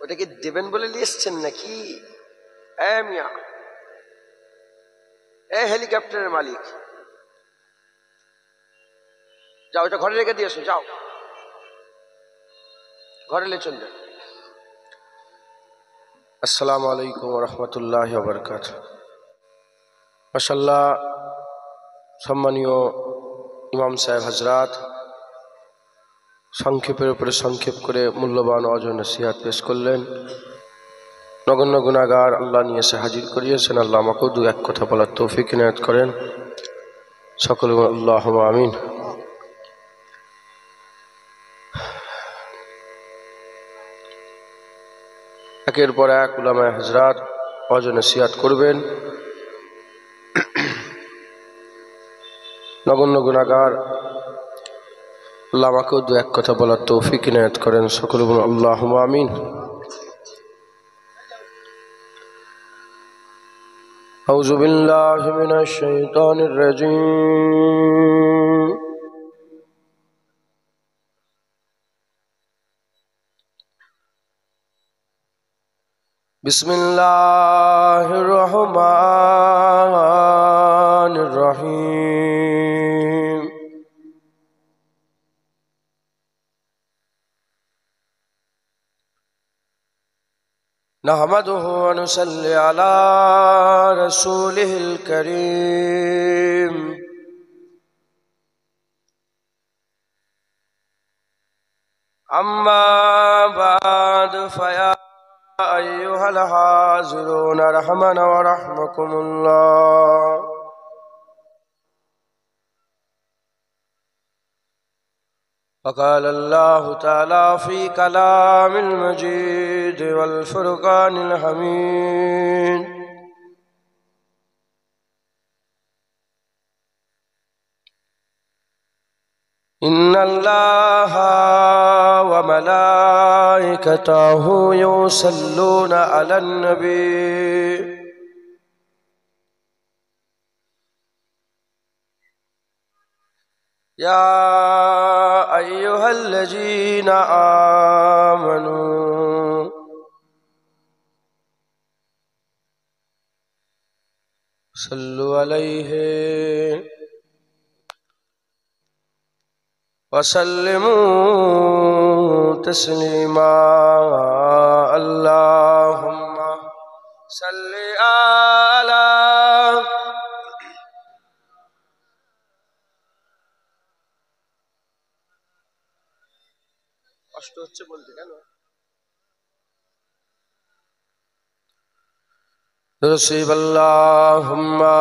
ওটা কি দেবেন বলে নিয়ে এসছেন নাকি? মিয়া, হেলিকপ্টারের মালিক, যাও এটা ঘরে রেখে দিয়ে এসো, যাও ঘরে লে চলবে। আসসালামু আলাইকুম ওয়া রাহমাতুল্লাহি ওয়া বারাকাতুহু। মাশাআল্লাহ, সম্মানীয় ইমাম সাহেব হযরত সংক্ষেপের উপরে সংক্ষেপ করে মূল্যবান ওয়াজ ও নসিহত পেশ করলেন। নগণ্য গুনাহগার আল্লাহ নিয়ে এসে হাজির করিয়েছেন। আল্লাহ আমাকেও দু এক কথা বলার তৌফিক ইনায়াত করেন। সকলে আল্লাহুম্মা আমিন। একের পর এক উলামায়ে হযরত ওয়াজ ও নসিহত করবেন। নগণ্য গুনাহগার আল্লাহ আমাকেও দু এক কথা বলার তৌফিক ইনায়াত করেন। সকলে বলুন আল্লাহুম্মা আমিন। আউযু বিল্লাহি মিনাশ শাইতানির রাজীম। বিসমিল্লাহির রহমানির রহিম। نحمده ونصلي على رسوله الكريم. أما بعد فيا أيها الحاضرون رحمنا ورحمكم الله. وقال الله تعالى في كلام المجيد والفرقان الحميد: إن الله وملائكته يصلون على النبي يا أيها الذين آمنوا صلوا عليه وسلموا تسليما. اللهم صل على কষ্ট হচ্ছে বলতে কেন রসিব। আল্লাহুম্মা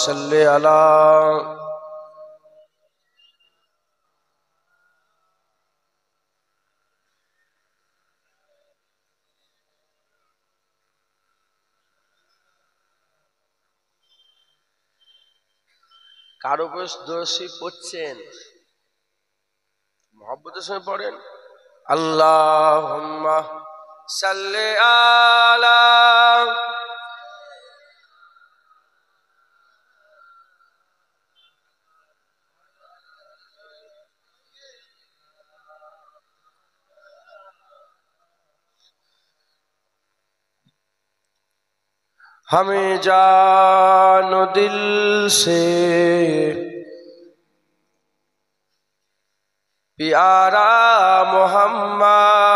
সাল্লি আলা কারো বয়স দোষী পড়ছেন, মহব্বতের সঙ্গে পড়েন। আল্লাহুম্মা সাল্লি আলা ہمیں جان و دل سے پیارا محمد،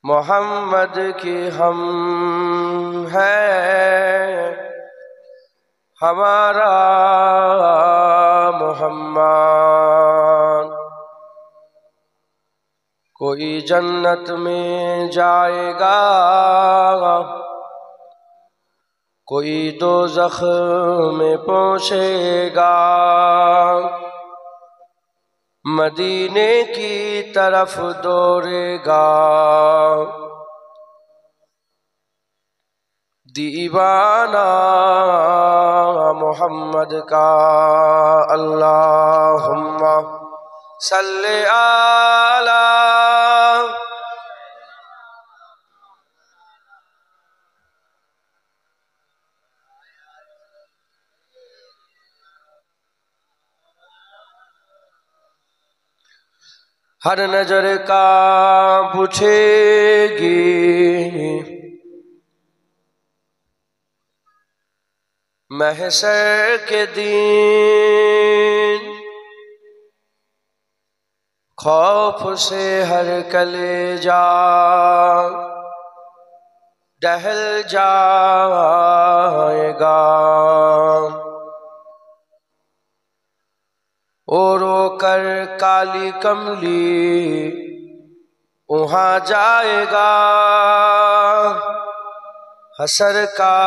محمد کی ہم ہے ہمارا محمد. کوئی جنت میں جائے گا، کوئی دوزخ میں پہنچے گا، مدینے کی طرف دوڑے گا دیوانہ محمد کا. اللہم صلی علی हर नजर कांप उठेगी, महशर के दिन खौफ से हर कलेजा दहल जाएगा। ओ रोकर काली कमली वहां जाएगा, हसर का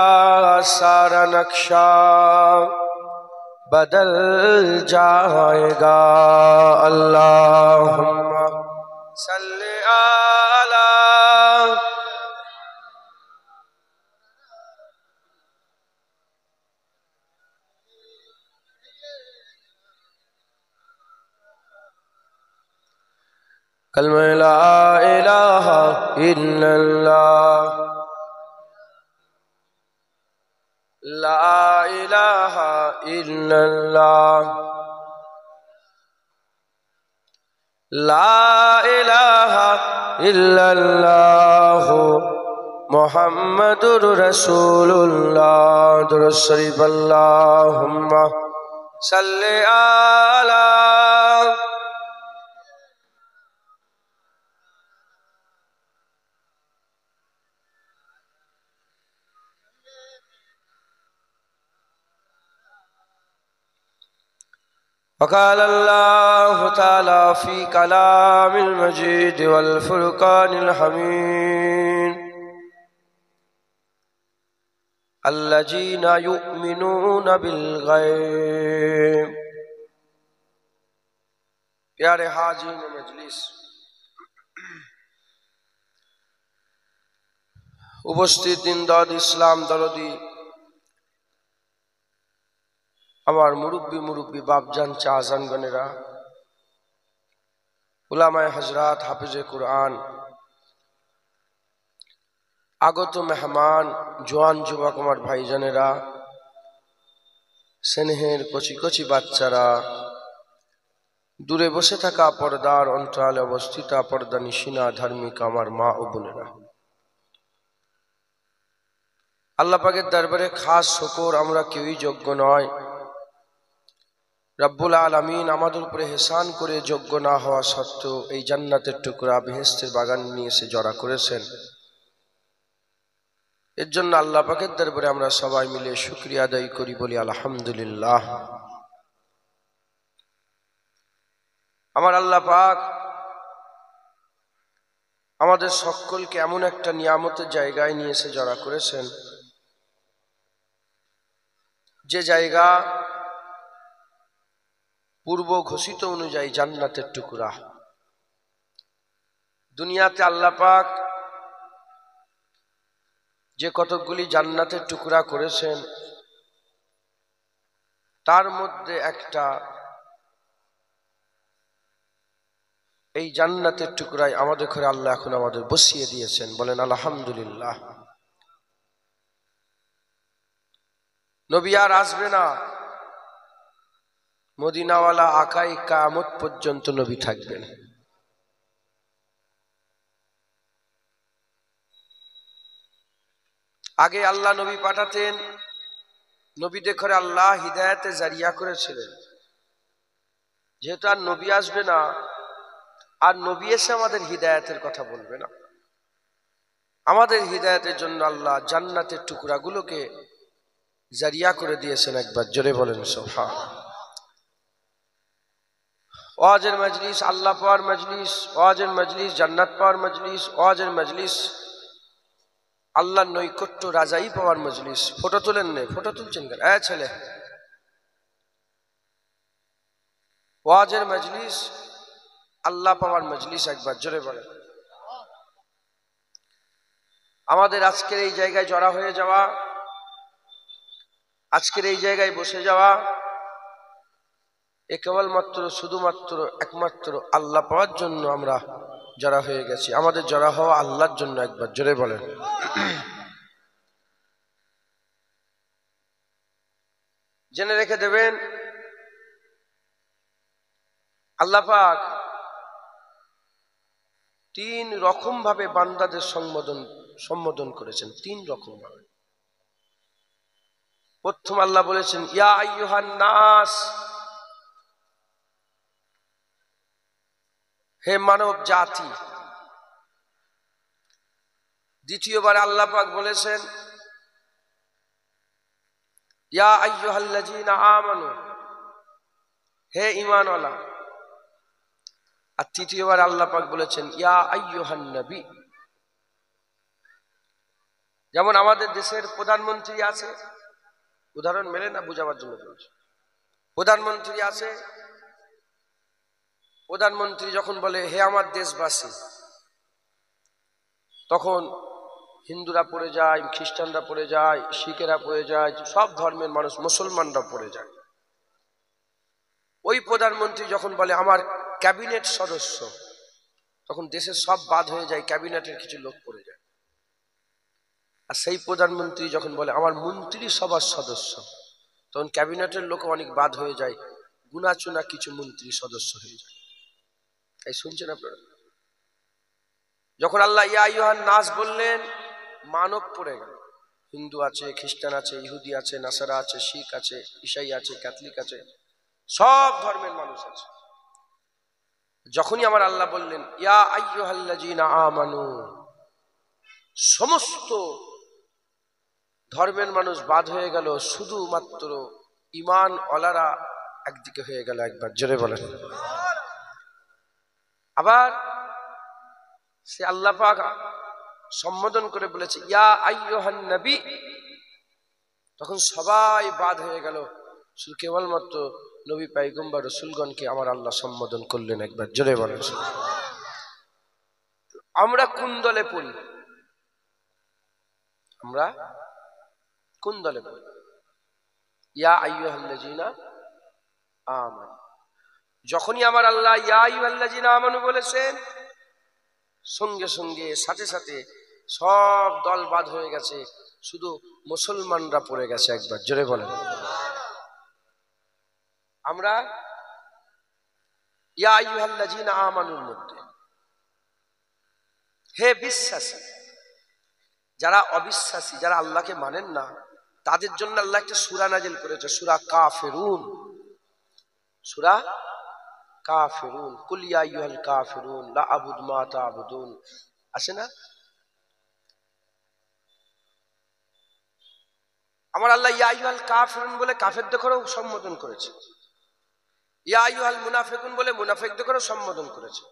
सारा नक्शा बदल जाएगा। अल्लाहुम्मा सल्ले अला कलमा ला इलाहा इल्लल्लाह, ला इलाहा इल्लल्लाह, ला इलाहा इल्लल्लाह, मुहम्मदुर रसूलुल्लाह। दुरूद शरीफ अल्लाहुम्मा सल्ले अला वक़ाल अल्लाहु तआला फ़ी कलामिल मजीद वल फ़ुरक़ानिल हमीद, अल्लज़ीना युमिनूना बिल गैब। प्यारे हाज़िरीन मजलिस, उपस्थित दिनदार इस्लाम दरदी আমার মুরব্বী বাপজান চাচান গনেরা, উলামায়ে হযরত, হাফেজে কুরআন, আগত মেহমান, জওয়ান যুবক আমার ভাইজানেরা, স্নেহের কচি কচি বাচ্চারা, দূরে বসে থাকা পর্দার অন্তরালে অবস্থিত পর্দানিশিনা ধার্মিক আমার মা ও বোনেরা, আল্লাহ পাকের দরবারে খাস শুকর, আমরা কেউই যোগ্য নয়। রব্বুল আলামিন আমাদের উপরে হেসান করে যোগ্য না হওয়া সত্ত্বেও এই জান্নাতের টুকরা বেহেশতের বাগান নিয়ে এসে জড়া করেছেন। এর জন্য আল্লাহ পাকের দরবারে আমরা সবাই মিলে শুকরিয়া আদায় করি, বলি আলহামদুলিল্লাহ। আমার আল্লাহ পাক আমাদের সকলকে এমন একটা নিয়ামতের জায়গায় নিয়ে এসে জড়া করেছেন, যে জায়গা পূর্ব ঘোষিত অনুযায়ী জান্নাতের টুকরা। দুনিয়াতে আল্লাহ পাক যে কতকগুলি জান্নাতের টুকরা করেছেন, তার মধ্যে একটা এই জান্নাতের টুকরায় আমাদের ঘরে আল্লাহ এখন আমাদের বসিয়ে দিয়েছেন, বলেন আলহামদুলিল্লাহ। নবী আর আসবে না, মদিনাওয়ালা আকাই কিয়ামত পর্যন্ত নবী থাকবেন। আগে আল্লাহ নবী পাঠাতেন, নবীদের ঘরে আল্লাহ হিদায়াতে জারিয়া করেছিলেন। যেহেতু আর নবী আসবে না, আর নবী এসে আমাদের হিদায়াতের কথা বলবে না, আমাদের হিদায়াতের জন্য আল্লাহ জান্নাতের টুকরাগুলোকে জারিয়া করে দিয়েছেন। একবার জোরে বলেন সুবহানাল্লাহ। ওয়াজের মজলিস, আল্লাহ পাওয়ার মজলিস, ওয়াজের মজলিস, জান্নাত পাওয়ার মজলিস, ওয়াজের মজলিস, আল্লাহর নৈকট্য রাজাই পাওয়ার মজলিস। ফটো তুলেন নে, ফটো তুলছেন কেন? ছেলে, ওয়াজের মজলিস, আল্লাহ পাওয়ার মজলিস, একবার জোরে বলেন। আমাদের আজকের এই জায়গায় জড়া হয়ে যাওয়া, আজকের এই জায়গায় বসে যাওয়া, এ কেবলমাত্র শুধুমাত্র একমাত্র আল্লাহ পাওয়ার জন্য আমরা জড়া হয়ে গেছি। আমাদের জড়া হওয়া আল্লাহর জন্য, একবার জোরে বলেন। জেনে রেখে দেবেন, আল্লাহ পাক তিন রকম ভাবে বান্দাদের সম্বোধন করেছেন, তিন রকম ভাবে। প্রথম আল্লাহ বলেছেন ইয়া আইয়ুহান নাস, হে মানব জাতি। দ্বিতীয়বার আল্লাহ পাক বলেছেন ইয়া আইয়ুহাল্লাযীনা আমানু, হে ঈমানওয়ালা। আর তৃতীয়বার আল্লাহ পাক বলেছেন ইয়া আইয়ুহান নবী। যেমন আমাদের দেশের প্রধানমন্ত্রী আছে, উদাহরণ মেলে না বুঝাবার জন্য বলছি। প্রধানমন্ত্রী আছে, প্রধানমন্ত্রী যখন বলে হে আমার দেশবাসী, তখন হিন্দুরা পড়ে যায়, খ্রিস্টানরা পড়ে যায়, শিখেরা পড়ে যায়, সব ধর্মের মানুষ, মুসলমানরা পড়ে যায়। ওই প্রধানমন্ত্রী যখন বলে আমার ক্যাবিনেট সদস্য, তখন দেশের সব বাদ হয়ে যায়, ক্যাবিনেটের কিছু লোক পড়ে যায়। আর সেই প্রধানমন্ত্রী যখন বলে আমার মন্ত্রী সভার সদস্য, তখন ক্যাবিনেটের লোক অনেক বাদ হয়ে যায়, গুনাচুনা কিছু মন্ত্রী সদস্য হয়ে যায়। তাই শুনছেন আপনারা? যখন আল্লাহ ইয়া আইয়ুহান নাস বললেন, মানব পড়ে গেল। হিন্দু আছে, খ্রিস্টান আছে, ইহুদি আছে, নাসারা আছে, শিখ আছে, ঈসাই আছে, ক্যাথলিক আছে, সব ধর্মের মানুষ আছে। যখনই আমার আল্লাহ বললেন ইয়া আইয়ুহাল্লাযীনা আমানু, সমস্ত ধর্মের মানুষ বাদ হয়ে গেল, শুধুমাত্র ঈমান ওয়ালারা একদিকে হয়ে গেল। একবার জোরে বলেন। আবার সে আল্লাহ পাক সম্বোধন করে বলেছে ইয়া আইয়ুহান নবী, তখন সবাই বাদ হয়ে গেল, শুধু কেবলমাত্র নবী পয়গম্বর রাসূলগণকে আমার আল্লাহ সম্বোধন করলেন। একবার জোরে বলেন। আমরা কোন দলে পড়ি? আমরা কোন দলে পড়ি? ইয়া আইয়ুহাল্লাযীনা আমানু। যখনই আমার আল্লাহ ইয়া আইয়ুহাল্লাযীনা আমানু বলেছেন, সঙ্গে সঙ্গে সাথে সাথে সব দল বাদ হয়ে গেছে, শুধু মুসলমানরা পড়ে গেছে। একবার জোরে বলেন। আমরা ইয়া আইয়ুহাল্লাযীনা আমানুর মধ্যে, হে বিশ্বাসী। যারা অবিশ্বাসী, যারা আল্লাহকে মানেন না, তাদের জন্য আল্লাহ একটা সূরা নাজিল করেছে, সূরা কাফিরুন। সূরা কাফিরুন, কুল ইয়া আইয়ুহাল কাফিরুন লা আবুদু মা তা'বুদুন, আছে না? আমার আল্লাহ ইয়া আইয়ুহাল কাফিরুন বলে কাফেরদেরও সম্বোধন করেছে, ইয়া আইয়ুহাল মুনাফিকুন বলে মুনাফিকদেরও সম্বোধন করেছে।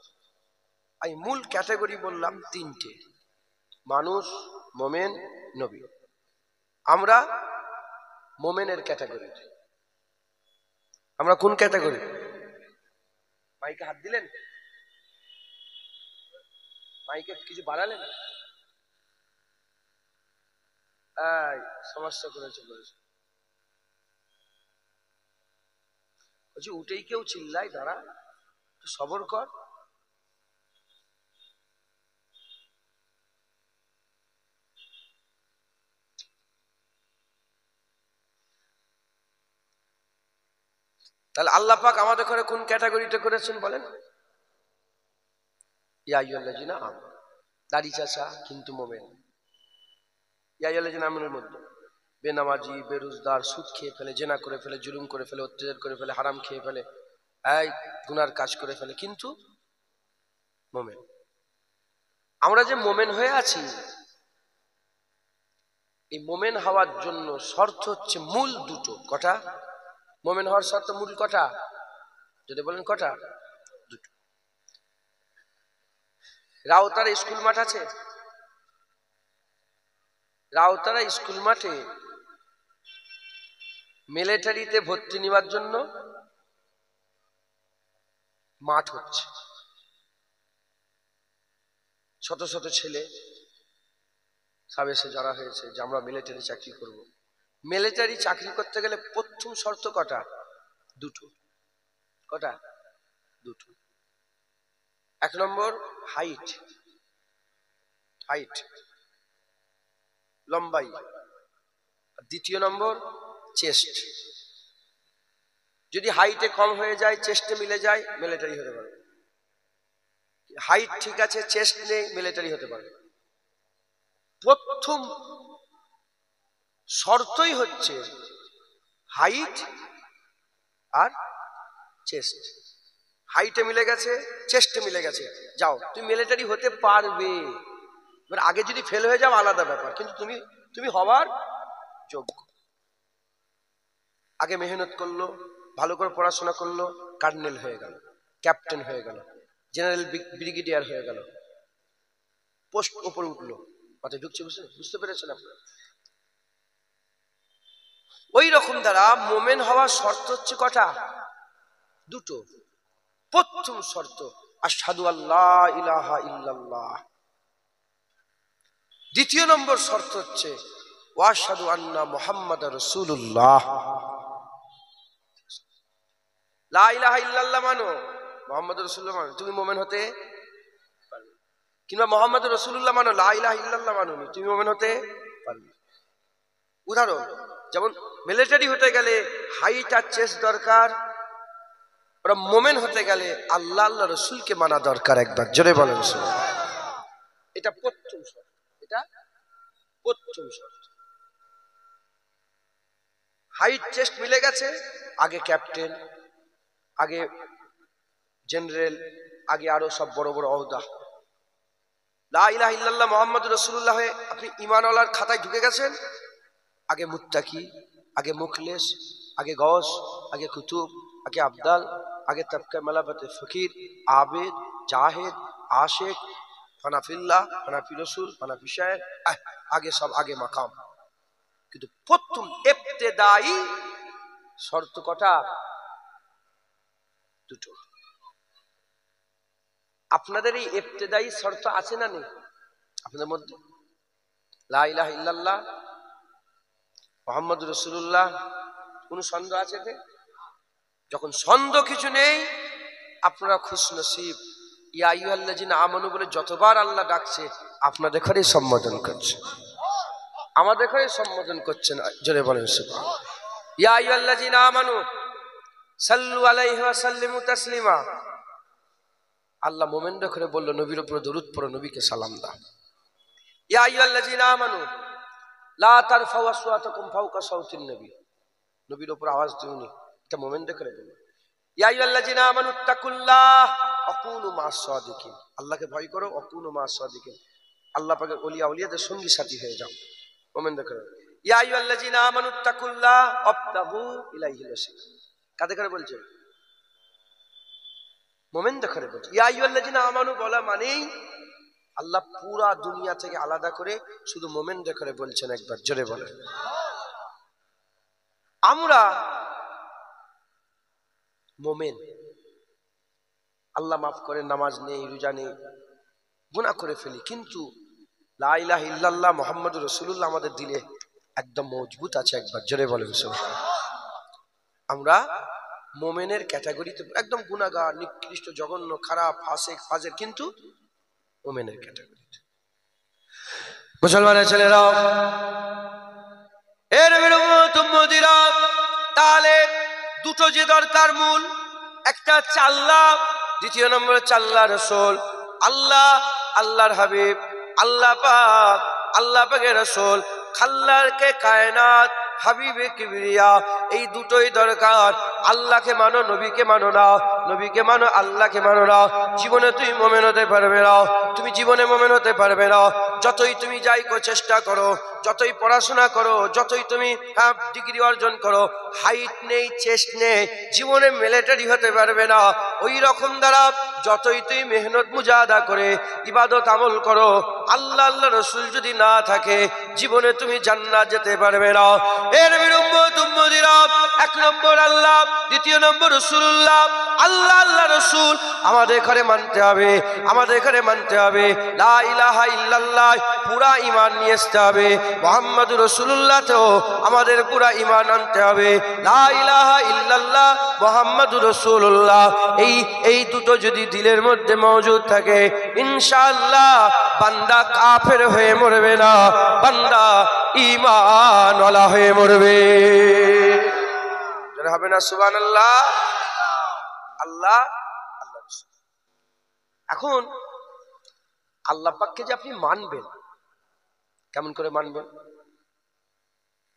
এই মূল ক্যাটাগরি বললাম তিনটে: মানুষ, মোমেন, নবী। আমরা মোমেনের ক্যাটাগরিতে। আমরা কোন ক্যাটাগরি? মাইকে হাত দিলেন? মাইকে কিছু বাড়ালেন? সমস্যা করেছে বলছি, উঠেই কেউ চিল্লায়, দাঁড়া, একটু সবর কর। তাহলে আল্লাহ পাক আমাদের ঘরে কোন ক্যাটাগরিতে করেছেন বলেন? ইয়া আইয়ুহাল্লাযীনা আমানু, দাড়ি চাচা কিন্তু মোমেন। ইয়া আইয়ুহাল্লাযীনা আমানুর মধ্যে বেনামাজি, বেরোজগার, সুদ খেয়ে ফেলে, জেনা করে ফেলে, জুলুম করে ফেলে, অত্যাচার করে ফেলে, হারাম খেয়ে ফেলে, এই গুনার কাজ করে ফেলে, কিন্তু মোমেন। আমরা যে মোমেন হয়ে আছি, এই মোমেন হওয়ার জন্য শর্ত হচ্ছে মূল দুটো। কটা? মোমেন হওয়ার শর্ত মূল কটা? যদি বলেন কটা? দুটো। রাউতারা স্কুল মাঠ আছে, রাউতারা স্কুল মাঠে মিলিটারিতে ভর্তি নেওয়ার জন্য মাঠ হচ্ছে। শত শত ছেলে সব এসে জড়া হয়েছে যে আমরা মিলিটারি চাকরি করব। মিলিটারি চাকরি করতে গেলে প্রথম শর্ত কটা? দুটো। কটা? দুটো। এক নম্বর হাইট, হাইট, লম্বাই। দ্বিতীয় নম্বর চেস্ট। যদি হাইটে কম হয়ে যায়, চেস্টে মিলে যায়, মিলিটারি হতে পারে। হাইট ঠিক আছে, চেস্ট নেই, মিলিটারি হতে পারবে। প্রথম শর্তই হচ্ছে হাইট আর চেস্ট। হাইটে মিলে গেছে, চেস্টে মিলে গেছে, যাও তুমি মিলিটারি হতে পারবে। এবার আগে যদি ফেল হয়ে যাও আলাদা ব্যাপার, কিন্তু তুমি হওয়ার যোগ্য। আগে মেহনত করলো, ভালো করে পড়াশোনা করলো, কার্নেল হয়ে গেল, ক্যাপ্টেন হয়ে গেল, জেনারেল ব্রিগেডিয়ার হয়ে গেল, পোস্ট উপরে উঠলো। মাথায় ঢুকছে? বুঝতে পেরেছেন আপনারা? ওই রকম দ্বারা মোমেন হওয়ার শর্ত হচ্ছে কটা? দুটো। প্রথম শর্ত আশহাদু আল্লাহ ইলাহা ইল্লাল্লাহ। দ্বিতীয় নম্বর শর্ত হচ্ছে ওয়াশহাদু আন্না মুহাম্মাদার রাসূলুল্লাহ। লা ইলাহা ইল্লাল্লাহ মানো, মুহাম্মাদুর রাসূলুল্লাহ মানো, তুমি মুমিন হতে পারবে। কিংবা মুহাম্মাদুর রাসূলুল্লাহ মানো, লা ইলাহা ইল্লাল্লাহ মানো, তুমি মুমিন হতে পারবে। উদাহরণ, যেমন মিলিটারি হতে গেলে হাইট আর চেস্ট দরকার, ওরা মুমিন হতে গেলে আল্লাহ আল্লাহ রাসূলকে মানা দরকার। একবার জোরে বলেন সুবহানাল্লাহ। এটা প্রথম শর্ত, এটা প্রথম শর্ত। হাইট চেস্ট মিলে গেছে, আগে ক্যাপ্টেন, আগে জেনারেল, আগে আরো সব বড় বড় ওহদা। লা ইলাহা ইল্লাল্লাহ মুহাম্মাদুর রাসূলুল্লাহ হয়ে আপনি ঈমানওয়ালার খাতায় ঢুকে গেছেন, আগে মুত্তাকি, আগে মুখলেস, আগে গওস, আগে কুতুব, আগে আবদাল, আগে তাবকা মালাবাতে ফকির, আবেদ, জাহেদ, আশেক, হানাফিল্লাহ, হানাফি রসুল, হানাফি শায়েখ, আগে সব, আগে মাকাম। কিন্তু প্রথম ইবতেদাই শর্ত কটা? দুটো। আপনাদের এই ইবতেদাই শর্ত আছে না নেই আপনাদের মধ্যে? লা ইলাহা ইল্লাল্লাহ মুহাম্মাদুর রাসূলুল্লাহ, কোনো সন্দেহ আছে? যখন সন্দেহ কিছু নেই, আপনারা খুশনসিব। ইয়া আইয়ুহাল্লাযিনা আমানু বলে যতবার আল্লাহ ডাকছে আপনাদের ঘরে সম্বোধন করছে, আমাদের ঘরে সম্বোধন করছেন। জোরে বলেন সুবহানাল্লাহ। ইয়া আইয়ুহাল্লাযিনা আমানু সাল্লু আলাইহি ওয়া সাল্লিমু তাসলিমা। আল্লাহ মুমিনদের ঘরে বলল নবীর উপর দরুদ পড়ো, নবীকে সালাম দাও। ইয়া আইয়ুহাল্লাযিনা আমানু লা তারফাউ আসওয়াতাকুম ফাওকা সাওতিন নবী, নবীর উপর আওয়াজ দিওনি, এটা মুমিনদের ঘরে বলল। ইয়া আইয়ুহাল্লাযিনা আমানু তাকুল্লাহ ওয়া কুনু মা'আস সাদিকিন, আল্লাহকে ভয় করো, ওয়া কুনু মা'আস সাদিকিন, আল্লাহ পাকের ওলিয়া উলিয়াদের সঙ্গী সাথী হয়ে যাও। মুমিনদের ঘরে ইয়া আইয়ুহাল্লাযিনা আমানু তাকুল্লাহ ওয়াবতাগু ইলাইহিল ওয়াসিলা, কাদের ঘরে বলছে? মুমিনদের ঘরে বলছে। ইয়া আইয়ুহাল্লাযিনা আমানু বলা মানেই আল্লাহ পুরা দুনিয়া থেকে আলাদা করে শুধু মুমিনদের ঘরে বলছেন। একবার জোরে বলেন। আমরা মুমিন, আল্লাহ মাফ করে, নামাজ নেই, রোজা নেই, গুনাহ করে ফেলি, কিন্তু লা ইলাহা ইল্লাল্লাহ মুহাম্মাদুর রাসূলুল্লাহ আমাদের দিলে একদম মজবুত আছে। একবার জোরে বলেন সুবহানাল্লাহ। আমরা মুমিনের ক্যাটাগরিতে, একদম গুনাহগার, নিকৃষ্ট, জঘন্য, খারাপ, ফাসিক, ফাজের, কিন্তু মুমিনের ক্যাটাগরিতে। মুসলমানের ছেলেরা, এর বিরুদ্ধে উম্মতিরা, তাহলে দুটো যে দরকার মূল, একটা হচ্ছে আল্লাহ, দ্বিতীয় নম্বর হচ্ছে আল্লাহ রাসূল। আল্লাহ, আল্লাহর হাবিব, আল্লাহ পাক, আল্লাহ পাকের রাসূল, খাল্লাকে কায়নাত, হাবিবে কিবরিয়া, এই দুটোই দরকার। আল্লাহকে মানো, নবীকে মানো না, নবীকে মানো, আল্লাহকে মানো না, জীবনে তুমি মুমিন হতে পারবে না। তুমি জীবনে মুমিন হতে পারবে না যতই তুমি যাই চেষ্টা করো, যতই পড়াশোনা করো, যতই তুমি ডিগ্রি অর্জন করো, হাইট নেই, চেস্ট নেই, জীবনে মিলিটারি হতে পারবে না। ওই রকম দ্বারা যতই তুমি মেহনত মুজাহাদা করে ইবাদত আমল করো, আল্লাহ আল্লাহ রাসূল যদি না থাকে জীবনে তুমি জান্নাত যেতে পারবে না। এর উম্মতিরা, এক নম্বর আল্লাহ, দ্বিতীয় নম্বর রাসূলুল্লাহ। আল্লাহ আল্লাহ রাসূল আমাদের ঘরে মানতে হবে, আমাদের ঘরে মানতে হবে। লা ইলাহা ইল্লাল্লাহ পুরা ঈমান নিয়ে আসতে হবে। মুহাম্মাদুর রাসূলুল্লাহ তো আমাদের পুরা ঈমান আনতে হবে। লা ইলাহা ইল্লাল্লাহ মুহাম্মাদুর রাসূলুল্লাহ, এই দুটো যদি দিলের মধ্যে মওজুদ থাকে, ইনশাআল্লাহ বান্দা কাফের হয়ে মরবে না, বান্দা ঈমানওয়ালা হয়ে মরবে। যারা হবে না সুবহানাল্লাহ। আল্লাহ, আল্লাহ রাসূল। এখন আল্লাহ পাককে যে আপনি মানবেন, কেমন করে মানবেন?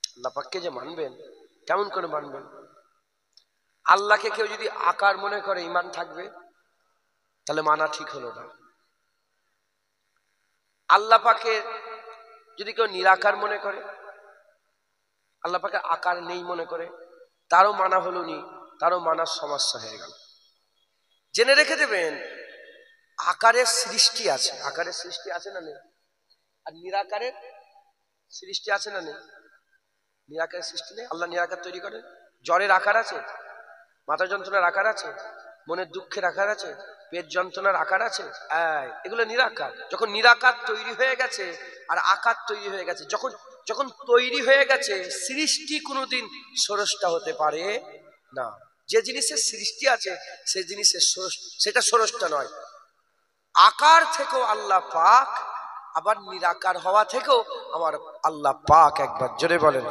আল্লাহ পাককে যে মানবেন কেমন করে মানবেন? আল্লাহকে কেউ যদি আকার মনে করে ঈমান থাকবে, তাহলে মানা ঠিক হলো না। আল্লাহ পাকে যদি কেউ নিরাকার মনে করে, আল্লাহ পাকে আকার নেই মনে করে, তারও মানা হলো নি, তারও মানার সমস্যা হয়ে গেল। জেনে রেখে দেবেন, আকারের সৃষ্টি আছে, আকারের সৃষ্টি আছে না নেই? আর নিরাকারের সৃষ্টি আছে না নেই? নিরাকারের সৃষ্টি নেই। আল্লাহ নিরাকার তৈরি করেন। জ্বরের আকার আছে, মাথা যন্ত্রণার আকার আছে, মনের দুঃখের আকার আছে, পেট যন্ত্রণার আকার আছে, এগুলো নিরাকার। যখন নিরাকার তৈরি হয়ে গেছে আর আকার তৈরি হয়ে গেছে, যখন যখন তৈরি হয়ে গেছে, সৃষ্টি কোনোদিন ষোড়শটা হতে পারে না। যে জিনিসের সৃষ্টি আছে সেই জিনিসের সেটা ষোড়শটা নয়। আকার থেকেও আল্লাহ পাক, আবার নিরাকার হওয়া থেকেও আমার আল্লাহ পাক। একবার জোরে বলেন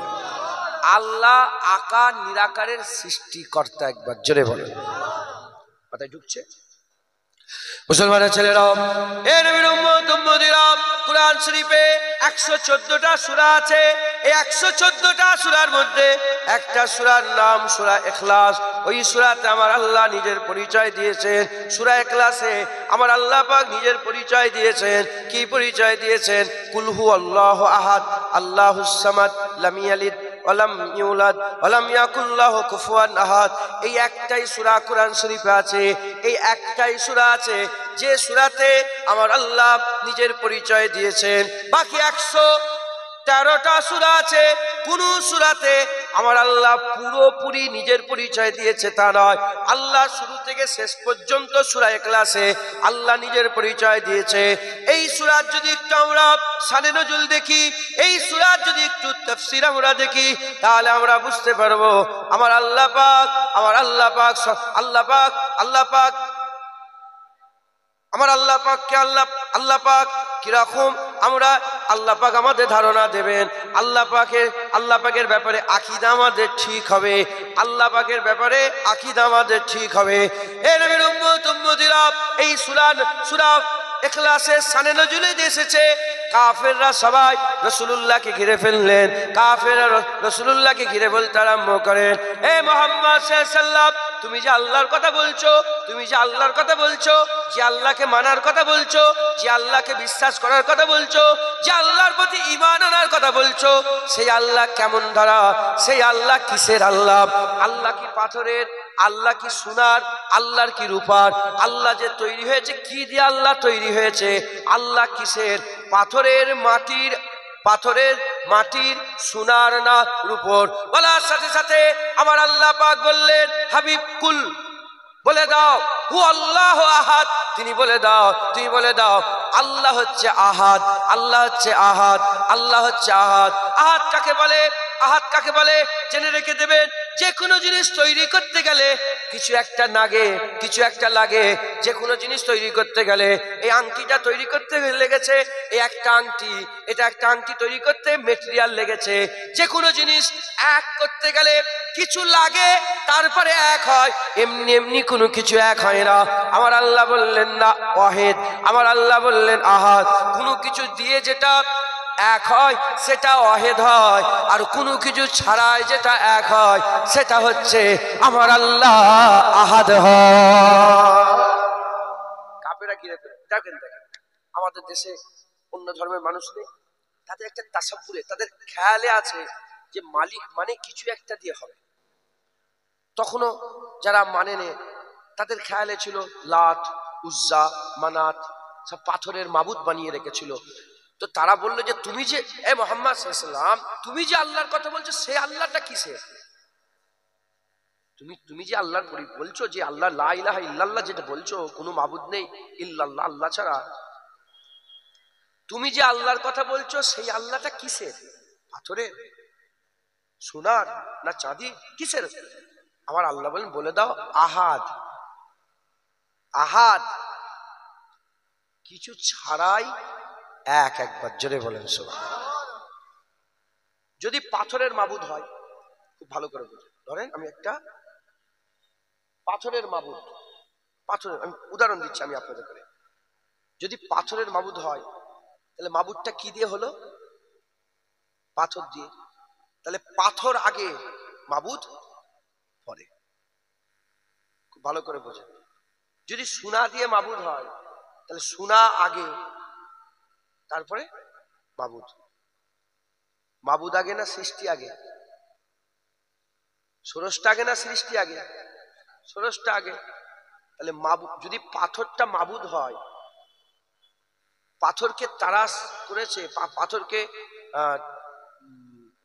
আল্লাহ আকার নিরাকারের সৃষ্টিকর্তা। একবার জোরে বলেন। কথায় ঢুকছে? মুসলমানের ছেলেরা, এ নবীর উম্মত উম্মতিরা, কুরআন শরীফে 114টা সূরা আছে। এই 114টা সূরার মধ্যে একটা সূরার নাম সূরা ইখলাস। ওই সূরাতে আমার আল্লাহ নিজের পরিচয় দিয়েছেন। সূরা ইখলাসে আমার আল্লাহ পাক নিজের পরিচয় দিয়েছেন। কি পরিচয় দিয়েছেন? কুল হুয়াল্লাহু আহাদ, আল্লাহুস সামাদ, লাম ইয়ালিদ ওয়ালাম ইউলাদ ওয়ালাম ইয়াকুল লাহু কুফুয়ান আহাদ। এই একটাই সূরা কুরআন শরীফে আছে। এই একটাই সূরা আছে যে সূরাতে আমার আল্লাহ নিজের পরিচয় দিয়েছেন। বাকি 113টা সূরা আছে, কোন সূরাতে আমার আল্লাহ পুরোপুরি নিজের পরিচয় দিয়েছে তা নয়। আল্লাহ শুরু থেকে শেষ পর্যন্ত সূরা ইখলাসে আল্লাহ নিজের পরিচয় দিয়েছে। এই সূরার যদি একটু আমরা শানে নজুল দেখি, এই সূরার যদি একটু তাফসীর আমরা দেখি, তাহলে আমরা বুঝতে পারবো আমার আল্লাহ পাক, আমার আল্লাহ পাক, আল্লাহ পাক, আল্লাহ পাক, আমার আল্লাহ পাককে আল্লাহ পাক কিরকম আমরা আল্লাহ পাক আমাদের ধারণা দেবেন। আল্লাহ পাকের ব্যাপারে আকীদা আমাদের ঠিক হবে। আল্লাহ পাকের ব্যাপারে আকীদা আমাদের ঠিক হবে। এ নবীর উম্মত উম্মতিরা, এই সূরা ইখলাসের শানে নজুলে এসেছে কাফেররা সবাই রাসূলুল্লাহকে ঘিরে ফেললেন। কাফেররা রাসূলুল্লাহকে ঘিরে বলতে আরম্ভ করেন, এ মুহাম্মদ সাল্লাল্লাহু আলাইহি ওয়াসাল্লাম, তুমি যে আল্লাহর কথা বলছো, তুমি যে আল্লাহর কথা বলছো, যে আল্লাহকে মানার কথা বলছো, যে আল্লাহকে বিশ্বাস করার কথা বলছো, যে আল্লাহর প্রতি ঈমান আনার কথা বলছো, সেই আল্লাহ কেমন ধরা? সেই আল্লাহ কিসের আল্লাহ? আল্লাহ কি পাথরের? আল্লাহ কি সোনার? আল্লাহর কি রূপার? আল্লাহ যে তৈরি হয়েছে, কি দিয়ে আল্লাহ তৈরি হয়েছে? আল্লাহ কিসের? পাথরের, মাটির, সোনার না রূপর? বলার সাথে সাথে আমার আল্লাহ পাক বললেন, হাবিব কুল, বলে দাও, হু আল্লাহ আহাদ। তুমি বলে দাও আল্লাহ হচ্ছে আহাদ, আল্লাহ হচ্ছে আহাদ, আল্লাহ হচ্ছে আহাদ। আহাদ কাকে বলে? আহাদ কাকে বলে জেনে রেখে দেবেন। যে কোনো জিনিস তৈরি করতে গেলে কিছু একটা লাগে। যে কোনো জিনিস তৈরি করতে গেলে, এই আংটিটা তৈরি করতে লেগেছে এই একটা আংটি, এটা একটা আংটি তৈরি করতে মেটেরিয়াল লেগেছে। যে কোনো জিনিস এক করতে গেলে কিছু লাগে, তারপরে এক হয়। এমনি এমনি কোনো কিছু এক হয় না। আমার আল্লাহ বললেন না ওয়াহিদ, আমার আল্লাহ বললেন আহাদ। কোনো কিছু দিয়ে যেটা এক হয় সেটা ওয়াহিদ হয়, আর কোনো কিছু ছাড়াই যেটা এক হয় সেটা হচ্ছে আমার আল্লাহ আহাদ হয়। কাফেররা কি দেখেন, আমাদের দেশে অন্য ধর্মের মানুষ নেই, তাদের একটা তাসাব্বুরে, তাদের খেয়ালে আছে যে মালিক মানে কিছু একটা দিয়ে হবে। তখনও যারা মানে নে, তাদের খেয়ালে ছিল লাত, উজ্জা, মানাত, সব পাথরের মাবুদ বানিয়ে রেখেছিল। তো তারা বললো যে তুমি যে মুহাম্মদ সাল্লাল্লাহু আলাইহি ওয়াসাল্লাম, তুমি যে আল্লাহর কথা বলছো, সেই আল্লাহটা কিসের? তুমি যে আল্লাহর বলছো, যে আল্লাহ লা ইলাহা ইল্লাল্লাহ যেটা বলছো, কোনো মাবুদ নেই ইল্লাল্লাহ, আল্লাহ ছাড়া, তুমি যে আল্লাহর কথা বলছো সেই আল্লাহটা কিসের? পাথরের, সোনার, না চাঁদি, কিসের? আমার আল্লাহ বলেন, বলে দাও আহাদ। আহাদ কিছু ছাড়াই এক। একবার জোরে বলেন সুবহানাল্লাহ। যদি পাথরের মাবুদ হয়, খুব ভালো করে বুঝুন। ধরেন আমি একটা পাথরের মাবুদ, আমি উদাহরণ দিচ্ছি আমি আপনাদের করে। যদি পাথরের মাবুদ হয় তাহলে মাবুদটা কি দিয়ে হলো? পাথর দিয়ে। তাহলে পাথর আগে, মাবুদ পরে। খুব ভালো করে বোঝেন। যদি সোনা দিয়ে মাবুদ হয় তাহলে সোনা আগে, তারপরে মাবুদ। মাবুদ আগে না সৃষ্টি আগে? ষোড়শটা আগে না সৃষ্টি আগে? ষোড়শটা আগে। তাহলে মাবুদ, যদি পাথরটা মাবুদ হয়, পাথরকে তারাশ করেছে, পাথরকে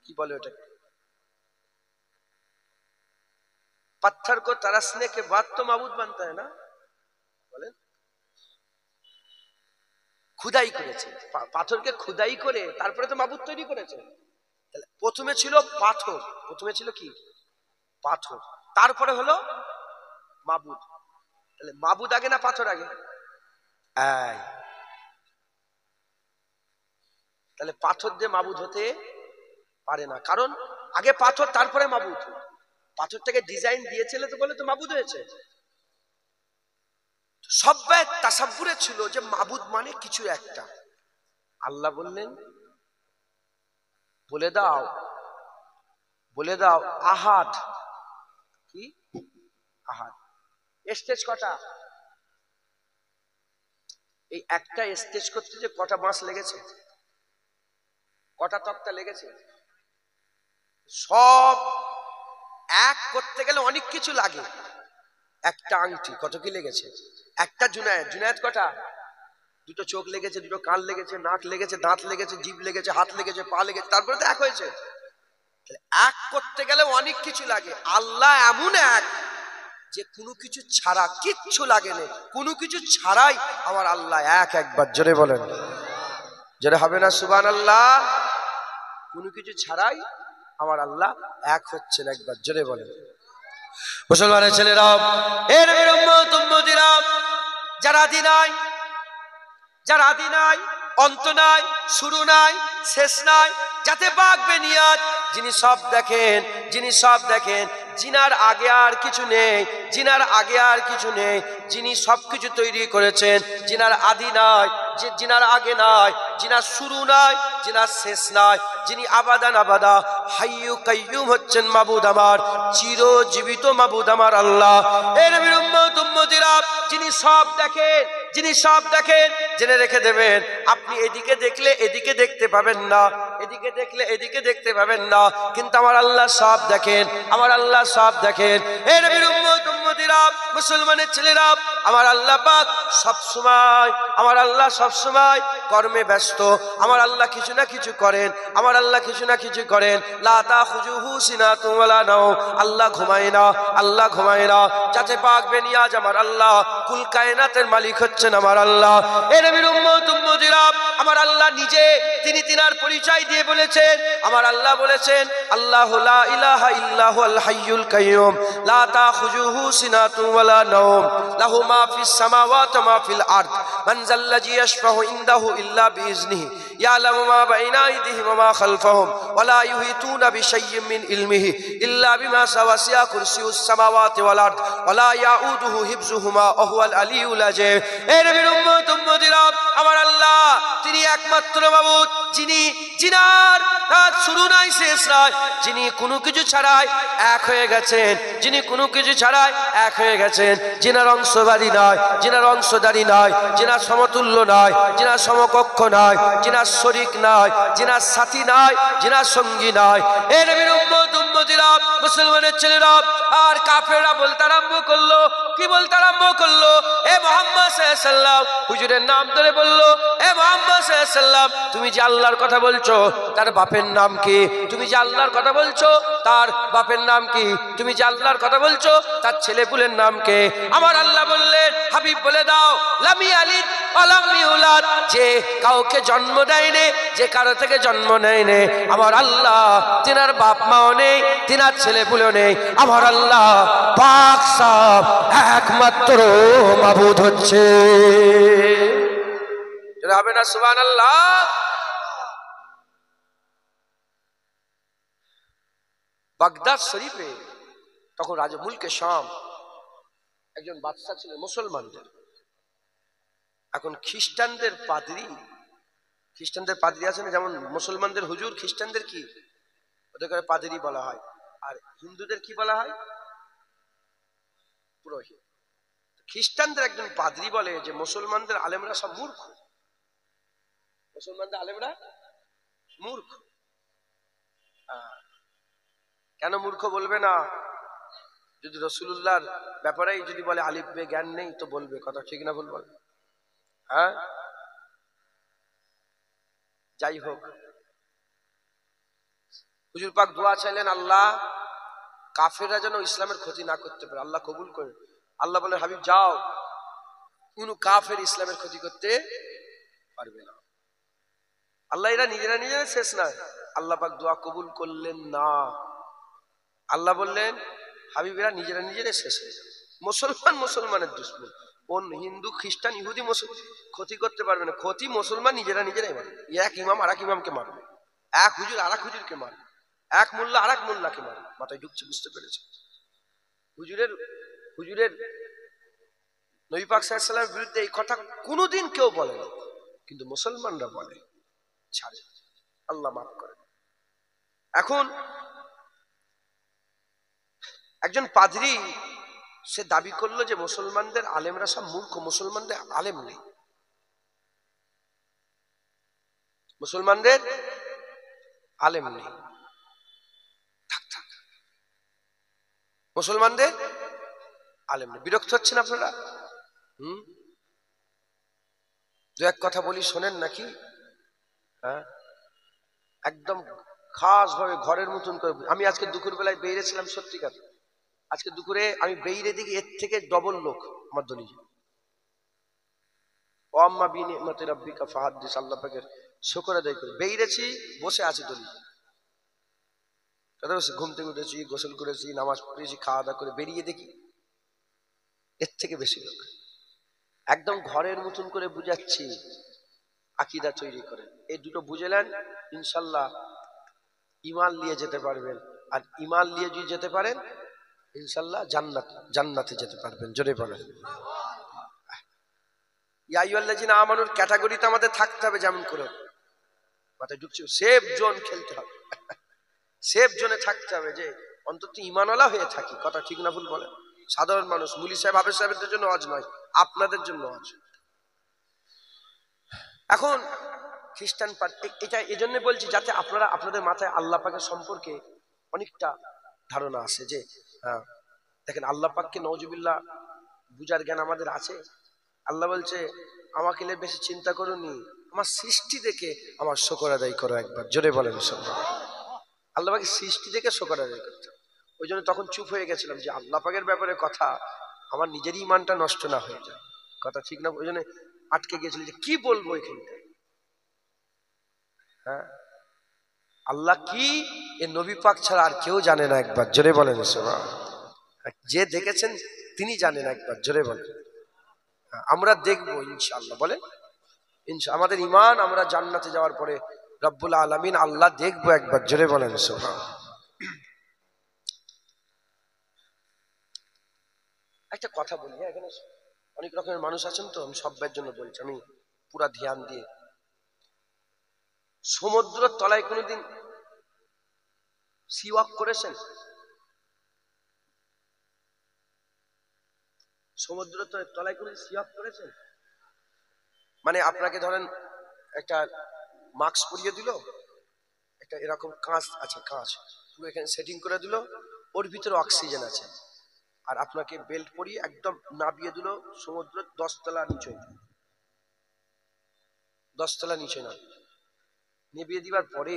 কি বলে ওটা, पत्थर को तरसने के बाद तो माबूद बनता है ना, বলেন। খুদাই করেছে, পাথরকে খুদাই করে তারপরে তো মাবুদ তৈরি করেছে। তাহলে প্রথমে ছিল পাথর, প্রথমে ছিল কি? পাথর, তারপরে হলো মাবুদ। তাহলে মাবুদ আগে না পাথর আগে? তাহলে পাথর দিয়ে মাবুদ হতে পারে না, কারণ আগে পাথর তারপরে মাবুদ। পাথরটাকে ডিজাইন দিয়েছিল তো বলে তো মাবুদ হয়েছে। সবাই তাসাব্বুরে ছিল যে মাবুদ মানে কিছু একটা। আল্লাহ বললেন বলে দাও, বলে দাও আহাদ। কি আহাদ? স্টেজ কটা? এই একটা স্টেজ করতে যে কটা মাস লেগেছে, কটা তক্তা লেগেছে। সব এক করতে গেলে অনেক কিছু লাগে। একটা আংটি কত কি লেগেছে, একটা জুনায়েত, জুনায়েত কটা? দুটো চোখ লেগেছে, দুটো কান লেগেছে, নাক লেগেছে, দাঁত লেগেছে, জিভ লেগেছে, হাত লেগেছে, পা লেগেছে, তারপরে তো এক হয়েছে। এক করতে গেলে অনেক কিছু লাগে। আল্লাহ এমন এক যে কোনো কিছু ছাড়া, কিচ্ছু লাগে না, কোনো কিছু ছাড়াই আমার আল্লাহ এক। একবার জোরে বলেন, জোরে হবে না সুবহানাল্লাহ? কোনো কিছু ছাড়াই আমার আল্লাহ এক হচ্ছেন, একবার জোরে বলেন। মুসলমানের ছেলেরা, এর উম্মত উম্মতিরা, যারা আদি নাই, যার আদি নাই, অন্ত নাই, শুরু নাই, শেষ নাই, যাতে পাক বেনিয়াত, যিনি সব দেখেন, যিনি সব দেখেন, যিনার আগে আর কিছু নেই, যিনার আগে আর কিছু নেই, যিনি সবকিছু তৈরি করেছেন, যিনার আদি নাই, যিনার আগে নাই, যিনার শুরু নাই, যিনার শেষ নাই, যিনি আবাদান আবাদা হাইয়ু কাইয়ুম হচ্ছেন মাবুদ আমার, চিরজীবিত মাবুদ আমার আল্লাহ। এর উম্মত উম্মতিরা, যিনি সব দেখেন, যিনি সব দেখেন, জেনে রেখে দেবেন, আপনি এদিকে দেখলে এদিকে দেখতে পাবেন না, এদিকে দেখলে এদিকে দেখতে পাবেন না, কিন্তু আমার আল্লাহ সব দেখেন, আমার আল্লাহ সব দেখেন। এর উম্মত উম্মতিরা, মুসলমানের ছেলেরা, আমার আল্লাহ পাক সব সময়, আমার আল্লাহ সব সময় কর্মে ব্যস্ত। আমার আল্লাহ কিছু না কিছু করেন, আমার আল্লাহ কিছু না কিছু করেন। লা তাখুযুহু সিনাতুন ওয়ালা নাওম, আল্লাহ ঘুমায় না, আল্লাহ ঘুমায় না। যাতে পাক বেনিয়াজ আমার আল্লাহ, কুল কায়নাতের মালিক হচ্ছেন আমার আল্লাহ। এর উম্মত উম্মতিরা, আমার আল্লাহ নিজে তিনি তিনার পরিচয় দিয়ে বলেছেন, আমার আল্লাহ বলেছেন আল্লাহু লা ইলাহা ইল্লাহু আল হাইয়ুল কাইয়ুম, লা তাখুযুহু সিনাতুন ওয়ালা নাওম, লাহু মা ফিস সামাওয়াতি ওয়া মা ফিল আরদ, মান যাল্লাযী ইয়াশফাউ ইনদাহু ইল্লা বিইজনিহি, ইয়ালামু মা বাইনা আইদিহিম ওয়া মা খালফাহুম, ওয়া লা ইউহিতুনা বিশাইয়্যিন মিন ইলমিহি ইল্লা বিমা ওয়াসি'a কুরসিয়ুস সামাওয়াতি ওয়াল আরদ, ওয়া লা ইয়াউদুহু হিফযুহুমা ওয়া হুয়াল আলিয়্যুল আযীম। এর উম্মত উম্মতিরা, আমার আল্লাহ তিনি একমাত্র মাবুদ, যিনি, যিনার শুরু নাই শেষ নাই, যিনি কোনো কিছু ছাড়াই এক হয়ে গেছেন, যিনি কোনো কিছু ছাড়াই এক হয়ে গেছেন, যিনার অংশবাদী নয়, যিনার অংশদারি নয়, যিনার সমতুল্য নয়, যিনার সমকক্ষ নয়, যিনার শরীক নয়, যিনার সাথী নয়, যিনার সঙ্গী নয়। এর উম্মত উম্মতিরা, মুসলমানের ছেলেরা আর কাফেররা বলতে আরম্ভ করলো, কি বলতে আরম্ভ করলো? এ মুহাম্মদ সাল্লাল্লাহু আলাইহি ওয়াসাল্লাম, হুজুরের নাম ধরে বললো, এ মুহাম্মদ সাল্লাল্লাহু আলাইহি ওয়াসাল্লাম, তুমি যে আল্লাহর কথা বলছো তার বাপের নাম কি? তুমি যে আল্লাহর কথা বলছো তার বাপের নাম কি? তুমি যে আল্লাহর কথা বলছো তার ছেলেপুলের নাম কে? আমার আল্লাহ বললেন, হাবিব বলে দাও, লাম ইয়ালিদ ওয়া লাম ইউলাদ, যে কাউকে জন্ম দেয়নি, যে কারো থেকে জন্ম নেয়নি, আমার আল্লাহ তিনার বাপ মাও নেই, তিনার ছেলেপুলেও নেই, আমার আল্লাহ পাক সাফ একমাত্র মাবুদ হচ্ছে। হবে না সুবহানাল্লাহ? বাগদাদ শরীফে তখন রাজা মুলকে শাম একজন বাদশা ছিলেন মুসলমানদের। এখন খ্রিস্টানদের পাদ্রী আছে না, যেমন মুসলমানদের হুজুর, খ্রিস্টানদের কি ওদের পাদ্রী বলা হয়, আর হিন্দুদের কি বলা হয়? পুরোহিত। খ্রিস্টানদের একজন পাদ্রী বলে যে মুসলমানদের আলেমরা সব মূর্খ, মুসলমানদের আলেমরা মূর্খ। কেন মূর্খ বলবে না? যদি রাসূলুল্লাহর ব্যাপারেই যদি বলে আলিফ বে জ্ঞান নেই, তো বলবে, কথা ঠিক না ভুল বলবে? হ্যাঁ, যাই হোক, হুজুর পাক দোয়া চাইলেন, আল্লাহ কাফেররা যেন ইসলামের ক্ষতি না করতে পারে, আল্লাহ কবুল করে। আল্লাহ বলে, হাবিব যাও, কোন কাফের ইসলামের ক্ষতি করতে পারবে না। আল্লাহ এরা নিজেরা শেষ না, আল্লাহ পাক দোয়া কবুল করলেন না। আল্লাহ বললেন, হাবিবেরা নিজেরা শেষ হয়ে যাবে। মুসলমানের দুশ্মন, কোন হিন্দু খ্রিস্টান ইহুদি ক্ষতি করতে পারবে না। ক্ষতি মুসলমান নিজেরাই মারবে। এক ইমাম আর এক ইমামকে মারবে, এক হুজুর আর এক হুজুরকে মারবে, এক মোল্লা আর এক মোল্লাকে মারবে। মাথায় ঢুকছে, বুঝতে পেরেছে? হুজুরের নবী পাক সাল্লাল্লাহু আলাইহি ওয়াসাল্লামের বিরুদ্ধে এই কথা কোনোদিন কেউ বলে না, কিন্তু মুসলমানরা বলে, ছাড়ে। আল্লাহ মাফ করে। এখন একজন পাদ্রী সে দাবি করলো যে মুসলমানদের আলেমরা সব মূর্খ, মুসলমানদের আলেম নেই, মুসলমানদের আলেম নেই। মুসলমানদের আলেম নেই। বিরক্ত হচ্ছেন আপনারা? দু এক কথা বলি, শোনেন নাকি? হ্যাঁ, একদম খাস ভাবে ঘরের মতন করে। আমি আজকে দুপুর বেলায় বেরিয়েছিলাম, সত্যিকার আজকে দুপুরে আমি বেরিয়ে দিকে এর থেকে ডবল লোক আমার দলি। আম্মা বিনি মতে রাব্বিকা ফাহাদ্দিস, আল্লাহ পাকের শুকর আদায় করে বেরিয়েছি, বসে আছি দলি। ঘুম থেকে উঠেছি, গোসল করেছি, নামাজ পড়েছি, খাওয়া দাওয়া করে বেরিয়ে দেখি এর থেকে বেশি লোক। একদম ঘরের মতন করে বুঝাচ্ছি, আকীদা তৈরি করে। এই দুটো বুঝেলেন, ইনশাল্লাহ ঈমান নিয়ে যেতে পারবেন। আর ঈমান নিয়ে যদি যেতে পারেন, ইনশাল্লাহ জান্নাতে যেতে পারবেন। জোরে বলেন ইয়া আইয়ুহাল্লাযীনা আমানুর ক্যাটাগরিতে আমাদের থাকতে হবে। যেমন করে মাথায় ঢুকছে, সেফ জোন খেলতে হবে, সেফ জোনে থাকতে হবে, যে অন্তত ঈমানওয়ালা হয়ে থাকি। কথা ঠিক না ভুল বলেন? সাধারণ মানুষ, মুলি সাহেব, হাফেজ সাহেবদের জন্য ওয়াজ নয়, আপনাদের জন্য ওয়াজ। এখন খ্রিস্টান এটা এজন্য বলছি, যাতে আপনারা আপনাদের মাথায় আল্লাহ পাকের সম্পর্কে অনেকটা ধারণা আসে। যে দেখেন, আল্লাহ পাককে নওজুবিল্লাহ বুঝার জ্ঞান আমাদের আছে। আল্লাহ বলছে, আমাকে বেশি চিন্তা করুনি, আমার সৃষ্টি দেখে আমার শুকর আদায় করো একবার। জোরে বলেন আল্লাহ পাকের সৃষ্টি দেখে শুকর আদায় করতে। ওই জন্য তখন চুপ হয়ে গেছিলাম, যে আল্লাহ পাকের ব্যাপারে কথা আমার নিজেরই ইমানটা নষ্ট না হয়ে যায়। কথা ঠিক না? ওই জন্য আটকে গেছিল, যে কি বলবো এখানটায়। হ্যাঁ, আল্লাহ কি এ নবী পাক ছাড়া আর কেউ জানে না। একবার জোরে বলেন যে দেখেছেন তিনি জানেন। একবার জোরে বলেন। আমরা দেখবো ইনশাআল্লাহ। বলেন ইনশাআল্লাহ। আমাদের ঈমান, আমরা জান্নাতে যাওয়ার পরে রব্বুল আলামিন আল্লাহ দেখবো। একবার জোরে বলেন সুবহানাল্লাহ। একটা কথা বলি, এখানে অনেক রকমের মানুষ আছেন, তো আমি সবার জন্য বলছি, আমি পুরা ধ্যান দিয়ে। সমুদ্রের তলায় কোনোদিন সি ওয়াক করেছেন? সমুদ্রের তলায় কোনোদিন সি ওয়াক করেছেন? মানে আপনাকে ধরেন একটা মাস্ক পরিয়ে দিল, একটা এরকম কাঁচ আছে, কাঁচ পুরো এখানে সেটিং করে দিল, ওর ভিতরে অক্সিজেন আছে, আর আপনাকে বেল্ট পরিয়ে একদম নামিয়ে দিল সমুদ্রের 10 তলা নিচে। 10 তলা নিচে নেবিয়ে দিবার পরে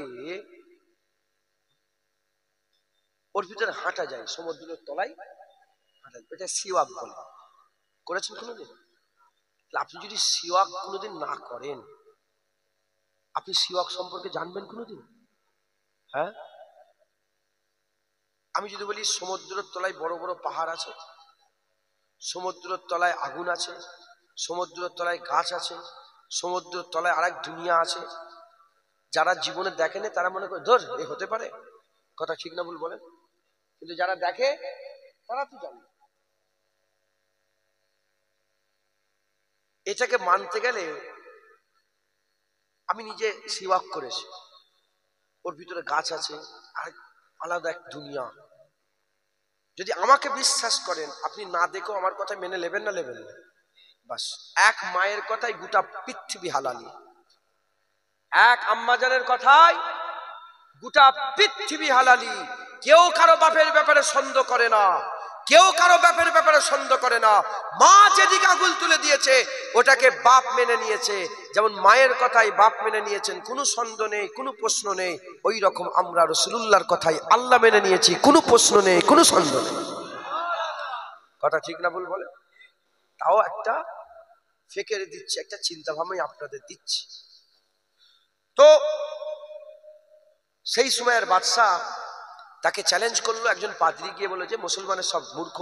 ওর ভিতরে হাঁটা যায়, সমুদ্রের তলায় হাঁটা যায়। এটা সিওয়াক বলে। করেছেন কোনোদিন? আপনি যদি সিওয়াক কোনোদিন না করেন, আপনি সিওয়াক সম্পর্কে জানবেন কোনোদিন? হ্যাঁ, আমি যদি বলি সমুদ্রের তলায় বড় বড় পাহাড় আছে, সমুদ্রের তলায় আগুন আছে, সমুদ্রের তলায় গাছ আছে, সমুদ্রের তলায় আরেক দুনিয়া আছে, যারা জীবনে দেখেনি তারা মনে করে ধর এ হতে পারে। কথা ঠিক না ভুল বলেন? কিন্তু যারা দেখে তারা তো জানে। এটাকে মানতে গেলে আমি নিজে সিওয়াক করেছি, ওর ভিতরে গাছ আছে, আর আলাদা এক দুনিয়া। যদি আমাকে বিশ্বাস করেন, আপনি না দেখেও আমার কথা মেনে নেবেন না নেবেন না? বাস, এক মায়ের কথাই গোটা পৃথিবী হালালি, এক আম্মাজানের কথাই গোটা পৃথিবী হালালি। কেউ কারো বাপের ব্যাপারে সন্দেহ করে না, কেউ কারো বাপের ব্যাপারে সন্দেহ করে না। মা যেদিকে আঙুল তুলে দিয়েছে ওটাকে বাপ মেনে নিয়েছে, যেমন মায়ের কথাই বাপ মেনে নিয়েছেন, কোনো সন্দেহ নেই, কোনো প্রশ্ন নেই। ওই রকম আমরা রাসূলুল্লাহর কথাই আল্লাহ মেনে নিয়েছি, কোনো প্রশ্ন নেই, কোনো সন্দেহ নেই। কথা ঠিক না ভুল বলে? তাও একটা ফেকেরে দিচ্ছে, একটা চিন্তা ভাবনাই আপনাদের দিচ্ছি। তো সেই সময়ের বাদশাহ তাকে চ্যালেঞ্জ করলো, একজন পাদ্রী গিয়ে বলে যে মুসলমানের সব মূর্খ,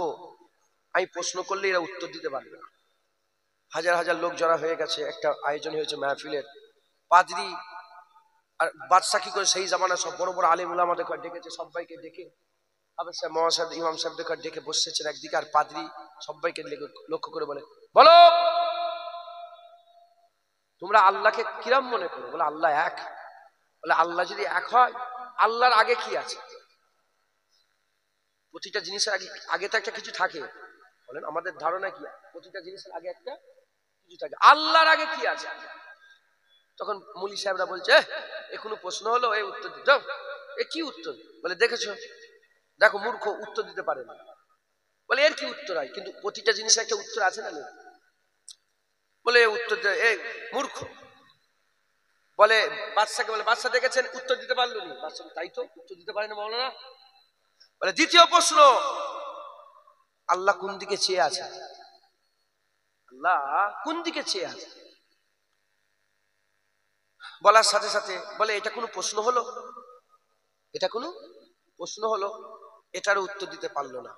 আমি প্রশ্ন করলে এরা উত্তর দিতে পারবে না। হাজার হাজার লোক জড়া হয়ে গেছে, একটা আয়োজন হয়েছে মাহফিলের। পাদ্রী আর বাদশাহ কি করে সেই জামানায় সব বড় বড় আলেম উলামাদের ডেকেছে, সবাইকে ডেকে মহাসাহেব ইমাম সাহেবদের ডেকে বসেছেন একদিকে, আর পাদ্রী সবাইকে লক্ষ্য করে বলে, বলো তোমরা আল্লাহকে কিরাম মনে করো? বলে আল্লাহ এক। বলে আল্লাহ যদি এক হয়, আল্লাহর আগে কি আছে? প্রতিটা জিনিসের আগে তো একটা কিছু থাকে। বলেন আমাদের ধারণা কি? প্রতিটা জিনিসের আগে একটা কিছু থাকে, আল্লাহর আগে কি আছে? তখন মুলি সাহেবরা বলছে, এ কোনো প্রশ্ন হলো? এই উত্তর দিতে, এ কি উত্তর? বলে দেখেছো, দেখো মূর্খ, উত্তর দিতে পারে না। বলে এর কি উত্তর হয়? কিন্তু প্রতিটা জিনিসের একটা উত্তর আছে না? বলে উত্তর এ মূর্খ। বলে বাদশাকে, বলে বাদশা দেখেছেন উত্তর দিতে পারলো নি? বাদশা তাই তো, উত্তর দিতে পারে না মাওলানা। বলে দ্বিতীয় প্রশ্ন, আল্লাহ কোন দিকে চেয়ে আছে? আল্লাহ কোন দিকে চেয়ে আছে? বলার সাথে সাথে বলে এটা কোনো প্রশ্ন হলো? এটা কোনো প্রশ্ন হলো? এটারও উত্তর দিতে পারলো না।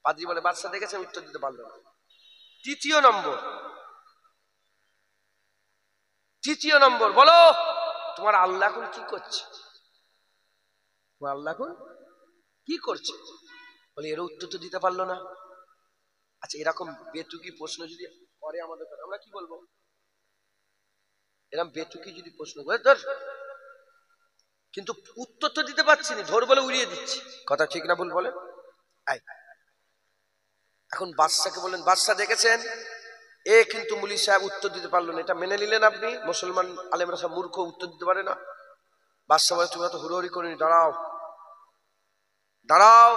পাদ্রী বলে বাদশা দেখেছেন, উত্তর দিতে পারলো না। তৃতীয় নম্বর, বলো তোমার আল্লাহ এখন কি করছে? তোমার আল্লাহ এখন কি করছে? বলে এর উত্তর তো দিতে পারলো না। আচ্ছা, এরকম বেতুকি প্রশ্ন যদি করে আমাদের, আমরা কি বলবো? এরকম বেতুকি যদি প্রশ্ন করে, ধর, কিন্তু উত্তর তো দিতে পারছি না, ধর বলে উড়িয়ে দিচ্ছি। কথা ঠিক না ভুল বলে? এখন বাদশাকে বললেন, বাদশা দেখেছেন এ কিন্তু মুলি সাহেব উত্তর দিতে পারলো না, এটা মেনে নিলেন আপনি? মুসলমান আলেমরা সব মূর্খ, উত্তর দিতে পারে না। বাদশা বলে তুমি তো হুড়োহুড়ি করিনি, দাঁড়াও দাঁড়াও।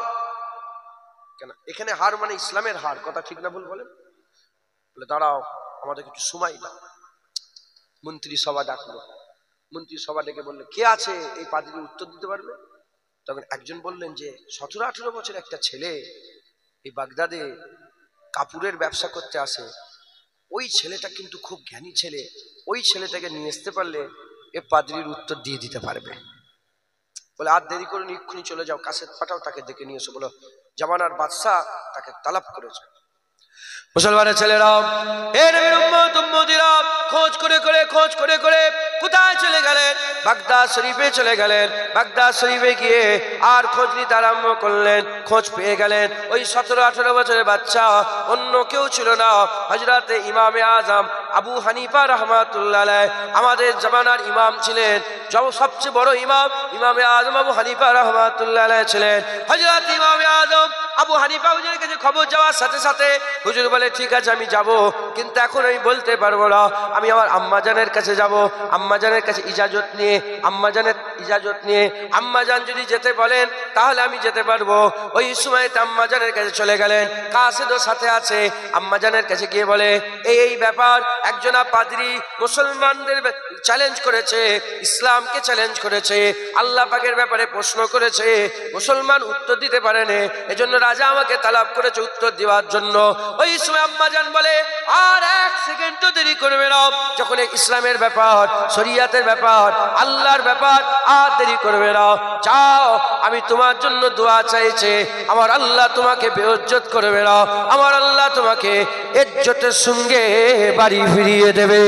কেন? এখানে হার মানে ইসলামের হার। কথা ঠিক না ভুল বলেন? বলে দাঁড়াও, আমাদের কিছু সময় দাও। মন্ত্রী সভা ডাকলো, মন্ত্রী সভা ডেকে বললে কে আছে এই পাদ্রী উত্তর দিতে পারবে? তখন একজন বললেন যে 17-18 বছর একটা ছেলে এই বাগদাদে কাপড়ের ব্যবসা করতে আসে, ওই ছেলেটা কিন্তু খুব জ্ঞানী ছেলে, ওই ছেলেটাকে নিয়ে আসতে পারলে এ পাদ্রীর উত্তর দিয়ে দিতে পারবে। বলে আর দেরি করে এক্ষুনি চলে যাও, কাছের পাঠাও, তাকে ডেকে নিয়ে এসো। বলো জামানার বাদশা তাকে তালাব করেছে। মুসলমানের ছেলেরা, এ নবীর উম্মত উম্মতিরা খোঁজ করে করে কোথায় চলে গেলেন? বাগদাদ শরীফে চলে গেলেন। বাগদাদ শরীফে গিয়ে আর খোঁজ নিতে আরম্ভ করলেন। খোঁজ পেয়ে গেলেন ওই 17-18 বছরের বাচ্চা অন্য কেউ ছিল না, হযরতে ইমামে আজম আবু হানিফা রাহমাতুল্লাহ আলাইহি, আমাদের জামানার ইমাম ছিলেন, সবচেয়ে বড় ইমাম ইমামে আজম আবু হানিফা রাহমাতুল্লাহ আলাইহি ছিলেন। হযরত ইমামে আজম আবু হানিফা হুজুরের কাছে খবর যাওয়ার সাথে সাথে হুজুর বলে ঠিক আছে আমি যাব, কিন্তু এখন আমি বলতে পারবো না, আমি আমার আম্মাজানের কাছে যাব, আম্মাজানের কাছে ইজাজত নিয়ে, আম্মাজানের ইজাজত নিয়ে আম্মাজান যদি যেতে বলেন তাহলে আমি যেতে পারবো। ওই সময় আম্মাজানের কাছে চলে গেলেন, কাসেদও সাথে আছে। আম্মাজানের কাছে গিয়ে বলে এই ব্যাপার, একজনা পাদ্রী মুসলমানদের চ্যালেঞ্জ করেছে, ইসলামকে চ্যালেঞ্জ করেছে, আল্লাহ পাকের ব্যাপারে প্রশ্ন করেছে, মুসলমান উত্তর দিতে পারেনি, এজন্য রাজা আমাকে তালাব করেছে উত্তর দেওয়ার জন্য। ওই সময় আম্মাজান বলে আর এক সেকেন্ডও দেরি করবে না, যখন ইসলামের ব্যাপার, শরিয়াতের ব্যাপার, আল্লাহর ব্যাপার, আর দেরি করবে না, যাও, আমি তোমার জন্য দোয়া চাইছে, আমার আল্লাহ তোমাকে বেইজ্জত করবে না, আমার আল্লাহ তোমাকে ইজ্জতের সঙ্গে বাড়ি ফিরিয়ে দেবে।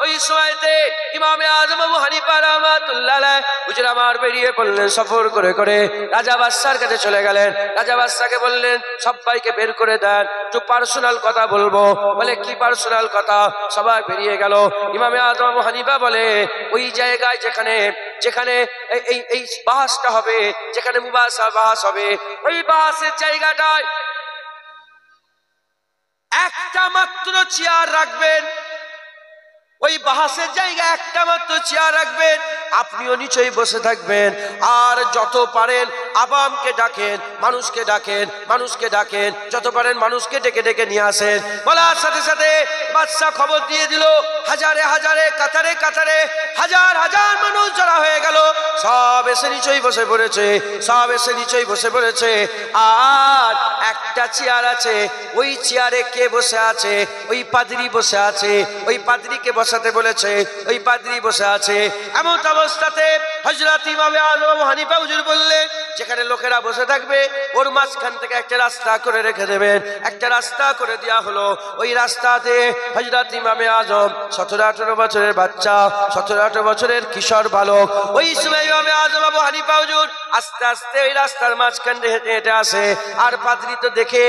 ওই সময়তে ইমামে আজম আবু হানিফা রাহমাতুল্লাহ আলাইহি হুজুর আমার বেরিয়ে পড়লেন সফর করে করে রাজা বাদশার কাছে চলে গেলেন। রাজা বাদশাকে বললেন সবাইকে বের করে দেন, একটু পার্সোনাল কথা বলবো। বলে কি পার্সোনাল কথা? সবাই বেরিয়ে গেল। ইমামে আজম আবু হানিফা বলে ওই জায়গায় যেখানে যেখানে এই এই বাহাসটা হবে, যেখানে মুবাসা বাহাস হবে, ওই বাহাসের জায়গাটায় একটা মাত্র চেয়ার রাখবেন। ওই বাহাসের জায়গায় একটা মাত্র চেয়ার রাখবেন, আপনিও নিচেই বসে থাকবেন। আর যত পারেন আবামকে ডাকেন, মানুষকে ডাকেন, মানুষকে ডাকেন, যত পারেন মানুষকে ডেকে ডেকে নিয়ে আসেন। বলার সাথে সাথে বাদশা খবর দিয়ে দিল, হাজারে হাজারে কাতারে কাতারে হাজার হাজার মানুষ জড়া হয়ে গেল। সব এসে নিচেই বসে পড়েছে, সব এসে নিচেই বসে পড়েছে। আর একটা চেয়ার আছে, ওই চেয়ারে কে বসে আছে? ওই পাদ্রী বসে আছে। ওই পাদ্রীকে বসাতে বলেছে, ওই পাদ্রী বসে আছে। এমন অবস্থাতে হযরত ইমামে আজম আবু হানিফা হুজুর বললেন যেখানে লোকেরা বসে থাকবে ওর মাঝখান থেকে একটা রাস্তা করে রেখে দেবেন। একটা রাস্তা করে দেওয়া হলো। ওই রাস্তাতে হযরত ইমামে আজম 17-18 বছরের বাচ্চা, 17-18 বছরের কিশোর বালক, ওই সময় ইমামে আজম আবু হানিফা হুজুর আস্তে আস্তে ওই রাস্তার মাঝখান দিয়ে হেঁটে হেঁটে আসে। আর পাদ্রী তো দেখে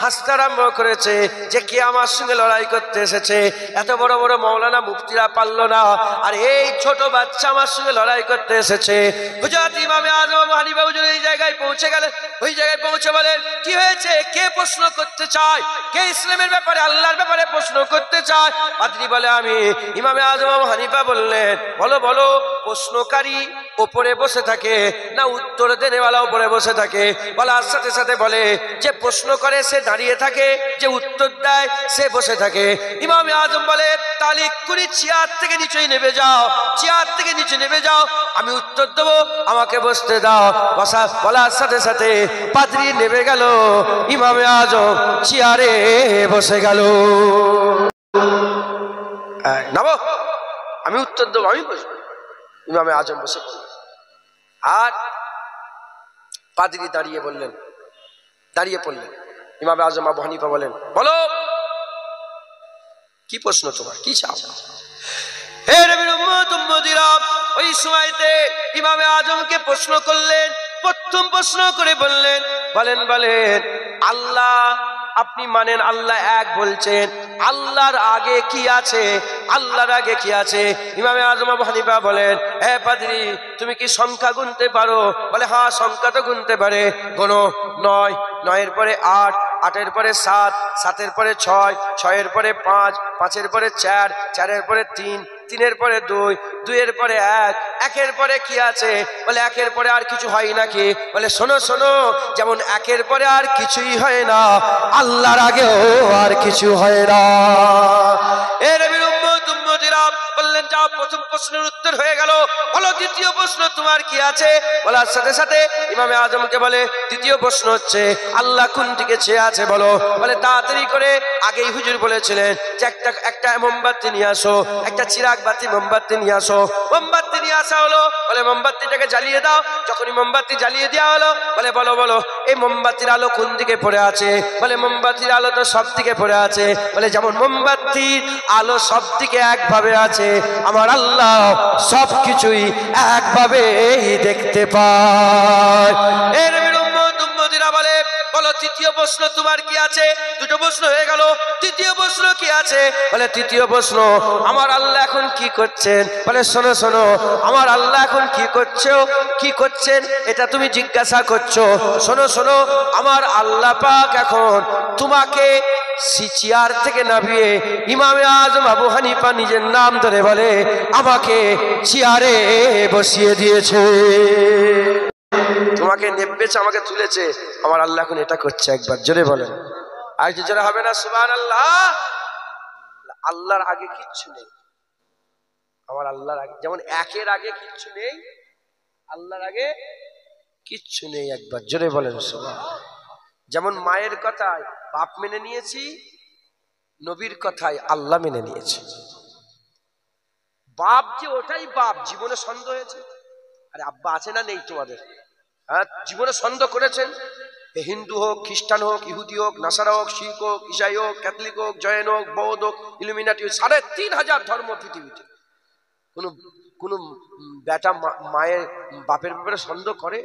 হাসতে আরম্ভ করেছে যে কে আমার সঙ্গে লড়াই করতে এসেছে। এত বড় বড় মাওলানা মুফতিরা পারল না, আর এই ছোট বাচ্চা আমার সঙ্গে লড়াই করতে এসেছে। হযরত ইমামে আজম আবু হানিফা হুজুর এই জায়গায় পৌঁছে গেলেন। ওই জায়গায় পৌঁছে বলেন কি হয়েছে, কে প্রশ্ন করতে চায়, কে ইসলামের ব্যাপারে আল্লাহর ব্যাপারে প্রশ্ন করতে চায়? পাদ্রী বলে আমি। ইমামে আজম আবু হানিফা বললেন বলো বলো, প্রশ্নকারী উপরে বসে থাকে না উত্তর দেনেওয়ালা উপরে বসে থাকে? বলার সাথে সাথে বলে যে প্রশ্ন করে সে দাঁড়িয়ে থাকে, যে উত্তর দেয় সে বসে থাকে। ইমামে আজম বলে তাহলে এক্ষুনি চেয়ার থেকে নিচে নেমে যাও, চেয়ার থেকে নিচে নেমে যাও, আমি উত্তর দেবো, আমাকে বসতে দাও। বলার সাথে সাথে পাদ্রী নেমে গেল, ইমামে আজম চেয়ারে বসে গেল। নামো, আমি উত্তর দেবো, আমি বসবো। ইমামে আজম বসে পড়লেন। আর পাদ্রী দাঁড়িয়ে পড়লেন। ইমামে আজম আবু হানিফা বলেন বলো কি প্রশ্ন তোমার, কি চাও? হে নবীর উম্মত উম্মতিরা, ওই সময়তে ইমামে আজমকে প্রশ্ন করলেন। প্রথম প্রশ্ন করে বললেন বলেন আল্লাহ আপনি মানেন আল্লাহ এক বলছেন, আল্লাহর আগে কি আছে? আল্লাহর আগে কি আছে? ইমামে আজম আবু হানিফা বলেন হে পাদ্রী তুমি কি সংখ্যা গুনতে পারো? বলে হ্যাঁ সংখ্যা তো গুনতে পারে। গোনো 9, 9-এর পরে 8, 8-এর পরে 7, 7-এর পরে 6, 6-এর পরে 5, 5-এর পরে 4, 4-এর পরে 3, 3-এর পরে 2, 2-এর পরে 1, 1-এর পরে কি আছে? বলে 1-এর পরে আর কিছু হয় নাকি? বলে শোনো শোনো, যেমন 1-এর পরে আর কিছুই হয় না, আল্লাহর আগেও আর কিছু হয় না। এ নবীর উম্মত উম্মতিরা বললেন যাও, প্রথম প্রশ্নের উত্তর হয়ে গেল। বলো দ্বিতীয় প্রশ্ন তোমার কি আছে? বলার সাথে সাথে ইমামে আজমকে বলে দ্বিতীয় প্রশ্ন হচ্ছে আল্লাহ কোন দিকে চেয়ে আছে বলো। বলে তাড়াতাড়ি করে, আগেই হুজুর বলেছিলেন যে একটা মোমবাতি নিয়ে আসো, একটা চিরাগ বাতি মোমবাতি নিয়ে আসো। মোমবাতি নিয়ে আসা হলো। বলে মোমবাতিটাকে জ্বালিয়ে দাও। যখনই মোমবাতি জ্বালিয়ে দেওয়া হলো, বলে বলো বলো এই মোমবাতির আলো কোন দিকে পড়ে আছে? বলে মোমবাতির আলো তো সব দিকে পড়ে আছে। বলে যেমন মোমবাতির আলো সব দিকে একভাবে আছে, আমার আল্লাহ সব কিছুই একভাবে দেখতে পায়। এর উম্মতিরা বলে বলো তৃতীয় প্রশ্ন তোমার কি আছে? দুটো প্রশ্ন হয়ে গেল, তৃতীয় প্রশ্ন কি আছে? বলে তৃতীয় প্রশ্ন আমার আল্লাহ এখন কি করছেন? বলে শোনো শোনো, আমার আল্লাহ এখন কি করছেন এটা তুমি জিজ্ঞাসা করছো। শোনো শোনো, আমার আল্লাহ পাক এখন তোমাকে চেয়ার থেকে নামিয়ে ইমামে আজম আবু হানিফা নিজের নাম ধরে বলে আমাকে চেয়ারে বসিয়ে দিয়েছে। তোমাকে নেবেছে, আমাকে তুলেছে, আমার আল্লাহ এখন এটা করছে। একবার জোরে বলেন, আর কি জোরে হবে না সুবহানাল্লাহ? আল্লাহর আগে কিচ্ছু নেই, আমার আল্লাহর আগে, যেমন 1-এর আগে কিচ্ছু নেই, আল্লাহর আগে কিচ্ছু নেই। একবার জোরে বলেন সুবহানাল্লাহ। যেমন মায়ের কথায় বাপ মেনে নিয়েছি, নবীর কথায় আল্লাহ মেনে নিয়েছি। বাপ যে ওটাই বাপ, জীবনে সন্দেহ হয়েছে? আরে আব্বা আছে না নেই তোমাদের? হ্যাঁ, জীবনে সন্দেহ করেছেন? হিন্দু হোক, খ্রিস্টান হোক, ইহুদি হোক, নাসারা হোক, শিখ হোক, ইসাই হোক, ক্যাথলিক হোক, জৈন হোক, বৌদ্ধ হোক, ইলুমিনাটি হোক, ৩,৫০০ ধর্ম পৃথিবীতে। কোন বেটা মায়ের বাপের ব্যাপারে সন্দেহ করে?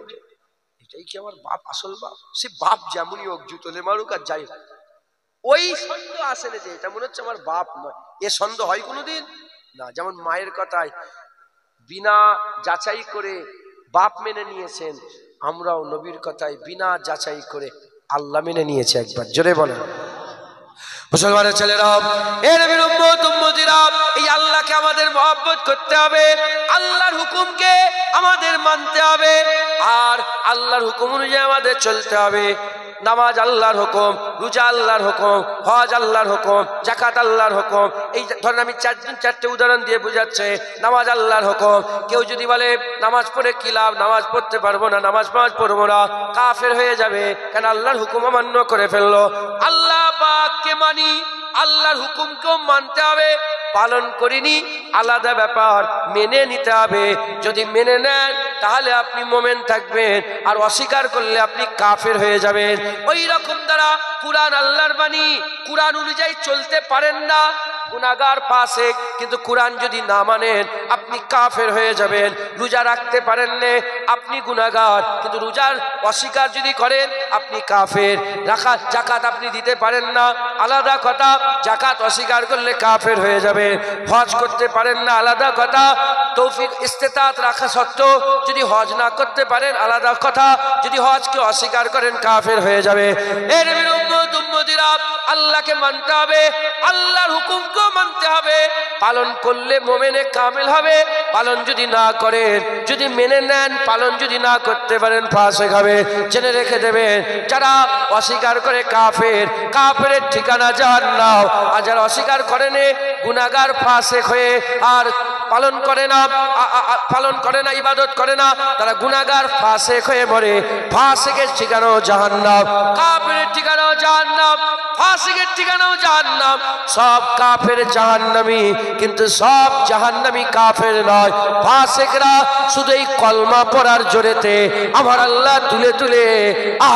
এটাই কি আমার বাপ, আসল বাপ? সে বাপ যেমনই হোক, জুতোলে মারুক আর যাই হোক, ওই সন্দেহ আসে না যে এটা মনে হচ্ছে আমার বাপ নয়। এ সন্দেহ হয় কোনোদিন না। যেমন মায়ের কথায় বিনা যাচাই করে বাপ মেনে নিয়েছেন, আমরাও নবীর কথায় বিনা যাচাই করে আল্লাহ মেনে নিয়েছে। একবার জোরে বলেন। মুসলমানের ছেলেরা, এর নবীর উম্মত উম্মতিরা, এই আল্লাহকে আমাদের মহব্বত করতে হবে, আল্লাহর হুকুমকে আমাদের মানতে হবে, আর আল্লাহর হুকুম অনুযায়ী আমাদের চলতে হবে। নামাজ আল্লাহর হুকুম, রোজা আল্লাহর হুকুম, হজ আল্লাহর হুকুম, যাকাত আল্লাহর হুকুম। এই ধরেন আমি চারটে উদাহরণ দিয়ে বুঝাচ্ছে, নামাজ আল্লাহর হুকুম। কেউ যদি বলে নামাজ পড়ে কি লাভ, নামাজ পড়তে পারবো না, নামাজ পড়বো না, কাফের হয়ে যাবে, কেন আল্লাহর হুকুম অমান্য করে ফেললো। আল্লাহ পাককে মানি, আল্লাহর হুকুমকেও মানতে হবে, পালন করিনি আলাদা ব্যাপার, মেনে নিতে হবে। যদি মেনে নেন তাহলে আপনি মোমেন থাকবেন, আর অস্বীকার করলে আপনি কাফের হয়ে যাবেন। ওই রকম দ্বারা কুরআন আল্লাহর বাণী, কুরআন অনুযায়ী চলতে পারেন না, গুনাহগার ফাসিক, কিন্তু কুরআন যদি না মানেন আপনি কাফের হয়ে যাবেন। রোজা রাখতে পারেন না, আপনি গুনাহগার, কিন্তু রোজার অস্বীকার যদি করেন আপনি কাফের। যাকাত আপনি দিতে পারেন না, আলাদা কথা, যাকাত অস্বীকার করলে কাফের হয়ে যাবে। হজ করতে পারেন না, আলাদা কথা, তৌফিক ইস্তেতাত রাখা সত্ত্বেও যদি হজ না করতে পারেন আলাদা কথা, যদি হজকে অস্বীকার করেন কাফের হয়ে যাবে। এর উম্মতিরা, আল্লাহকে মানতে হবে, আল্লাহর হুকুমকেও মানতে হবে, পালন করলে মোমেনে কামেল হবে। পালন যদি না করেন, যদি মেনে নেন, পালন যদি না করতে পারেন ফাসিক হবে। জেনে রেখে দেবেন, যারা অস্বীকার করে কাফের, কাফেরের ঠিকানা জাহান্নাম। আর যারা অস্বীকার করেন গুনাহগার ফাসিক হয়ে আর পালন করে না, ইবাদত করে না, তারা গুনাহগার ফাসিক হয়ে মরে। ফাসিকের ঠিকানাও জাহান্নাম, কাফেরের ঠিকানাও জাহান্নাম, ফাসিকের ঠিকানাও জাহান্নাম। সব কাফের জাহান্নামী, কিন্তু সব জাহান্নামী কাফের নয়। ফাসিকরা শুধু এই কলমা পড়ার জোরেতে আমার আল্লাহ তুলে তুলে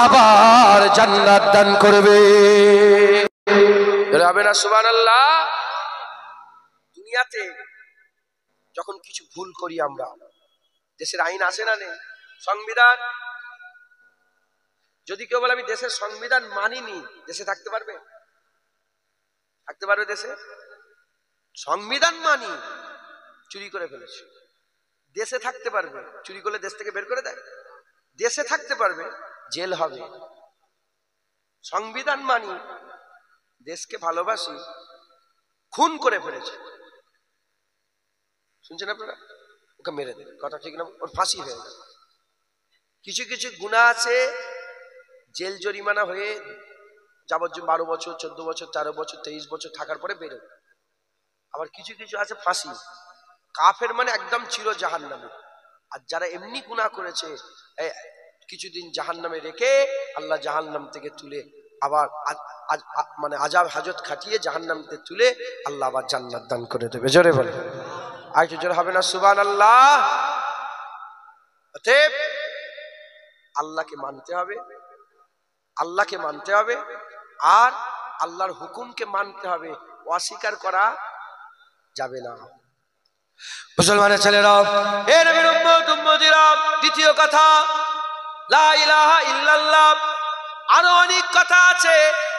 আবার জান্নাত দান করবে। হবে না সুবহানাল্লাহ? দুনিয়াতে যখন কিছু ভুল করি আমরা, দেশের আইন আসে না নেই, সংবিধান, যদি কেউ বলে আমি দেশের সংবিধান মানিনি, দেশে থাকতে পারবে? থাকতে পারবে দেশে? সংবিধান মানি, চুরি করে ফেলেছে, দেশে থাকতে পারবে? চুরি করলে দেশ থেকে বের করে দেয়? দেশে থাকতে পারবে, জেল হবে। সংবিধান মানি, দেশকে ভালোবাসি, খুন করে ফেলেছে, শুনছেন আপনারা, ওকে মেরে দেবে, কথা ঠিক না? ওর ফাঁসি হয়ে যাবে। কিছু কিছু গুনাহ আছে জেল জরিমানা হয়ে যাবজ্জীবন 12 বছর, 14 বছর, 13 বছর, 23 বছর থাকার পরে বেরোবে। আবার কিছু কিছু আছে ফাঁসি। কাফের মানে একদম চির জাহান্নামে। আর যারা এমনি গুনাহ করেছে কিছুদিন জাহান্নামে রেখে আল্লাহ জাহান্নাম থেকে তুলে আবার মানে আযাব হাজত খাটিয়ে জাহান্নাম থেকে তুলে আল্লাহ আবার জান্নাত দান করে দেবে। জোরে বলে আর একটু জোরে হবে না সুবহানাল্লাহ? অতএব আল্লাহকে মানতে হবে, আল্লাহকে মানতে হবে, আর আল্লাহর হুকুমকে মানতে হবে, অস্বীকার করা যাবে না। মুসলমানের ছেলেরা, এ নবীর উম্মত উম্মতিরা, দ্বিতীয় কথা লা ইলাহা ইল্লাল্লাহ। আরো অনেক কথা আছে,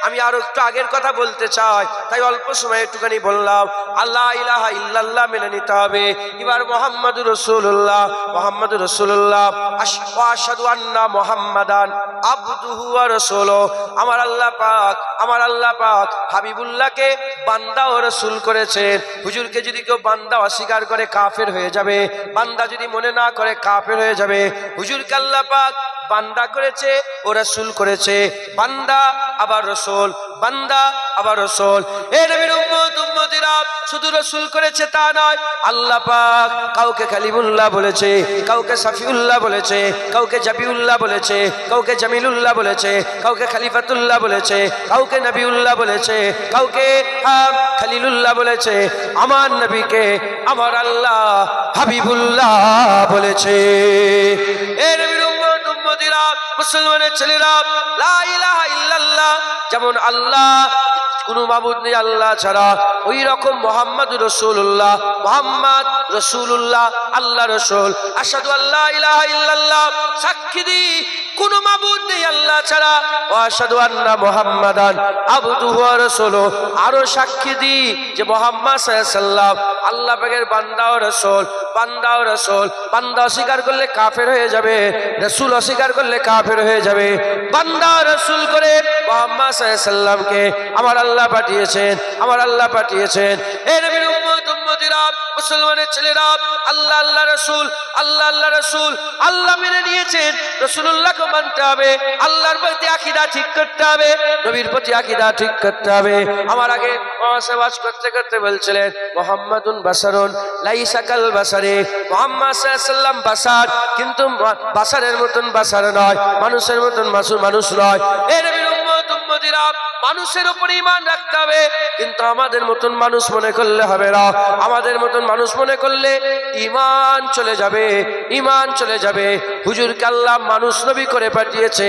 আমি আরো একটু আগের কথা বলতে চাই, তাই অল্প সময় একটুখানি বললাম। আল্লাহ ইলাহা ইল্লাল্লাহ মেনে নিতে হবে। এবার মুহাম্মাদুর রাসূলুল্লাহ, মুহাম্মাদুর রাসূলুল্লাহ, আশহাদু আন্না মুহাম্মাদান আবদুহু ওয়া রাসূলুহু। আমার আল্লাহ পাক হাবিবুল্লাহকে বান্দা ও রাসূল করেছেন। হুজুরকে যদি কেউ বান্দা অস্বীকার করে কাফের হয়ে যাবে, বান্দা যদি মনে না করে কাফের হয়ে যাবে। হুজুরকে আল্লাহ পাক বান্দা করেছে ও রাসূল করেছে, বান্দা আবার রাসূল, বান্দা আবার রাসূল। এ নবীর উম্মত উম্মতিরা, শুধু রাসূল করেছে তা নয়, আল্লাহ পাক কাউকে কালিমুল্লাহ বলেছে, কাউকে সাফিউল্লাহ বলেছে, কাউকে জাবিউল্লাহ বলেছে, কাউকে জামিলুল্লাহ বলেছে, কাউকে খলিফাতুল্লাহ বলেছে, কাউকে নবিউল্লাহ বলেছে, কাউকে খলিলুল্লাহ বলেছে। আমার নবীকে আমার আল্লাহ হাবিবুল্লাহ বলেছে। এ নবীর উম্মত উম্মতিরা, মুসলমানের ছেলেরা, লা ইলাহা ইল্লাল্লাহ, যেমন আল্লাহ কোন মাবুদ নেই আল্লাহ ছাড়া, ওই রকম মুহাম্মাদুর রাসূলুল্লাহ, মুহাম্মদ রাসূলুল্লাহ আল্লাহ রাসূল। আশহাদু আল্লা ইলাহা ইল্লাল্লাহ, সাক্ষী দিই কোন মাবুদ নেই আল্লাহ ছাড়া, ওয়া আশহাদু আন্না মুহাম্মাদান আবদুহু ওয়া রাসূলুহু, আরো সাক্ষী দিই যে মুহাম্মদ সাল্লাল্লাহু আলাইহি ওয়াসাল্লাম আল্লাহ পাকের বান্দা ও রাসূল। বান্দা ও রাসূল, বান্দা অস্বীকার করলে কাফের হয়ে যাবে, রাসূল অস্বীকার করলে কাফের হয়ে যাবে। বান্দা রাসূল করে মুহাম্মদ সাল্লাল্লাহু আলাইহি ওয়াসাল্লামকে আমার আল্লাহ পাঠিয়েছেন, আমার আল্লাহ পাঠিয়েছেন। এই নবীর উম্মত উম্মতিরা, মুসলমানের ছেলেরা, আল্লাহ আল্লাহ রাসূল, আল্লাহ আল্লাহ রাসূল, আল্লাহ মেনে নিয়েছেন, রাসূলুল্লাহকে মানতে হবে, আল্লাহর প্রতি আকীদা ঠিক করতে হবে, নবীর প্রতি আকীদা ঠিক করতে হবে। আমার আগে ওয়াজ করতে করতে বলছিলেন মুহাম্মাদুন বাশারুন লাইসা কাল বাশারি, মুহাম্মদ সাল্লাল্লাহু আলাইহি ওয়াসাল্লাম বাশার, কিন্তু বাশারের মতন বাশার নয়, মানুষের মতন মানুষ নয়। এই নবীর উম্মত উম্মতিরা, মানুষের উপর ঈমান রাখতে হবে, কিন্তু আমাদের মতন মানুষ মনে করলে হবে না। আমাদের মতন মানুষ মনে করলে ঈমান চলে যাবে, ঈমান চলে যাবে। হুজুরকে আল্লাহ মানুষ নবী করে পাঠিয়েছে,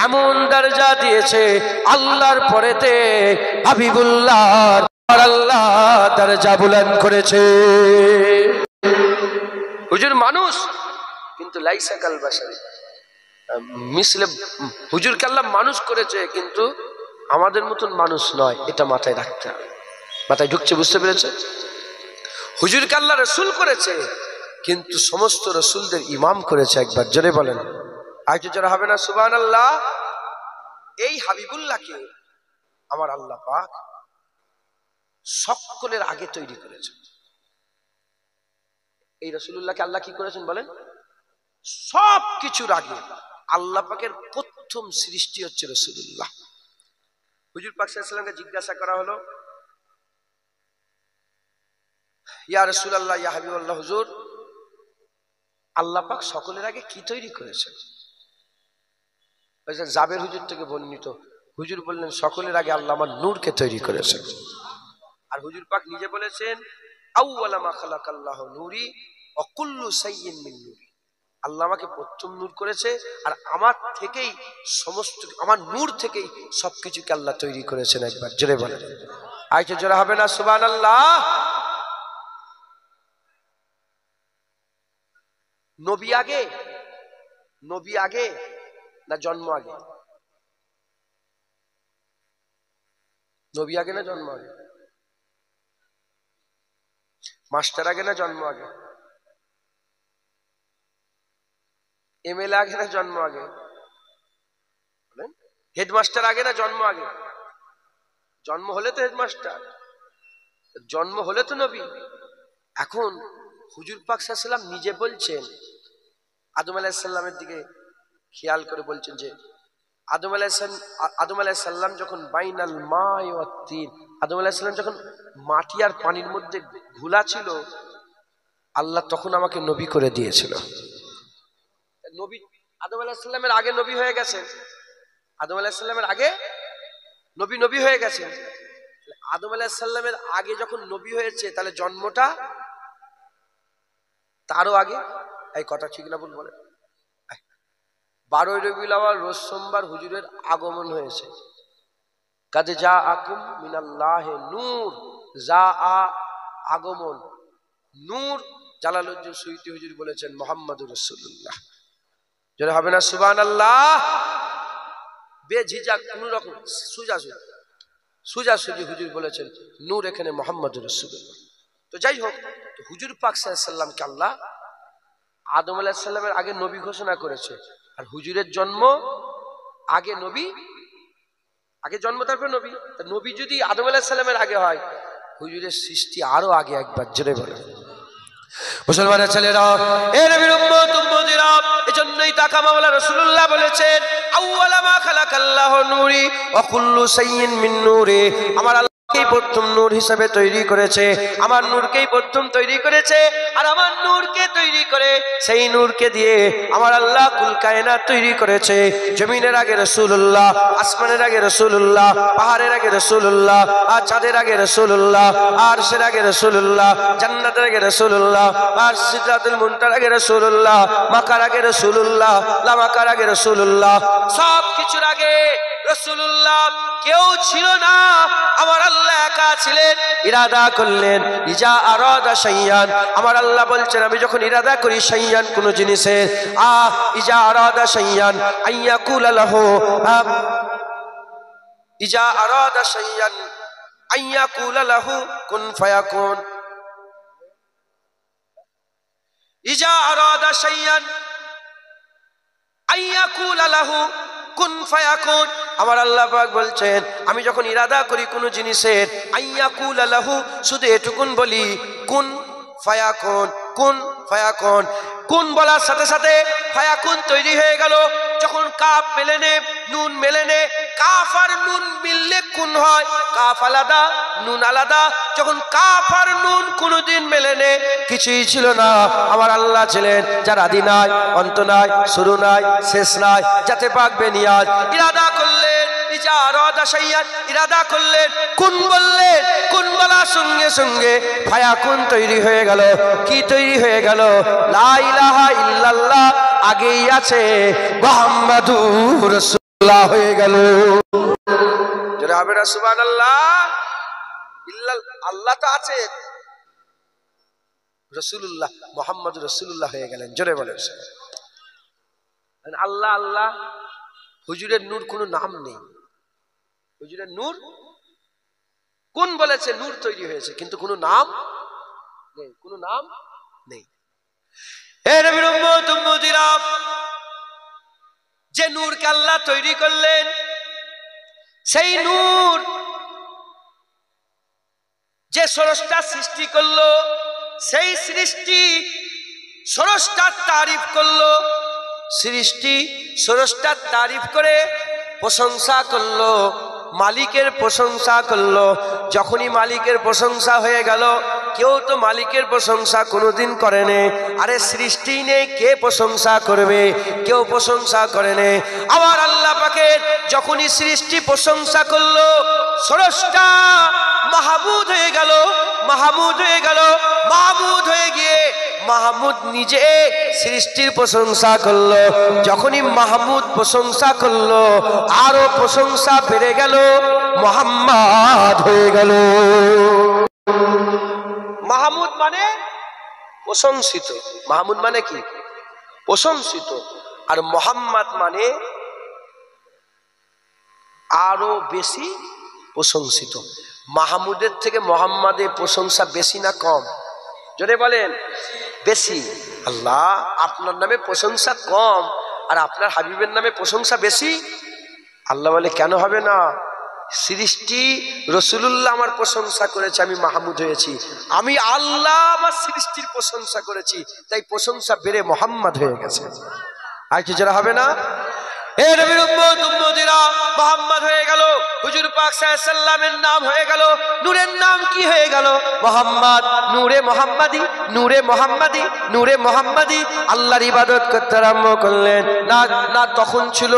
এমন দরজা দিয়েছে, আল্লাহর পরেতে হাবিবুল্লাহ আল্লাহ দরজা বুলন্দ করেছে। হুজুর মানুষ, কিন্তু লাইসা কাল বাশারি, মিসলে হুজুরকে আল্লাহ মানুষ করেছে, কিন্তু আমাদের মতন মানুষ নয়। এটা মাথায় রাখতে হবে, মাথায় ঢুকছে, বুঝতে পেরেছে? হুজুরকে আল্লাহ রাসূল করেছে, কিন্তু সমস্ত রাসূলদের ইমাম করেছে। একবার জোরে বলেন, আজ যারা হবে না সুবহানাল্লাহ। এই হাবিবুল্লাহকে আমার আল্লাহ পাক সকলের আগে তৈরি করেছেন। এই রাসূলুল্লাহকে আল্লাহ কি করেছেন বলেন? সব কিছুর আগে আল্লাহ পাকের প্রথম সৃষ্টি হচ্ছে রাসূলুল্লাহ। হুজুর পাক সাল্লাল্লাহু আলাইহি ওয়াসাল্লামকে জিজ্ঞাসা করা হলো, ইয়া রাসূলুল্লাহ, ইয়া হাবিবাল্লাহ, হুজুর আল্লাহ পাক সকলের আগে কি তৈরি করেছেন? জাবের হুজুর থেকে বর্ণিত, হুজুর বললেন সকলের আগে আল্লাহ আমার নূরকে তৈরি করেছেন। আর হুজুর পাক নিজে বলেছেন, আউওয়ালা মা খালাকাল্লাহু নূরি ওয়া কুল্লু শাইইন মিন নূরি, আল্লাহ আমাকে প্রথম নূর করেছে, আর আমার থেকেই সমস্ত, আমার নূর থেকেই সবকিছুকে আল্লাহ তৈরি করেছেন। একবার জোরে বলেন, আইতে জোরে হবে না সুবহানাল্লাহ। নবী আগে, নবী আগে না জন্ম আগে? নবী আগে না জন্ম আগে? মাস্টার আগে না জন্ম আগে? এমএলএ আগে না জন্ম আগে? হেডমাস্টার আগে না জন্ম আগে? জন্ম হলে তো হেডমাস্টার, জন্ম হলে তো নবী। এখন হুজুর পাক সাল্লাল্লাহু আলাইহি ওয়াসাল্লাম নিজে বলছেন, আদম আলাইহিস সালামের দিকে খেয়াল করে বলছেন যে আদম আলাইহিস সালাম যখন বাইনাল মাই ওয়াত তিন, আদম আলাইহিস সালাম যখন মাটি আর পানির মধ্যে ঘোলা ছিল, আল্লাহ তখন আমাকে নবী করে দিয়েছিল। নবী আদম আলাইহিস সালামের আগে নবী হয়ে গেছেন, আদম আলাইহিস সালামের আগে নবী হয়ে গেছেন। আদম আলাইহিস সালামের আগে যখন নবী হয়েছে, তাহলে জন্মটা তারও আগে। এই কথা ঠিক না ভুল বলেন? 12 রবিউল আউয়াল রোজ সোমবার হুজুরের আগমন হয়েছে। কাদ জাআকুম মিনাল্লাহি নূর, আগমন, নূর। জালালউদ্দিন সুয়ুতী হুজুর বলেছেন মুহাম্মাদুর রাসূলুল্লাহ। যারা হবে না সুবহানাল্লাহ। বেঝিঝক কোন রকম সুজাসুজি হুজুর বলেছেন নূর এখানে মুহাম্মাদুর রাসূলুল্লাহ। তো যাই হোক, হুজুর পাক সাল্লাল্লাহু আলাইহি ওয়াসাল্লামকে আল্লাহ আদম আলাইহিস সালামের আগে নবী ঘোষণা করেছে, আর হুজুরের জন্ম আগে, নবী আগে জন্ম তারপর নবী। নবী যদি আদম আলাইহিস সালামের আগে হয়, হুজুরের সৃষ্টি আরো আগে। একবার জোরে বলে মুসলমানের ছেলেরা, এ নবীর উম্মত উম্মতিরা, এজন্যই তাকা মাওলা রাসূলুল্লাহ বলেছেন, আউওয়ালা মা খালাকাল্লাহু নূরি ওয়া কুল্লু শাইইন মিন নূরি, আমার প্রথম নূর হিসাবে তৈরি করেছে, আমার নূরকেই প্রথম তৈরি করেছে। আর আমার নূরকে তৈরি করে সেই নূরকে দিয়ে আমার আল্লাহ কুল কায়নাত তৈরি করেছে। জমিনের আগে রাসূলুল্লাহ, আসমানের আগে রাসূলুল্লাহ, পাহাড়ের আগে রাসূলুল্লাহ, আর চাঁদের আগে রাসূলুল্লাহ, আরশের আগে রাসূলুল্লাহ, জান্নাতের আগে রাসূলুল্লাহ, আর সিদরাতুল মুনতাহার আগে রাসূলুল্লাহ, মাকার আগে রাসূলুল্লাহ, লামাকার আগে রাসূলুল্লাহ, সব কিছুর আগে রাসূলুল্লাহ। কেউ ছিল না, আমার আল্লাহ একা ছিলেন। ইরাদা করলেন, ইজা আরাদা শাইয়ান, আমার আল্লাহ বলছেন আমি যখন ইরাদা করি শাইয়ান কোন জিনিসের, ইজা আরাদা শাইয়ান আইয়াকুল লাহু, ইজা আরাদা শাইয়ান আইয়াকুল লাহু কুন ফায়াকুন, ইজা আরাদা শাইয়ান আইয়াকুল লাহু কুন ফায়াকুন। আমার আল্লাহ পাক বলছেন আমি যখন ইরাদা করি কোন জিনিসের, আইয়াকুল লাহু, শুধু এটুকুন বলি কুন ফায়াকুন, কুন ফায়াকুন। কুন বলার সাথে সাথে ফায়াকুন তৈরি হয়ে গেল। যখন কাফ মেলে নে, নুন মেলে নে, কাফ আর নুন মিললে কুন হয়, কাফ আলাদা নুন আলাদা। যখন কাফ আর নুন কোনদিন মেলে নে, কিছুই ছিল না। আমার আল্লাহ ছিলেন যার আদি নাই, অন্ত নাই, শুরু নাই, শেষ নাই, যাতে পাক বেনিয়াজ। ইরাদা করলেন ইজা আরাদা শাইয়ান, ইরাদা করলেন কুন বললেন, কুন বলার সঙ্গে সঙ্গে ফায়াকুন তৈরি হয়ে গেল। কি তৈরি হয়ে গেল? লা ইলাহা ইল্লাল্লাহ আগেই আছে, মুহাম্মাদুর রাসূলুল্লাহ হয়ে গেল। যারা হবে না সুবহানাল্লাহ, আল্লাহ তো আছে, রাসূলুল্লাহ মুহাম্মাদুর রাসূলুল্লাহ হয়ে গেলেন। জোরে বলেন আল্লাহ আল্লাহ। হুজুরের নূর কোনো নাম নেই, হুজুরের নূর কোন বলেছে নূর তৈরি হয়েছে, কিন্তু কোনো নাম নেই, কোনো নাম নেই। হে নবীর উম্মত উম্মতিরা, যে নূরকে আল্লাহ তৈরি করলেন, সেই নূর যে স্রষ্টা সৃষ্টি করলো, সেই সৃষ্টি স্রষ্টার তারিফ করলো, সৃষ্টি স্রষ্টার তারিফ করে প্রশংসা করলো, মালিকের প্রশংসা করলো। যখনই মালিকের প্রশংসা হয়ে গেল, কেউ তো মালিকের প্রশংসা কোনোদিন করেনি। আরে সৃষ্টি নেই, কে প্রশংসা করবে? কেউ প্রশংসা করেনি। আমার আল্লাহ পাকের যখনই সৃষ্টি প্রশংসা করলো, স্রষ্টা মাহমুদ হয়ে গেল, মাহমুদ হয়ে গেল, মাহমুদ হয়ে গিয়ে মাহমুদ নিজে সৃষ্টির প্রশংসা করলো। যখনই মাহমুদ প্রশংসা করলো, আরো প্রশংসা বেড়ে গেল, মুহাম্মদ হয়ে গেল। মাহমুদ মানে প্রশংসিত, মাহমুদ মানে কি? প্রশংসিত। আর মুহাম্মদ মানে আরো বেশি প্রশংসিত। মাহমুদের থেকে মুহাম্মাদের প্রশংসা বেশি না কম? যদি বলেন বেশি। আল্লাহ আপনার নামে প্রশংসা কম আর আপনার হাবিবের নামে প্রশংসা বেশি। আল্লাহ বলে কেন হবে না? সৃষ্টি রাসূলুল্লাহ আমার প্রশংসা করেছে, আমি মাহমুদ হয়েছি। আমি আল্লাহ আমার সৃষ্টির প্রশংসা করেছি, তাই প্রশংসা বেড়ে মুহাম্মদ হয়ে গেছে। আর কি যারা হবে না? হে নবীর উম্মত উম্মতিরা, মুহাম্মদ হয়ে গেল, হুজুর পাক সাল্লাল্লাহু আলাইহি সাল্লামের নাম হয়ে গেল, নূরের নাম কি হয়ে গেল? মুহাম্মদ। নূরে মুহাম্মাদি, নূরে মুহাম্মাদি, নূরে মুহাম্মাদি। আল্লাহর ইবাদত করতে আরম্ভ করলেন। না না তখন ছিল,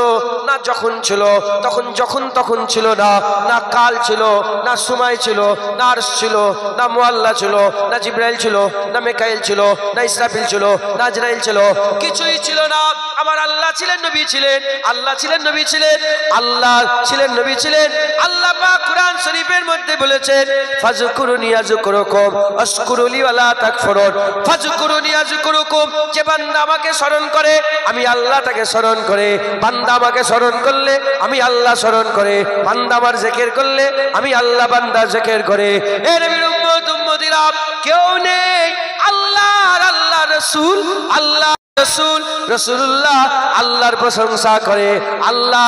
না যখন ছিল, তখন যখন তখন ছিল না, না কাল ছিল, না সময় ছিল, না আরশ ছিল, না মুআল্লা ছিল, না জিবরাইল ছিল, না মিকাইল ছিল, না ইসরাফিল ছিল, না আজরাইল ছিল, কিছুই ছিল না। আমার আল্লাহ ছিলেন, নবী ছিলেন, আল্লাহ ছিলেন, নবী ছিলেন, আল্লাহ ছিলেন, নবী ছিলেন। আল্লাহ পাক কুরআন শরীফের মধ্যে বলেছেন, ফাজকুরুনি আযকুরুকুম আশকুরুলি ওয়ালা তাকফুরুন। ফাজকুরুনি আযকুরুকুম, যে বান্দা আমাকে স্মরণ করে আমি আল্লাহ তাকে স্মরণ করে। বান্দা আমাকে স্মরণ করলে আমি আল্লাহ স্মরণ করে। বান্দা আমার জিকির করলে আমি আল্লাহ বান্দার জিকির করে। এ নবীর উম্মত উম্মতিরা, কেউ নেই আল্লাহ আর আল্লাহ রাসূল, আল্লাহ রাসূল রাসূলুল্লাহ আল্লাহর প্রশংসা করে, আল্লাহ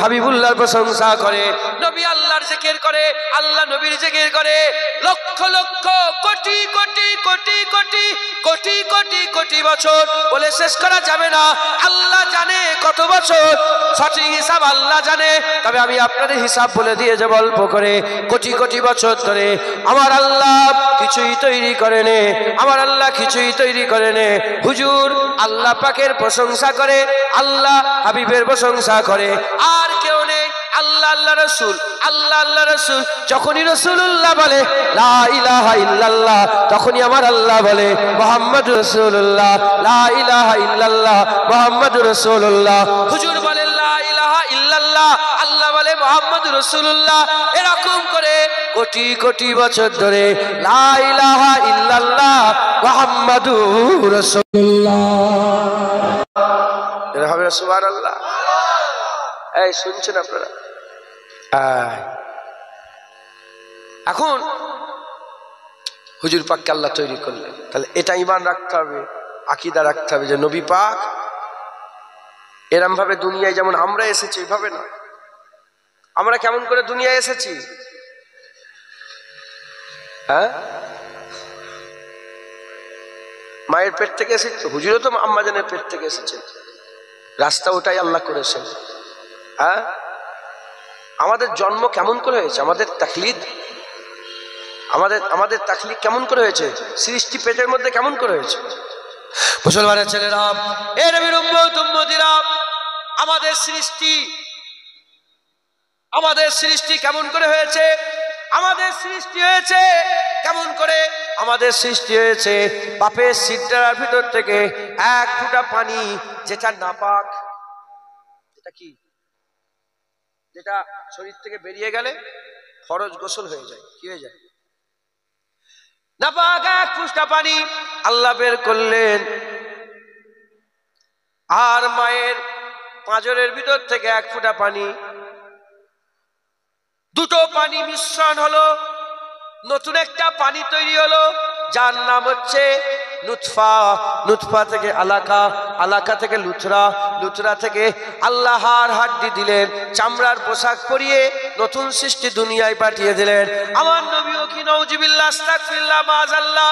হাবিবুল্লাহর প্রশংসা করে, নবী আল্লাহর জিকির করে, আল্লাহ নবীর জিকির করে, লক্ষ লক্ষ কোটি কোটি কোটি কোটি কোটি কোটি কোটি বছর বলে শেষ করা যাবে না। আল্লাহ জানে কত বছর, সঠিক হিসাব আল্লাহ জানে। তবে আমি আপনাদের হিসাব বলে দিয়ে যাব অল্প করে। কোটি কোটি বছর ধরে আমার আল্লাহ কিছুই তৈরি করেনি, আমার আল্লাহ কিছুই তৈরি করেনি। হুজুর আল্লাহ পাকের প্রশংসা করে, আল্লাহ হাবিবের প্রশংসা করে, আর কেউ নেই। আল্লাহ আল্লাহ রসুল, আল্লাহ আল্লাহ রসুল যখনই রসুল্লাহ বলে লা ইলাহা ইল্লাল্লাহ, তখনই আমার আল্লাহ বলে মুহাম্মাদুর রাসূলুল্লাহ, লা ইলাহা ইল্লাল্লাহ মুহাম্মাদুর রাসূলুল্লাহ। হুজুর বলে লা ইলাহা ইল্লাল্লাহ, আল্লাহ বলে মুহাম্মাদুর রাসূলুল্লাহ। এরকম করে কোটি কোটি বছর ধরে লা ইলাহা ইল্লাল্লাহ মুহাম্মাদুর রাসূলুল্লাহ। এরা হবে সুবহানাল্লাহ। এই শুনছেন আপনারা? এখন হুজুর পাককে আল্লাহ তৈরি করলেন, তাহলে এটা ঈমান রাখতে হবে, আকীদা রাখতে হবে যে নবী পাক এরম ভাবে দুনিয়ায় যেমন আমরা এসেছি এইভাবে না। আমরা কেমন করে দুনিয়ায় এসেছি? হ্যাঁ, মায়ের পেট থেকে এসেছি তো। হুজুরও তো আম্মা জানের পেট থেকে এসেছে, রাস্তা ওটাই আল্লাহ করেছেন। হ্যাঁ, আমাদের জন্ম কেমন করে হয়েছে? আমাদের তাকলিদ, আমাদের তাকলিদ কেমন করে হয়েছে? সৃষ্টি পেটের মধ্যে কেমন করে হয়েছে? মুসলমানের ছেলেরা, এ নবীর উম্মত উম্মতিরা, আমাদের সৃষ্টি কেমন করে হয়েছে? আমাদের সৃষ্টি হয়েছে কেমন করে? আমাদের সৃষ্টি হয়েছে বাপের সিদ্ধার ভিতর থেকে এক ফোঁটা পানি, যেটা নাপাক, যেটা কি, যেটা শরীর থেকে বেরিয়ে গেলে ফরজ গোসল হয়ে যায়, কি হয়ে যায়? নাপাক এক ফোঁটা পানি আল্লাহ বের করলেন। আর মায়ের পাঁজরের ভিতর থেকে এক ফোঁটা পানি, দুটো পানি মিশ্রণ হলো, নতুন একটা পানি তৈরি হলো, যার নাম হচ্ছে নুতফা। নুতফা থেকে আলাকা, আলাকা থেকে লুথরা, লুথরা থেকে আল্লাহ হাড় হাড্ডি দিলেন, চামড়ার পোশাক পরিয়ে নতুন সৃষ্টি দুনিয়ায় পাঠিয়ে দিলেন। আমার নবীও কি নাউজুবিল্লাহ আস্তাগফিরুল্লাহ মাআযাল্লাহ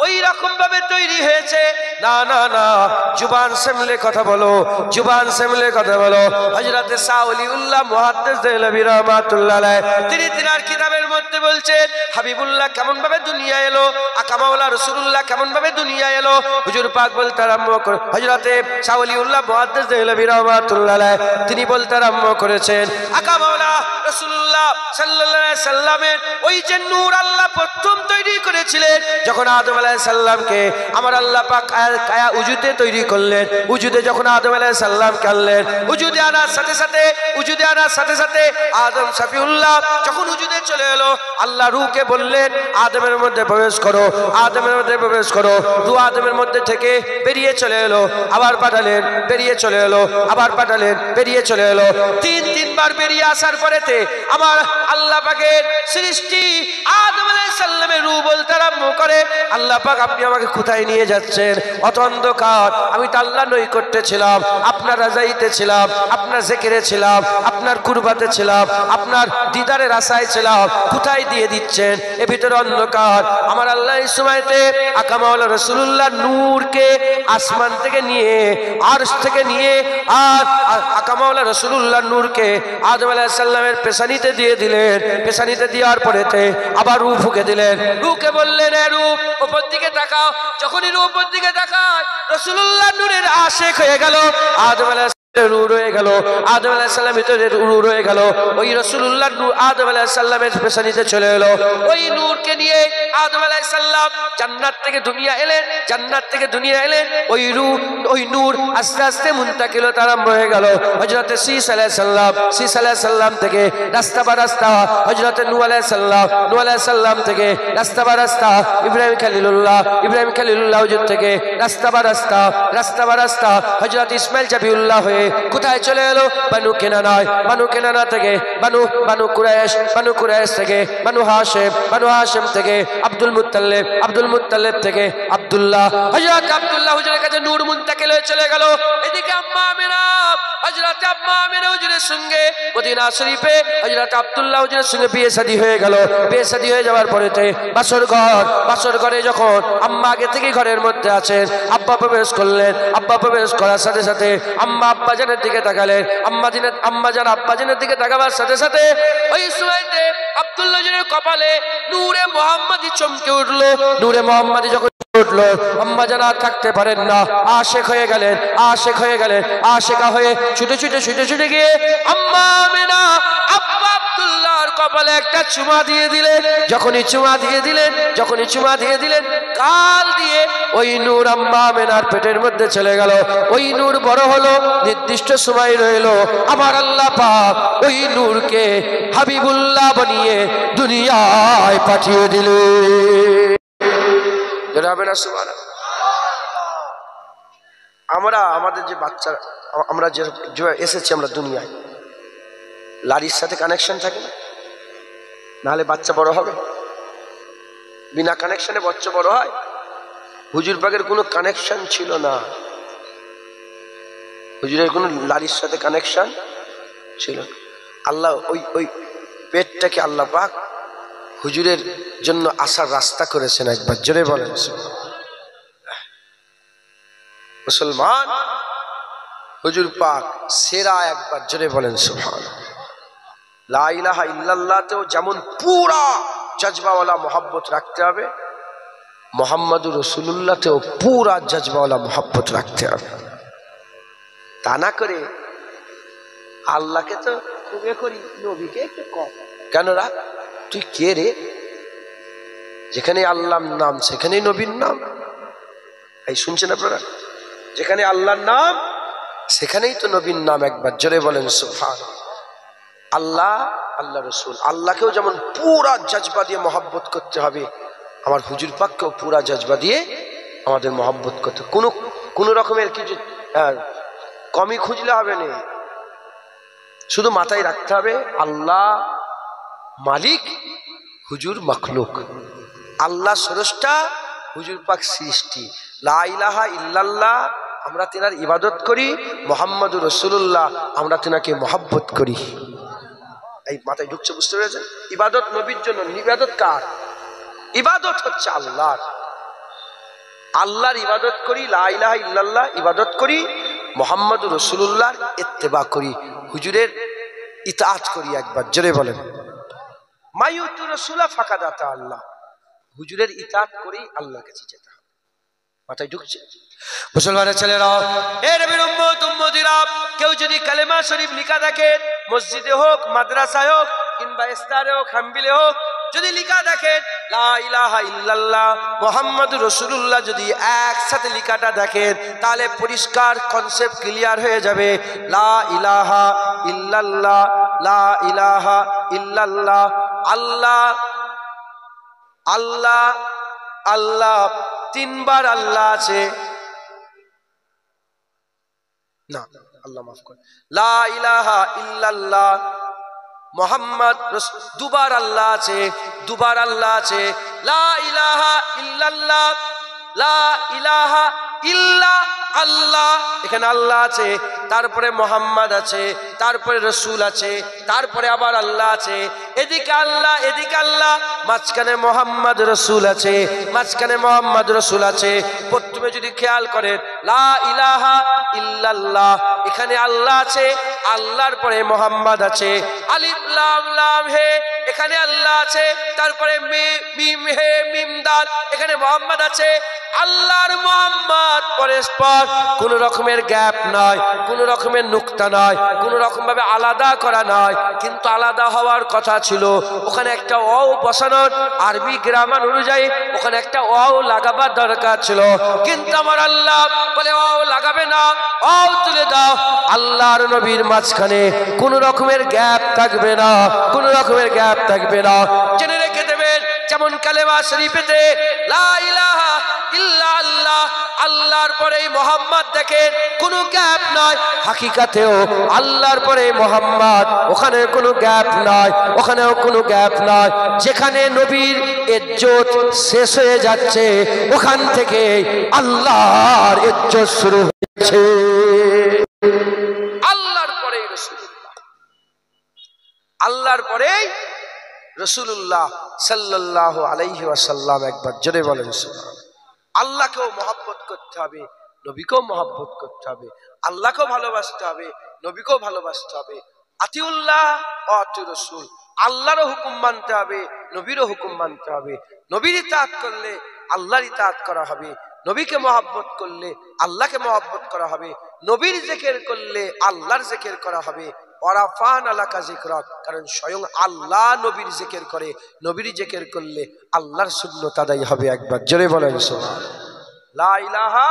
ওই রকম ভাবে তৈরি হয়েছে? না না না, জুবান সামলে কথা বলো, জুবান সামলে কথা বলো। হযরত শাহ ওলিউল্লাহ মুহাদ্দিস দেহলভী রাহমাতুল্লাহ আলাইহি তিনি তিনার কিতাবের মধ্যে বলছেন হাবিবুল্লাহ কেমন ভাবে দুনিয়া এলো, আকা মাওলা রাসূলুল্লাহ কেমন ভাবে দুনিয়া এলো। হুজুর পাক বলতে আরম্ভ করে, হযরত শাহ ওলিউল্লাহ মুহাদ্দিস দেহলভী রাহমাতুল্লাহ আলাইহি তিনি বলতে আরম্ভ করেছেন, আকা মাওলা রাসূলুল্লাহ সাল্লাল্লাহু আলাইহি সাল্লামের ওই যে নূর আল্লাহ প্রথম তৈরি করেছিলেন যখন আদম আলাইহিস সালামকে আমার আল্লাহ পাক কায়া উজুতে তৈরি করলেন। উজুতে যখন আদম আলাইহিস সালামকে আনলেন, উজুদে আনার সাথে সাথে আদম শফিউল্লাহ যখন উজুদে চলে এলো, আল্লাহ রূহকে বললেন আদমের মধ্যে প্রবেশ করো, আদমের মধ্যে প্রবেশ করো। রূহ আদমের মধ্যে থেকে বেরিয়ে চলে এলো, আবার পাঠালেন, বেরিয়ে চলে এলো, আবার পাঠালেন, বেরিয়ে চলে এলো। তিনবার বেরিয়ে আসার পরেতে আমার আল্লাহ পাকের সৃষ্টি আদম আলাইহিস সালামের রূহ বলতে আরম্ভ করে, আল্লাহ পাক আপনি আমাকে কোথায় নিয়ে যাচ্ছেন? অত অন্ধকার, আমি তো আল্লাহ নৈকট্যে ছিলাম, আপনার রাজাইতে ছিলাম, আপনার জিকিরে ছিলাম, আপনার কুরবাতে ছিলাম, আপনার দিদারের আশায় ছিলাম, কোথায় দিয়ে দিচ্ছেন? এ ভিতরে অন্ধকার। আমার আল্লাহ এই সময়তে আকা মাওলা রাসূলুল্লাহ নূরকে আসমান থেকে নিয়ে, আরশ থেকে নিয়ে, আর আকা মাওলা রাসূলুল্লাহ নূরকে আদম আলাইহিস সালামের পেশানিতে দিয়ে দিলেন। পেশানিতে দেওয়ার পরেতে আবার রূহ ফুঁকে দিলেন। রূহকে বললেন, এ রূহ উপর দিকে তাকাও। যখনই রূহ উপর দিকে তাকায়, রাসূলুল্লাহ নূরের আশিক হয়ে গেল। আদম আলাইহিস রূহ রয়ে গেল, আদম আলাইহিস সালামের ভিতরে রূহ রয়ে গেল। ওই রাসূলুল্লাহ নূর আদম আলাইহিস সালামের পেশানিতে চলে এলো। ওই নূরকে নিয়ে আদম আলাইহিস সালাম জান্নাত থেকে দুনিয়া এলেন, জান্নাত থেকে দুনিয়া এলেন। ওই রূহ, ওই নূর আস্তে আস্তে মুনতাকিল আরম্ভ হয়ে গেল হযরত শীস আলাইহিস সালাম, শীস আলাইহিস সালাম থেকে রাস্তা বা রাস্তা হযরত নূহ আলাইহিস সালাম, নূহ আলাইহিস সালাম থেকে রাস্তা বা রাস্তা ইব্রাহিম খলিলুল্লাহ, ইব্রাহিম খলিলুল্লাহ হুজুর থেকে রাস্তা বা রাস্তা, রাস্তা বা রাস্তা হযরত ইসমাঈল জাবিউল্লাহ হয়ে কোথায় চলে এলো? বানু কেনানায়। বানু কেনানা থেকে বানু কুরাইশ থেকে বানু হাশেম থেকে আব্দুল মুত্তালিব থেকে আব্দুল্লাহ। হযরত আব্দুল্লাহ হুজুরের কাছে নূর মুনতাকিল হয়ে চলে গেল। এদিকে আম্মা আমিনা, হযরত আম্মা আমিনা হুজুরের সঙ্গে মদিনা শরীফে হযরত আব্দুল্লাহ হুজুরের সঙ্গে বিয়ে শাদী হয়ে গেল। বিয়ে শাদী হয়ে যাওয়ার পরেতে বাসর ঘরে যখন আম্মা আগে থেকে ঘরের মধ্যে আছেন, আব্বা প্রবেশ করলেন। আব্বা প্রবেশ করার সাথে সাথে আম্মা আব্বাজানের দিকে তাকালেন। আম্মাজান আব্বাজানের দিকে তাকাবার সাথে সাথে ওই সময়তে আব্দুল্লাহ হুজুরের কপালে নূরে মুহাম্মাদি চমকে উঠলো। নূরে মুহাম্মাদি যখন উঠলো, আম্মা জান আর থাকতে পারেন না, আশেক হয়ে গেলেন। আশেকা হয়ে ছুটে গিয়ে আম্মা আমিনা আব্বা আব্দুল্লাহর কপালে একটা চুমা দিয়ে দিলেন। যখনই চুমা দিয়ে দিলেন কাল দিয়ে ওই নূর আম্মা আমিনার পেটের মধ্যে চলে গেল। ওই নূর বড় হলো, নির্দিষ্ট সময় রইল। আমার আল্লাহ পাক ওই নূরকে হাবিবুল্লাহ বানিয়ে দুনিয়ায় পাঠিয়ে দিলেন। আমরা আমাদের যে বাচ্চা, আমরা যে এসেছি আমরা দুনিয়ায়, লারির সাথে কানেকশন থাকে না, নাহলে বাচ্চা বড় হবে? বিনা কানেকশনে বাচ্চা বড় হয়? হুজুর পাকের কোনো কানেকশন ছিল না, হুজুরের কোনো লারির সাথে কানেকশন ছিল না। আল্লাহ ওই পেটটাকে আল্লাহ পাক হুজুরের জন্য আসার রাস্তা করেছেন। একবার জোরে বলেন মুসলমান, হুজুর পাক সেরা, একবার জোরে বলেন সুবহানাল্লাহ। লা ইলাহা ইল্লাল্লাহতেও যেমন পুরা জজবাওয়ালা মোহাব্বত রাখতে হবে, মুহাম্মাদুর রাসূলুল্লাহতেও পুরা জজবাওয়ালা মোহাব্বত রাখতে হবে। তা না করে আল্লাহকে তো খুবই করি, নবীকে একটু কম কেন রাখ? তুই কে রে? যেখানে আল্লাহর নাম সেখানেই নবীর নাম। এই শুনছেন আপনারা? যেখানে আল্লাহর নাম সেখানেই তো নবীর নাম। একবার জোরে বলেন সুবহানাল্লাহ। আল্লাহ রাসূল, আল্লাহকেও যেমন পুরা জজবা দিয়ে মহব্বত করতে হবে, আমার হুজুর পাককেও পুরা জজবা দিয়ে আমাদের মহব্বত করতে। কোনো রকমের কিছু কমই খুঁজলে হবে না, শুধু মাথায় রাখতে হবে আল্লাহ মালিক, হুজুর মখলুক। আল্লাহ স্রষ্টা, হুজুর পাক সৃষ্টি। লা ইলাহা ইল্লাল্লাহ আমরা তেনার ইবাদত করি, মুহাম্মাদুর রাসূলুল্লাহ আমরা তেনাকে মহব্বত করি। এই মাথায় ঢুকছে? বুঝতে পেরেছেন? ইবাদত নবীর জন্য, ইবাদত কার? ইবাদত হচ্ছে আল্লাহর। আল্লাহর ইবাদত করি, লা ইলাহা ইল্লাল্লাহ ইবাদত করি, মুহাম্মাদুর রাসূলুল্লাহর ইত্তেবা করি, হুজুরের ইতাআত করি। একবার জোরে বলেন মাইউতুর রাসূলা ফাকাদ আতা আল্লাহ। হুজুরের ইতাআত করি আল্লাহর কাছে যেতে হবে। মাথায় ঢুকছে? মুসলমানের ছেলেরা, এ নবীর উম্মত উম্মতিরা, কেউ যদি কালেমা শরীফ লিখা থাকে, মসজিদে হোক, মাদ্রাসায় হোক, কিংবা ইস্তারে হোক, হাম্বিলে হোক, যদি লিখা দেখেন লা ইলাহা ইল্লাল্লাহ মুহাম্মাদুর রাসূলুল্লাহ, যদি একসাথে লিখাটা দেখেন তাহলে পরিষ্কার কনসেপ্ট ক্লিয়ার হয়ে যাবে। লা ইলাহা ইল্লাল্লাহ, লা ইলাহা ইল্লাল্লাহ, আল্লাহ আল্লাহ আল্লাহ, তিনবার আল্লাহ আছে না, আল্লাহ মাফ করে। লা ইলাহা ইল্লাল্লাহ মুহাম্মদ দুবার আল্লাহ আছে, দুবার আল্লাহ আছে। লা ইলাহা ইল্লাল্লাহ, লা ইলাহা ইল্লা আল্লাহ, এখানে আল্লাহ আছে, তারপরে মুহাম্মদ আছে, তারপরে রাসূল আছে, তারপরে আবার আল্লাহ আছে। এদিকে আল্লাহ, এদিকে আল্লাহ, মাঝখানে মুহাম্মদ রাসূল আছে, মাঝখানে মুহাম্মদ রাসূল আছে। প্রথমে যদি খেয়াল করেন লা ইলাহা ইল্লাল্লাহ, এখানে আল্লাহ আছে, আল্লাহর পরে মুহাম্মদ আছে। আলিফ লাম লাম হে, এখানে আল্লাহ আছে, তারপরে মিম হে মিম দাল, এখানে মুহাম্মদ আছে। আল্লাহর মুহাম্মদ পরস্পর কোন রকমের গ্যাপ নাই, কোন রকমের নুকতা নাই, কোন রকম ভাবে আলাদা করা নাই, কিন্তু আলাদা হওয়ার কথা ছিল। ওখানে একটা অ বসানোর আরবি গ্রামার অনুযায়ী ওখানে একটা অ লাগাবার দরকার ছিল, কিন্তু আমার আল্লাহ বলে অ লাগাবে না, অ তুলে দাও। আল্লাহর নবীর মাঝখানে কোন রকমের গ্যাপ থাকবে না, কোন রকমের গ্যাপ থাকবে না। জেনে রেখে দেবেন, যেমন কালেমা শরীফেতে লা ইলাহা ইল্লা আল্লাহ, আল্লাহর পরেই মোহাম্মদ, দেখেন কোনো গ্যাপ নাই। হাকিকাতেও আল্লাহর পরে মোহাম্মদ, ওখানে কোনো গ্যাপ নাই, ওখানেও কোনো গ্যাপ নাই। যেখানে নবীর ইজ্জত শেষ হয়ে যাচ্ছে, ওখান থেকে আল্লাহর ইজ্জত শুরু হয়েছে। আল্লাহর পরেই রাসূলুল্লাহ, আল্লাহর পরেই রাসূলুল্লাহ সাল্লাল্লাহু আলাইহি ওয়াসাল্লাম। একবার জোরে বলেন সুবহানাল্লাহ। আল্লাহকেও মহব্বত করতে হবে, নবীকেও মহব্বত করতে হবে। আল্লাহকেও ভালোবাসতে হবে, নবীকেও ভালোবাসতে হবে। আতিউল্লাহ ওয়া আতিউর রাসূল, আল্লাহরও হুকুম মানতে হবে, নবীরও হুকুম মানতে হবে। নবীর ইতাআত করলে আল্লাহর ইতাআত করা হবে, নবীকে মহব্বত করলে আল্লাহকে মহব্বত করা হবে, নবীর জিকির করলে আল্লাহর জিকির করা হবে। ওয়ারাফানা লাকা যিকরাক, কারণ স্বয়ং আল্লাহ নবীর জিকির করে, নবীর জিকির করলে আল্লাহর সুন্নাত আদায় হবে। একবার জোরে বলেন সুবহানাল্লাহ। লা ইলাহা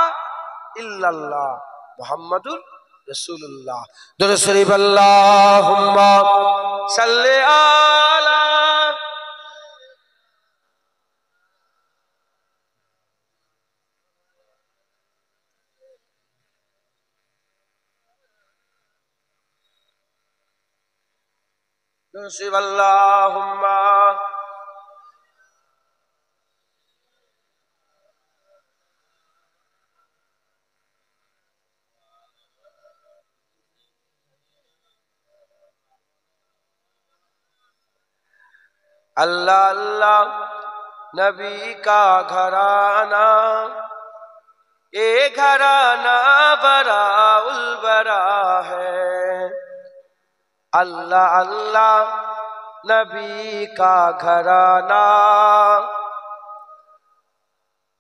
ইল্লাল্লাহ মুহাম্মাদুর রাসূলুল্লাহ। দরুদ শরীফ আল্লাহুম্মা সাল্লি আলা نصب اللهم اللہ اللہ نبی کا گھرانہ، اے گھرانہ براء البراء ہے۔ اللہ اللہ نبی کا گھرانہ،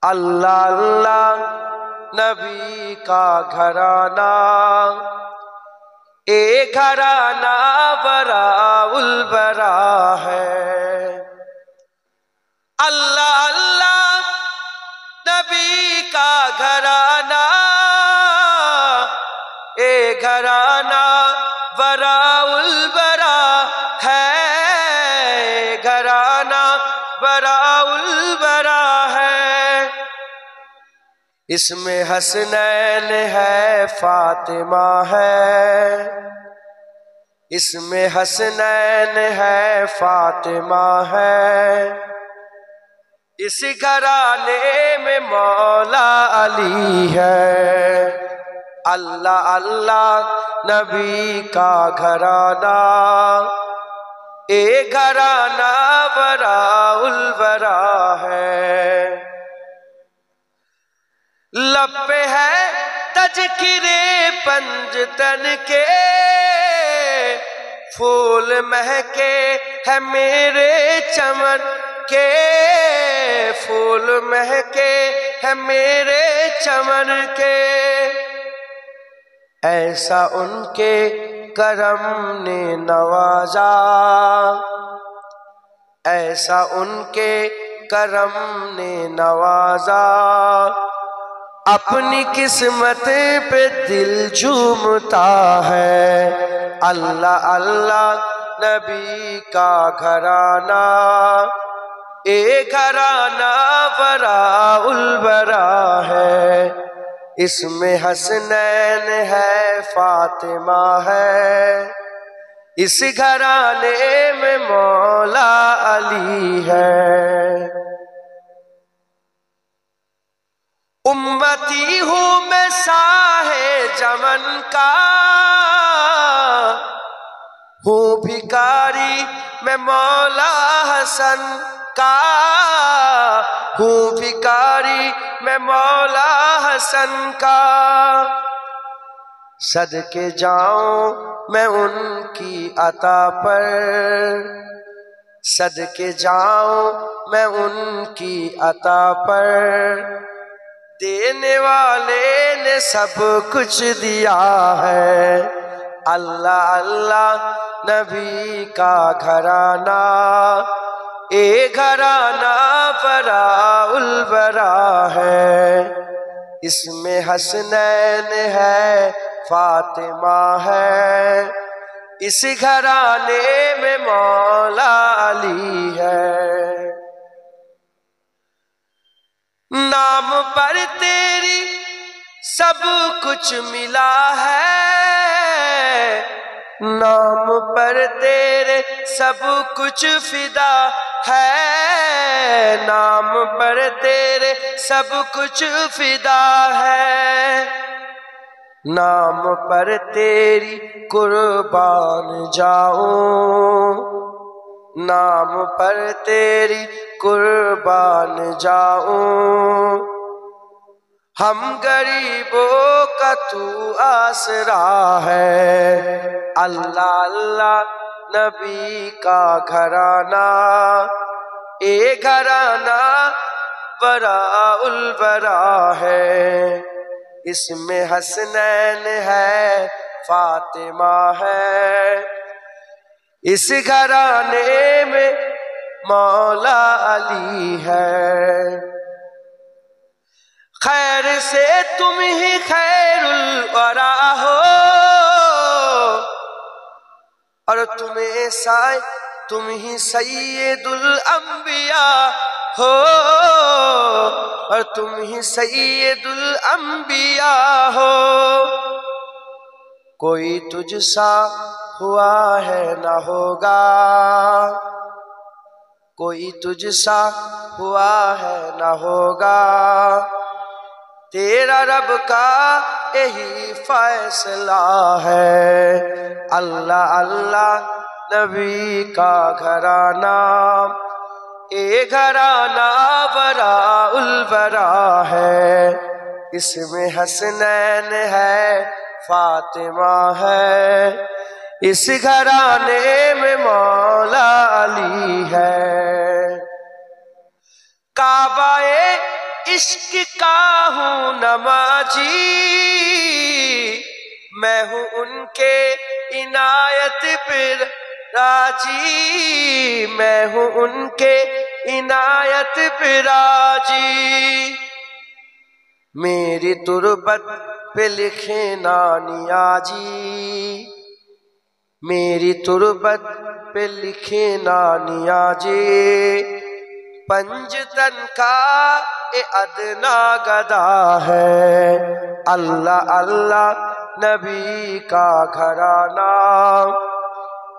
اللہ اللہ نبی کا گھرانہ، اے گھرانہ براء البراء ہے۔ اللہ اللہ نبی کا گھرانہ، اے گھرانہ براء البراء ہے، گھرانہ براء البراء ہے۔ اس میں حسنین ہے، فاطمہ ہے، اس میں حسنین ہے، فاطمہ ہے، اس گھرانے میں مولا علی ہے۔ اللہ اللہ نبی کا گھرانہ، اے گھرانہ براء البراء ہے۔ لب پہ ہے تذکرے پنجتن کے، پھول مہکے ہے میرے چمن کے، پھول مہکے ہے میرے چمن کے، ایسا ان کے کرم نے نوازا، ایسا ان کے کرم نے نوازا، اپنی قسمت پہ دل جھومتا ہے۔ اللہ اللہ نبی کا گھرانہ، اے گھرانہ براء البراء ہے۔ اس میں حسنین ہے، فاطمہ ہے، اس گھرانے میں مولا علی ہے۔ امتی ہوں میں ساہے جمن کا، ہوں بھکاری میں مولا حسن کا، ہوں بھکاری میں مولا حسن کا، صدقے جاؤں میں ان کی عطا پر، صدقے جاؤں میں ان کی عطا پر، دینے والے نے سب کچھ دیا ہے۔ اللہ اللہ نبی کا گھرانہ، اے گھرانہ براء البراء ہے۔ اس میں حسنین ہے، فاطمہ ہے، اس گھرانے میں مولا علی ہے۔ نام नाम पर तेरी सब कुछ मिला है, नाम पर तेरे सब कुछ फिदा है, नाम पर तेरे सब कुछ फिदा है, नाम पर तेरी कुर्बान जाऊं, नाम पर तेरी कुर्बान जाऊं, हम गरीबों का तू आसरा है। अल्लाह अल्लाह नबी का घराना, ए घराना बरा उल बरा है, इसमें हसनैन है फातिमा है, इस घराने में मौला अली है। खैर से तुम ही खैरुल वरा हो, और तुम्हें साय तुम ही सैयदुल अंबिया हो, और तुम ही सैयदुल अंबिया हो, कोई तुझसा हुआ है ना होगा, कोई तुझसा हुआ है ना होगा, तेरा रब का यही फैसला है। अल्लाह अल्लाह नबी का घराना, ए घराना बरा उल बरा है, इसमें हसनैन है फातिमा है, इस घराने में मौला अली है। काबाए इश्क का हूँ नमाजी, मैं हूँ उनके इनायत पर राजी, मैं हूँ उनके इनायत पर राजी, मेरी तुरबत पे लिखे ना नियाजी, मेरी तुरबत पे लिखे ना नियाजी, पंजतन का ए अदना गदा है। अल्लाह अल्लाह नबी का घराना,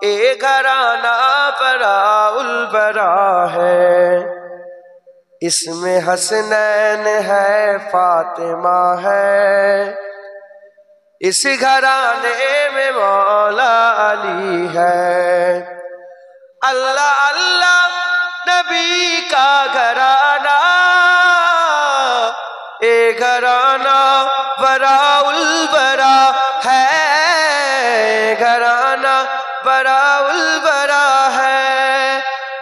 ए घराना बरा उल बरा है, इसमें हसनैन है फातिमा है, इस घराने में मौला अली है। अल्लाह अल्लाह नबी का घराना, ए घराना बरा उल बरा है, घराना बरा उल बरा है।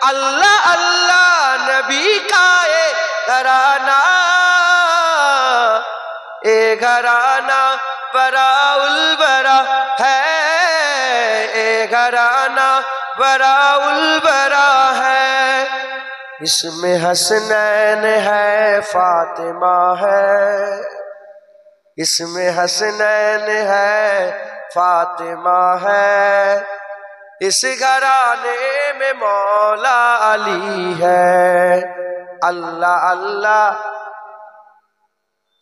अल्लाह अल्लाह नबी का ए घराना, ए घराना बरा उल बरा है, ए घराना बरा उल बरा है, इसमें हसनैन है फातिमा है, इसमें हसनैन है फातिमा है, इस घराने में मौला अली है। अल्लाह अल्लाह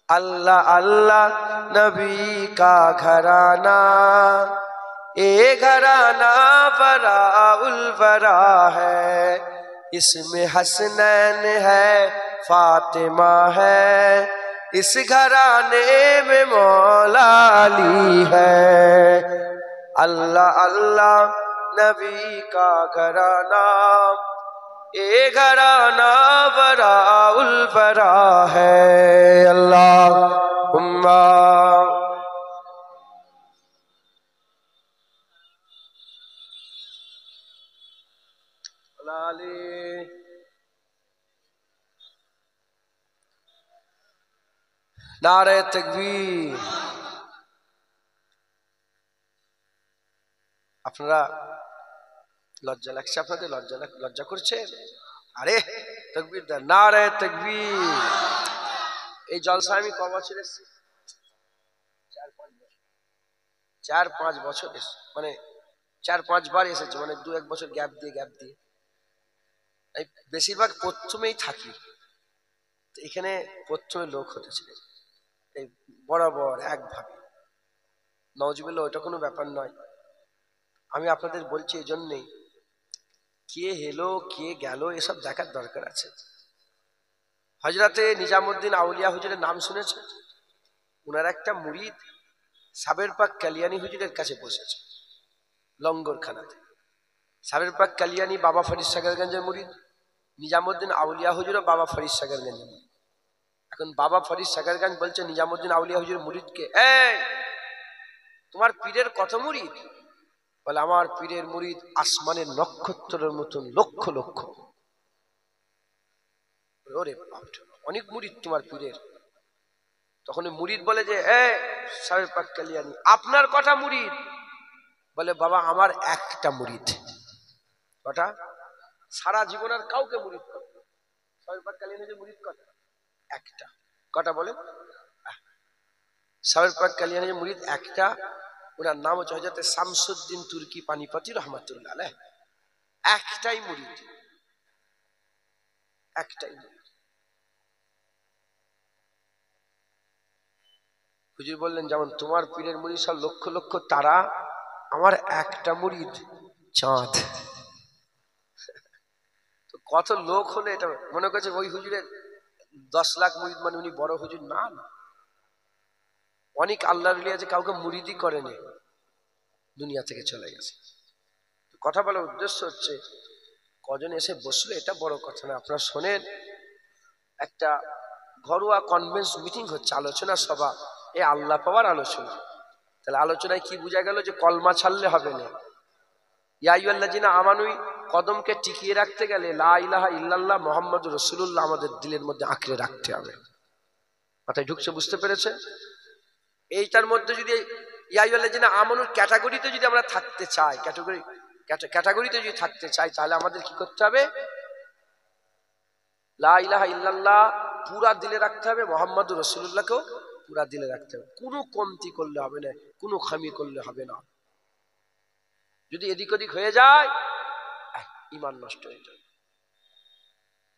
अल्लाह अल्लाह नबी का घराना, ए घराना बरा उल बरा है, इसमें हसनैन है फातिमा है, इस घराने में मौला अली है। अल्लाह अल्लाह नबी का घराना, ए घराना बरा उल बरा है। अल्लाहुम्मा नारे तकबीर। আপনারা লজ্জা লাগছে, আপনাদের লজ্জা করছে? আরে তাকবীর দেন, নারে তাকবীর। এই জলসা আমি ক বছর এসেছি? 4-5 বছর মানে 4-5 বার এসেছি, মানে 2-1 বছর গ্যাপ দিয়ে। বেশিরভাগ প্রথমেই থাকি, এখানে প্রথমে লোক হতেছে এই বরাবর একভাবে, নওয়াজুবিল্লাহ, ওইটা কোনো ব্যাপার নয়। আমি আপনাদের বলছি এই জন্যেই, কে এলো কে গেল এসব দেখার দরকার আছে। হযরতে নিজামুদ্দিন আউলিয়া হুজুরের নাম শুনেছে? ওনার একটা মুরিদ সাবের পাক কালিয়ানি হুজুরের কাছে বসেছে লঙ্গরখানাতে। সাবের পাক কালিয়ানি বাবা ফরিদ সাগরগঞ্জের মুরিদ, নিজামুদ্দিন আউলিয়া হুজুরও বাবা ফরিদ সাগরগঞ্জের মুরিদ। এখন বাবা ফরিদ সাগরগঞ্জ বলছে নিজামুদ্দিন আউলিয়া হুজুরের মুরিদকে, এই তোমার পীরের কত মুরিদ? বলে আমার পীরের মুরিদ আসমানের নক্ষত্রের মতন লক্ষ লক্ষ। ওরে বাবা, অনেক মুরিদ তোমার পীরের। তখন মুরিদ বলে যে, সাবের পাক কালিয়ানি আপনার কটা মুরিদ? বলে বাবা আমার একটা মুরিদ। কটা? সারা জীবন আর কাউকে মুরিদ করে সাবের পাক কালিয়ানি যে মুরিদ কটা? একটা। কটা বলে? সাবের পাক কালিয়ানি যে মুরিদ একটা, ওনার নাম হচ্ছে হযরত শামসুদ্দিন তুর্কি পানিপতি রহমাতুল্লাহ আলাইহ। একটাই মুরিদ, একটাই মুরিদ। হুজুর বললেন যেমন তোমার পীরের মুরিদ সব লক্ষ লক্ষ তারা, আমার একটা মুরিদ চাঁদ। তো কত লোক হলে এটা মনে করছে ওই হুজুরের 10 লাখ মুরিদ মানে উনি বড় হুজুর? না না, অনেক আল্লাহর ওলি আছে কাউকে মুরিদই করেনি, দুনিয়া থেকে চলে গেছে। কথা বলার উদ্দেশ্য হচ্ছে কজন এসে বসলো এটা বড় কথা না। আপনারা শোনেন, একটা ঘরোয়া কনভেন্স মিটিং হচ্ছে, আলোচনা সভা, এই আল্লাহ পাওয়ার আলোচনা। তাহলে আলোচনায় কি বোঝা গেল? যে কলমা ছাড়লে হবে না। ইয়া আইয়ুহাল্লাযিনা আমানুই কদমকে টিকিয়ে রাখতে গেলে লা ইলাহা ইল্লাল্লাহ মুহাম্মাদুর রাসূলুল্লাহ আমাদের দিলের মধ্যে আঁকড়ে রাখতে হবে। মাথায় ঢুকছে? বুঝতে পেরেছে? এইটার মধ্যে যদি ইয়া আইয়ুহাল্লাযিনা আমানুর ক্যাটাগরিতে যদি আমরা থাকতে চাই, ক্যাটাগরিতে যদি থাকতে চাই, তাহলে আমাদের কি করতে হবে? লা ইলাহা ইল্লাল্লাহ পুরা দিলে রাখতে হবে, মুহাম্মাদুর রাসূলুল্লাহকেও পুরা দিলে রাখতে হবে। কোনো কমতি করলে হবে না, কোনো খামি করলে হবে না। যদি এদিক ওদিক হয়ে যায় ঈমান নষ্ট হয়ে যাবে।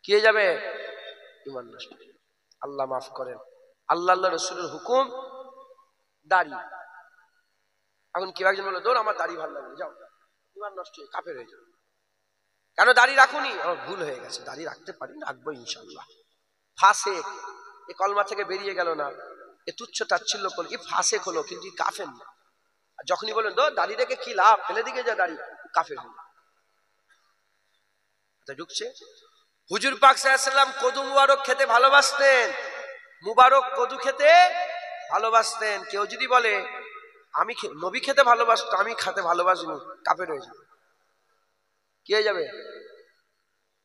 কি হয়ে যাবে? ঈমান নষ্ট হয়ে যাবে। আল্লাহ মাফ করেন। আল্লাহ রাসূলের হুকুম দাড়ি। এখন কেউ একজন বললো দৌড় আমার দাড়ি ভালো লাগে, যাও, ঈমান নষ্ট হয়ে কাফের হয়ে যাবে। কেন দাড়ি রাখুনি? আমার ভুল হয়ে গেছে, দাড়ি রাখতে পারি, রাখবো ইনশাআল্লাহ। ফাসেক, এ কলমা থেকে বেরিয়ে গেল না, এ তুচ্ছ তাচ্ছিল্য করল, এ ফাসেক হলো, কিন্তু কাফের না। আর যখনই বলেন দো দাড়ি রেখে কি লাভ, ফেলে দিকে যা দাড়ি, কাফের হলো। ঢুকছে? হুজুর পাক সাল্লাল্লাহু আলাইহি ওয়াসাল্লাম কদু মুবারক খেতে ভালোবাসতেন, মুবারক কদু খেতে ভালোবাসতেন। কেউ যদি বলে আমি নবী খেতে ভালোবাসতো, আমি খেতে ভালোবাসিনি, কাফের হয়ে যাবে। কি হয়ে যাবে?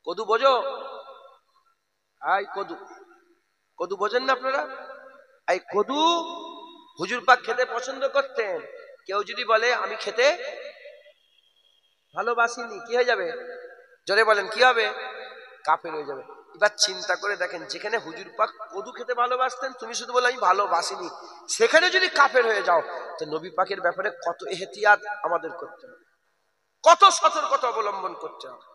কদু বোঝো? এই কদু, কদু বোঝেন না আপনারা? এই কদু হুজুর পাক খেতে পছন্দ করতেন। কেউ যদি বলে আমি খেতে ভালোবাসিনি, কি হয়ে যাবে? জোরে বলেন, কি হবে? কাফের হয়ে যাবে। এবার চিন্তা করে দেখেন, যেখানে হুজুর পাক কদু খেতে ভালোবাসতেন, তুমি শুধু বলে আমি ভালোবাসিনি, সেখানে যদি কাফের হয়ে যাও, তো নবী পাকের ব্যাপারে কত এহতিয়াত আমাদের করতে হবে, কত সতর্কতা অবলম্বন করতে হবে।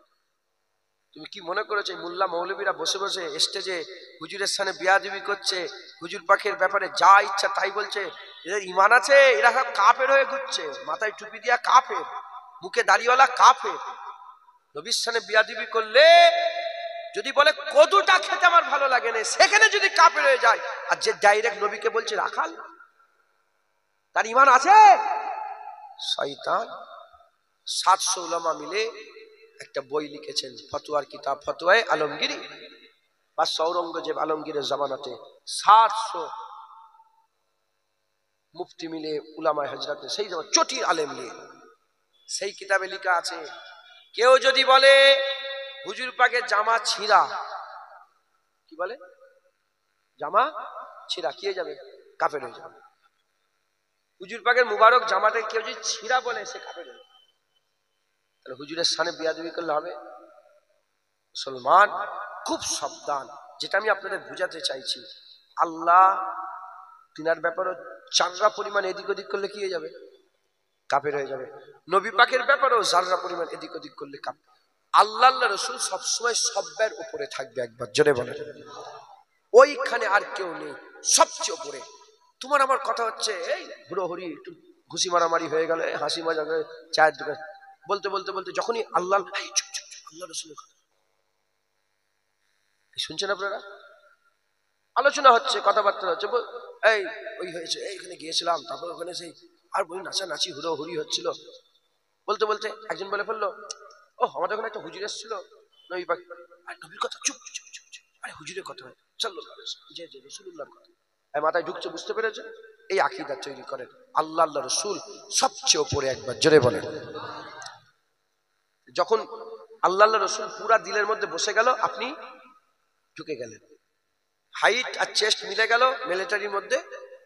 তুমি কি মনে করেছো মোল্লা মৌলবীরা বসে বসে স্টেজে হুজুরের সামনে বিয়াদবি করছে, হুজুর পাকের ব্যাপারে যা ইচ্ছা তাই বলছে, এদের ঈমান আছে? এরা সব কাফের হয়ে ঘুরছে, মাথায় টুপি দিয়া কাফের, মুখে দাড়িওয়ালা কাফের। নবীর সামনে বিয়াদবি করলে যদি বলে কদুটা খেতে আমার ভালো লাগে না, সেখানে যদি কাফের হয়ে যায়, আর যে ডাইরেক্ট নবীকে বলছে রাখাল, তার ঈমান আছে? শয়তান। 700 উলামা মিলে একটা বই লিখেছেন, ফতোয়ার কিতাব ফতোয়ায়ে আলমগীরি, বা ঔরঙ্গজেব আলমগীরের জামানাতে 700 মুফতি মিলে উলামায়ে হযরতে সেই জামানা চটি আলেম নিয়ে সেই কিতাবে লেখা আছে, কেউ যদি বলে হুজুর পাকের জামা ছিঁড়া, কি বলে? জামা ছিঁড়া, কি হয়ে যাবে? কাফের হয়ে যাবে। হুজুর পাকের মুবারক জামাতে কেউ যদি ছিঁড়া বলে, সে কাফের হয়ে যাবে। তাহলে হুজুরের সামনে বিয়াদবি করলে হবে? মুসলমান খুব সাবধান। যেটা আমি আপনাদের বুঝাতে চাইছি, আল্লাহ তিনার ব্যাপারে চাররা পরিমাণ এদিক ওদিক করলে কি হয়ে যাবে? কাফের হয়ে যাবে। নবী পাকের ব্যাপারেও জাররা পরিমাণ এদিক ওদিক করলে কাফের। আল্লাহ রাসূল সবসময় সব্যের উপরে থাকবে। একবার জোরে বলেন, ওইখানে আর কেউ নেই, সবচেয়ে উপরে। তোমার আমার কথা হচ্ছে এই হুড়োহুড়ি, একটু ঘুষি মারামারি হয়ে গেল, হাসি মজা করে চায়ের দোকান বলতে বলতে বলতে যখনই আল্লাহ, আল্লাহ রসুলের কথা শুনছেন আপনারা, আলোচনা হচ্ছে, কথাবার্তা হচ্ছে, এই ওই হয়েছে, এইখানে গিয়েছিলাম, তারপর ওখানে সেই আর বই নাচানাচি হুড়োহুড়ি হচ্ছিল। বলতে বলতে একজন বলে ফেললো, ও আমাদের ওখানে একটা হুজুর এসেছিল, নবী পাক, আর নবীর কথা, চুপ চুপ চুপ চুপ, আরে হুজুরের কথা হয়, সাল্লাল্লাহু আলাইহি ওয়াসাল্লাম, যে রাসূলুল্লাহর কথা মাথায় ঢুকছে, বুঝতে পেরেছে? এই আকীদা তৈরি করেন। আল্লাহ আল্লাহ রসুল সবচেয়ে উপরে, একবার জোরে বলেন। যখন আল্লাহ আল্লাহ রসুল পুরা দিলের মধ্যে বসে গেল, আপনি ঢুকে গেলেন, হাইট আর চেস্ট মিলে গেল, মিলিটারির মধ্যে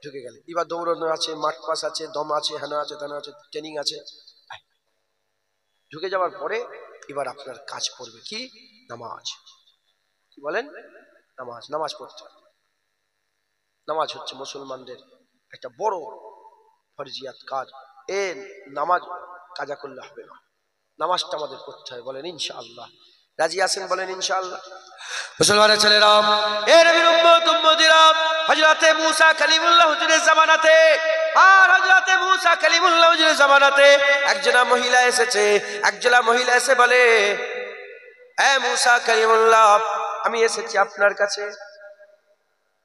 ঢুকে গেলেন। এবার দৌড়ানো আছে, মাঠ পাস আছে, দম আছে, হেনা আছে, তেনা আছে, ট্রেনিং আছে। ঢুকে যাওয়ার পরে এবার আপনার কাজ পড়বে কি? নামাজ। কি বলেন? নামাজ। নামাজ পড়তে হবে। নামাজ হচ্ছে মুসলমানদের একটা বড় ফরজিয়াত কাজ। এ নামাজ কাজা করলে হবে না, নামাজটা আমাদের পড়তে হয়। বলেন ইনশাআল্লাহ। রাজি আছেন? বলেন ইনশাআল্লাহ। মুসলমানের ছেলেরা, এ নবীর উম্মত উম্মতিরা, হযরতে মুসা কালিমুল্লাহ হুজুরের জামানাতে আর হযরতে মুসা কালিমুল্লাহ হুজুরের জামানাতে একজনা মহিলা এসেছে। একজনা মহিলা এসে বলে, এ মুসা কালিমুল্লাহ, আমি এসেছি আপনার কাছে,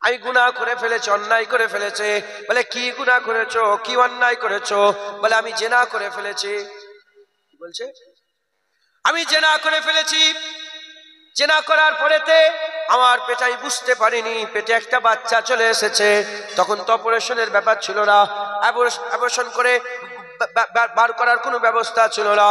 আমি গুনাহ করে ফেলেছি, অন্যায় করে ফেলেছে। বলে কি গুনাহ করেছো, কি অন্যায় করেছো? বলে আমি জিনা করে ফেলেছি। কি বলছে? আমি জিনা করে ফেলেছি। জিনা করার পরেতে আমার পেটে, আমি বুঝতে পারিনি পেটে একটা বাচ্চা চলে এসেছে। তখন তো অপারেশনের ব্যাপার ছিল না, অপারেশন করে বার করার কোনো ব্যবস্থা ছিল না।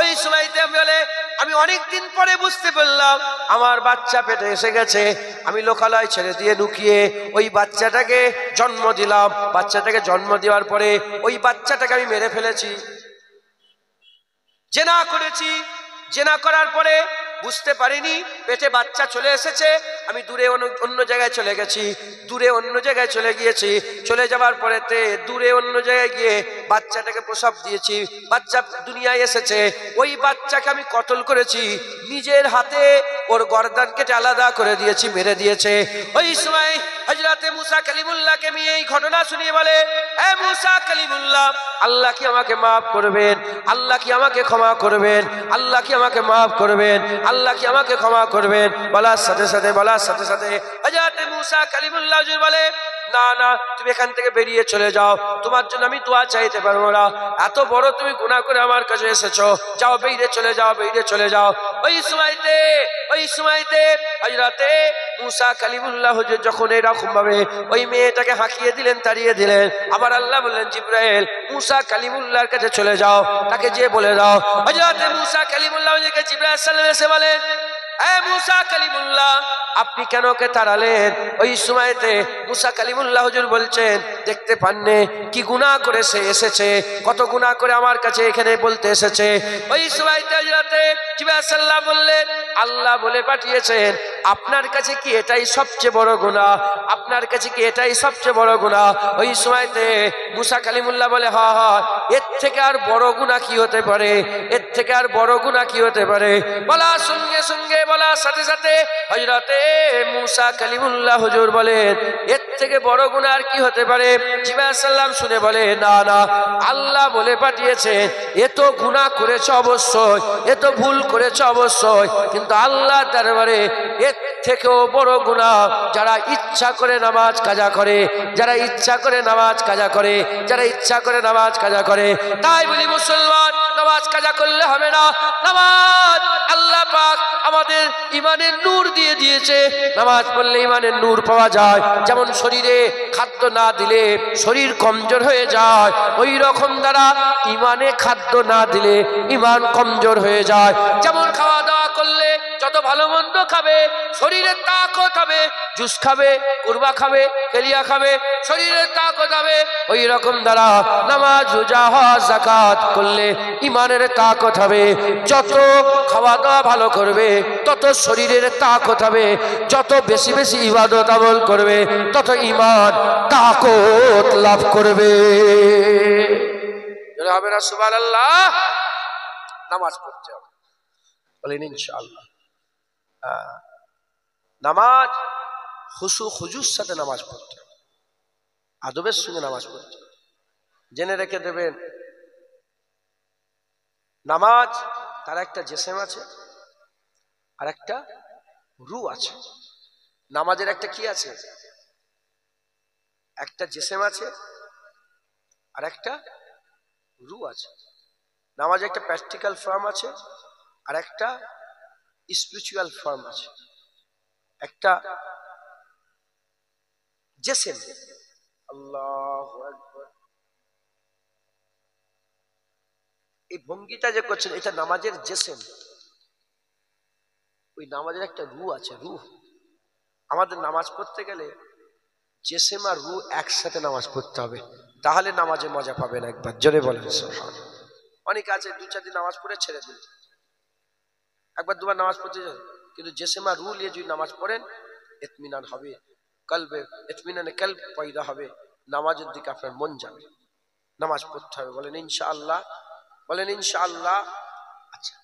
ওই সময়তে বলে আমি অনেকদিন পরে বুঝতে পারলাম আমার বাচ্চা পেটে এসে গেছে। আমি লোকালয় ছেড়ে দিয়ে লুকিয়ে ওই বাচ্চাটাকে জন্ম দিলাম। বাচ্চাটাকে জন্ম দেওয়ার পরে ওই বাচ্চাটাকে আমি মেরে ফেলেছি, জিনা করেছি। জিনা করার পরে বুঝতে পারিনি পেটে বাচ্চা চলে এসেছে। আমি দূরে অন্য জায়গায় চলে গেছি, দূরে অন্য জায়গায় চলে গিয়েছি। চলে যাওয়ার পরেতে দূরে অন্য জায়গায় গিয়ে বাচ্চাটাকে প্রসব দিয়েছি। বাচ্চা দুনিয়ায় এসেছে, ওই বাচ্চাকে আমি কতল করেছি, নিজের হাতে ওর গর্দান কেটে আলাদা করে দিয়েছি, মেরে দিয়েছে। ওই সময় হযরতে মুসা কালিমুল্লাহকে নিয়ে এই ঘটনা শুনিয়ে বলে, এ মুসা কালিমুল্লাহ, আল্লাহ কি আমাকে মাফ করবেন? আল্লাহ কি আমাকে ক্ষমা করবেন? আল্লাহ কি আমাকে মাফ করবেন? আল্লাহ কি আমাকে ক্ষমা করবেন? বলার সাথে সাথে হযরতে মুসা কালিমুল্লাহ হুজুর বলে, না না, তুমি এখান থেকে বেরিয়ে চলে যাও, তোমার জন্য আমি দোয়া চাইতে পারবো না। এত বড় তুমি গুনাহ করে আমার কাছে এসেছো, যাও, বেরিয়ে চলে যাও, বেরিয়ে চলে যাও। ওই সময়তে হযরতে মুসা কালিমুল্লাহ হুজুর যখন এরকম ভাবে ওই মেয়েটাকে হাঁকিয়ে দিলেন, তাড়িয়ে দিলেন, আবার আল্লাহ বললেন, জিবরাইল মুসা কালিমুল্লাহর কাছে চলে যাও, তাকে যে বলে দাও। হযরতে মুসা কালিমুল্লাহ হুজুরকে জিবরাইল সাল্লাল্লাহু আলাইহি ওয়াসাল্লাম এসে বলেন, এ মুসা কালিমুল্লাহ, আপনি কেন ওকে তাড়ালেন? ওই সময়তে মুসা কালিমুল্লাহ হুজুর বলছেন, দেখতে পাননে কি গুনাহ করে সে এসেছে, কত গুনাহ করে আমার কাছে এখানে বলতে এসেছে। ওই সময়তে হযরতে জিবরাইল সাল্লাল্লাহু আলাইহি ওয়াসাল্লাম বললেন, আল্লাহ বলে পাঠিয়েছেন আপনার কাছে কি এটাই সবচেয়ে বড় গুনাহ? আপনার কাছে কি এটাই সবচেয়ে বড় গুনাহ? ওই সময়তে মুসা কালিমুল্লাহ বলে, হ্যাঁ হ্যাঁ, এর থেকে আর বড় গুনাহ কি হতে পারে? এর থেকে আর বড় গুনাহ কি হতে পারে? বলার সঙ্গে সঙ্গে, বলার সাথে সাথে হযরতে মুসা কালিমুল্লাহ হুজুর বলেন, এর থেকে বড় গুনাহ আর কি হতে পারে? জিবরাইল সাল্লাম শুনে বলে, না না, আল্লাহ বলে পাঠিয়েছেন এ তো গুনাহ করেছে অবশ্যই, এ তো ভুল করেছে অবশ্যই, কিন্তু আল্লাহ দরবারে এর থেকেও বড় গুনাহ যারা ইচ্ছা করে নামাজ কাজা করে, যারা ইচ্ছা করে নামাজ কাজা করে, যারা ইচ্ছা করে নামাজ কাজা করে। তাই বলি মুসলমান, নামাজ কাজা করলে হবে না। নামাজ আল্লাহ পাক আমাদের ইমানের নূর দিয়ে দিয়েছে। নামাজ পড়লে ইমানের নূর পাওয়া যায়। যেমন শরীরে খাদ্য না দিলে শরীর কমজোর হয়ে যায়, ওই রকম দ্বারা ইমানে খাদ্য না দিলে ইমান কমজোর হয়ে যায়। যেমন খাওয়া দাওয়া করলে যত ভালো মন্দ খাবে শরীরের তাকত হবে, জুস খাবে, কুরবা খাবে, কেলিয়া খাবে, শরীরের তাকত হবে। ওই রকম দ্বারা নামাজ, রোজা, হজ, যাকাত করলে ইমানের তাকত হবে। যত খাওয়া দাওয়া ভালো করবে তত শরীরের তাকত হবে, যত বেশি বেশি ইবাদত আমল করবে তত ইমান তাকত লাভ করবে। হবে না? সুবহানাল্লাহ। নামাজ পড়তে হবে, বলেন ইনশাআল্লাহ। নামাজ খুশু খুজুর সাথে নামাজ পড়তে, আদবের সঙ্গে নামাজ পড়তে। জেনে রেখে দেবেন, নামাজ তার একটা জিসম আছে আর একটা রূহ আছে। নামাজের একটা কি আছে? একটা জিসম আছে আর একটা রূহ আছে। নামাজে একটা প্র্যাকটিক্যাল ফর্ম আছে আর একটা স্পিরিচুয়াল ফর্ম আছে। একটা জিসম, আল্লাহু আকবার, এই ভঙ্গিটা যে করছেন এটা নামাজের জিসম। ওই নামাজের একটা রূহ আছে, রূহ। আমাদের নামাজ পড়তে গেলে জিসম আর রূহ একসাথে নামাজ পড়তে হবে, তাহলে নামাজে মজা পাবেন। একবার জোরে বলেন সুবহানাল্লাহ। অনেকে আছে 2-4 দিন নামাজ পড়ে ছেড়ে দিল, একবার দুবার নামাজ পড়তে যায়, কিন্তু জিসম আর রূহ নিয়ে যদি নামাজ পড়েন ইতমিনান হবে, কলবে ইতমিনানে কলব পয়দা হবে, নামাজের দিকে আপনার মন যাবে। নামাজ পড়তে হবে, বলেন ইনশাআল্লাহ, বলেন ইনশাআল্লাহ। আচ্ছা,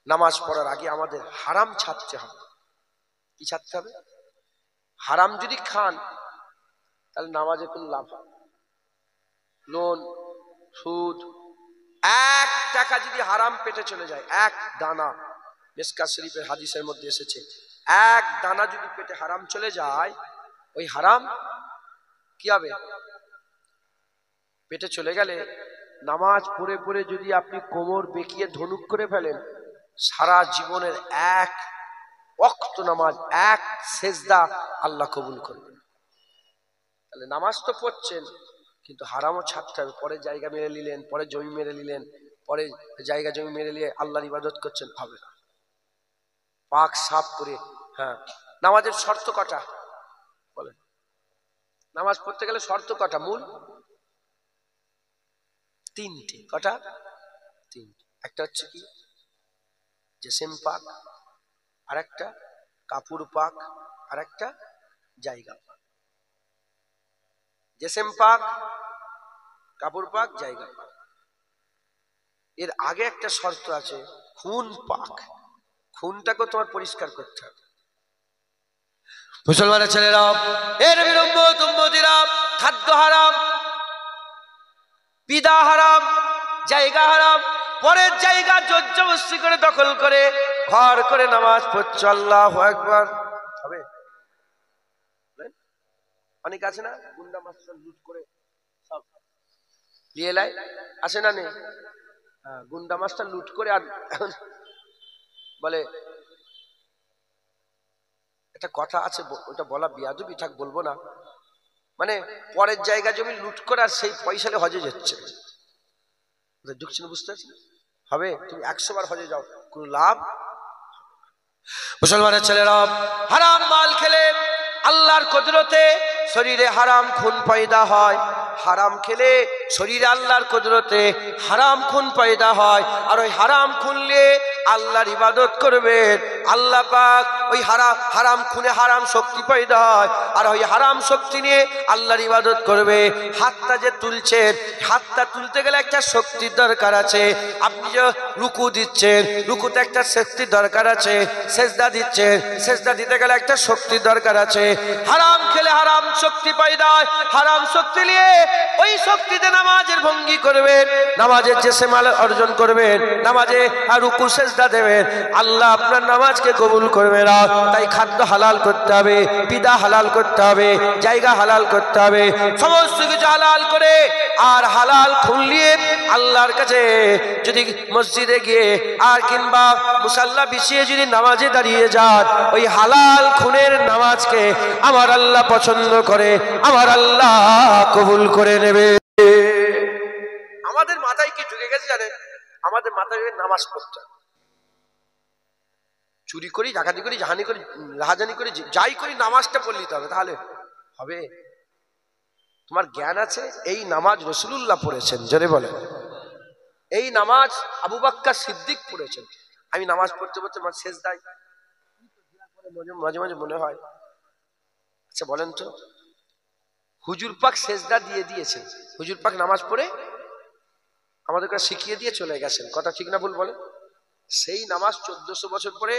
নামাজ পড়ার আগে আমাদের হারাম ছাড়তে হবে। কি ছাড়তে হবে? হারাম যদি খান তাহলে নামাজে কোনো লাভ হবে না। লোন, সুদ, 1 টাকা যদি হারাম পেটে চলে যায়, 1 দানা, মিসকাত শরীফের হাদিসের মধ্যে এসেছে, 1 দানা যদি পেটে হারাম চলে যায়, ওই হারাম কি হবে? পেটে চলে গেলে নামাজ পড়ে পড়ে যদি আপনি কোমর বেঁকিয়ে ধনুক করে ফেলেন, সারা জীবনের 1 ওয়াক্ত নামাজ, 1 সেজদা আল্লাহ কবুল করবেন। তাহলে নামাজ তো পড়ছেন, কিন্তু হারামও ছাড়তে হবে। পরে জায়গা মেরে নিলেন, পরে জমি মেরে নিলেন, পরে জায়গা জমি মেরে নিয়ে আল্লাহর ইবাদত করছেন, হবে না। পাক সাফ করে, হ্যাঁ। নামাজের শর্ত কটা বলেন? নামাজ পড়তে গেলে শর্ত কটা? মূল 3টে। কটা? 3টে। একটা হচ্ছে কি? জিসম পাক, আর একটা কাপড় পাক, আর একটা জায়গা পাক। জিসম পাক, কাপড় পাক, জায়গা পাক। এর আগে একটা শর্ত আছে, খুন পাক। খুনটাকে তোমার পরিষ্কার করতে হবে। মুসলমানের ছেলেরা, এর উম্মতিরা, খাদ্য হারাম, পিদা হারাম, জায়গা হারাম, পরের জায়গা জবরদস্তি করে দখল করে ঘর করে নামাজ পড়ছে, আল্লাহু আকবার হবে? অনেক আছে না, গুন্ডা মাস্টার লুট করে সব নিয়ে এলাই, আসে না নেই? গুন্ডা মাস্টার লুট করে, আর বলে একটা কথা আছে, ওটা বলা বিয়াদবি, থাক বলবো না, মানে পরের জায়গা জমি লুট করে আর সেই পয়সালে হজে যাচ্ছে। ঢুকছে না, বুঝতে পারছি? হবে? তুমি 100 বার হজে যাও, কোনো লাভ। মুসলমানের ছেলেরা, হারাম মাল খেলে আল্লাহর কুদরতে শরীরে হারাম খুন পয়দা হয়। হারাম খেলে শরীরে আল্লাহর কুদরতে হারাম খুন পয়দা হয়, আর ওই হারাম খুনলে আল্লাহর ইবাদত করবেন, আল্লাহ পাক ওই হারাম খুনে হারাম শক্তি পয়দা হয়, আর ওই হারাম শক্তি নিয়ে আল্লাহর ইবাদত করবে। হাতটা যে তুলছেন, হাতটা তুলতে গেলে একটা শক্তির দরকার আছে। আপনি যে রুকু দিচ্ছেন, রুকুতে একটা শক্তির দরকার আছে। সেজদা দিচ্ছেন, সেজদা দিতে গেলে একটা শক্তির দরকার আছে। হারাম খেলে হারাম শক্তি পয়দা হয়, হারাম শক্তি নিয়ে ওই শক্তিতে নামাজের ভঙ্গি করবেন, নামাজের জিসম অর্জন করবেন, নামাজে রুকু সেজদা দেবেন, আল্লাহ আপনার নামাজকে কবুল করবে না। তাই খাদ্য হালাল করতে হবে, পিদা হালাল করতে হবে, জায়গা হালাল করতে হবে, সমস্ত কিছু হালাল করে, আর হালাল খুনলিয়ে আল্লাহর কাছে যদি মসজিদে গিয়ে আর কিংবা মুসাল্লা বিছিয়ে যদি নামাজে দাঁড়িয়ে যান, ওই হালাল খুনের নামাজকে আমার আল্লাহ পছন্দ করে, আমার আল্লাহ কবুল করে নেবে। আমাদের মাথায় কি ঢুকে গেছে জানেন? আমাদের মাথায় নামাজ পড়তে, চুরি করি, ডাকাতি করি, জাহানি করি, রাহাজানি করি, যাই করি, নামাজটা পড়ে নিতে হবে, তাহলে হবে? তোমার জ্ঞান আছে এই নামাজ রাসূলুল্লাহ পড়েছেন, জোরে বলেন। এই নামাজ আবু বকর সিদ্দিক পড়েছেন। আমি নামাজ পড়তে পড়তে আমার সেজদায় মাঝে মাঝে মনে হয়, আচ্ছা বলেন তো, হুজুর পাক সেজদা দিয়ে দিয়েছেন, হুজুর পাক নামাজ পড়ে আমাদেরকে শিখিয়ে দিয়ে চলে গেছেন, কথা ঠিক না ভুল বলেন? সেই নামাজ 1400 বছর পরে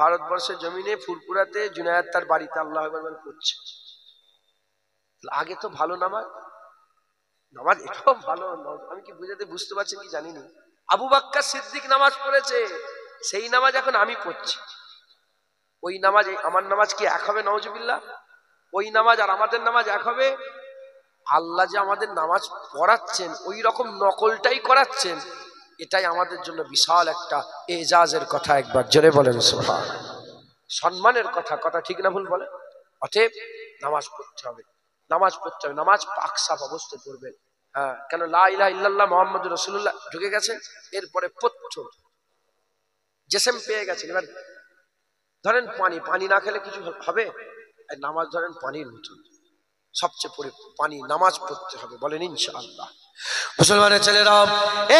ভারতবর্ষের জমিনে ফুরপুরাতে জুনায়েদ তার বাড়িতে আল্লাহু আকবার পড়ছে। আগে তো ভালো নামাজ, নামাজ এটাও ভালো। আমি কি বুঝতে পারছেন কি জানিনি। আবু বকর সিদ্দিক নামাজ পড়েছে, সেই নামাজ এখন আমি পড়ছি। ওই নামাজ আমার নামাজ কি এক হবে? নাউজুবিল্লাহ। ওই নামাজ আর আমাদের নামাজ এক হবে? আল্লাহ যে আমাদের নামাজ পড়াচ্ছেন ওই রকম নকলটাই করাচ্ছেন, এটাই আমাদের জন্য বিশাল একটা এজাজের কথা। একবার জোরে বলেন সুবহানাল্লাহ। সম্মানের কথা, কথা ঠিক না ভুল বলেন? অতএব নামাজ পড়তে হবে, নামাজ পড়তে হবে, নামাজ পাক সাফ অবস্থায় পড়বেন। হ্যাঁ, কেন লা ইলাহা ইল্লাল্লাহ মুহাম্মাদুর রাসূলুল্লাহ ঢুকে গেছে, এরপরে প্রথম জেসেম পেয়ে গেছেন। এবার ধরেন পানি না খেলে কিছু হবে? নামাজ ধরেন পানির মতন, সবচেয়ে পরে পানি, নামাজ পড়তে হবে, বলেন ইনশাআল্লাহ। মুসলমানের ছেলেরা,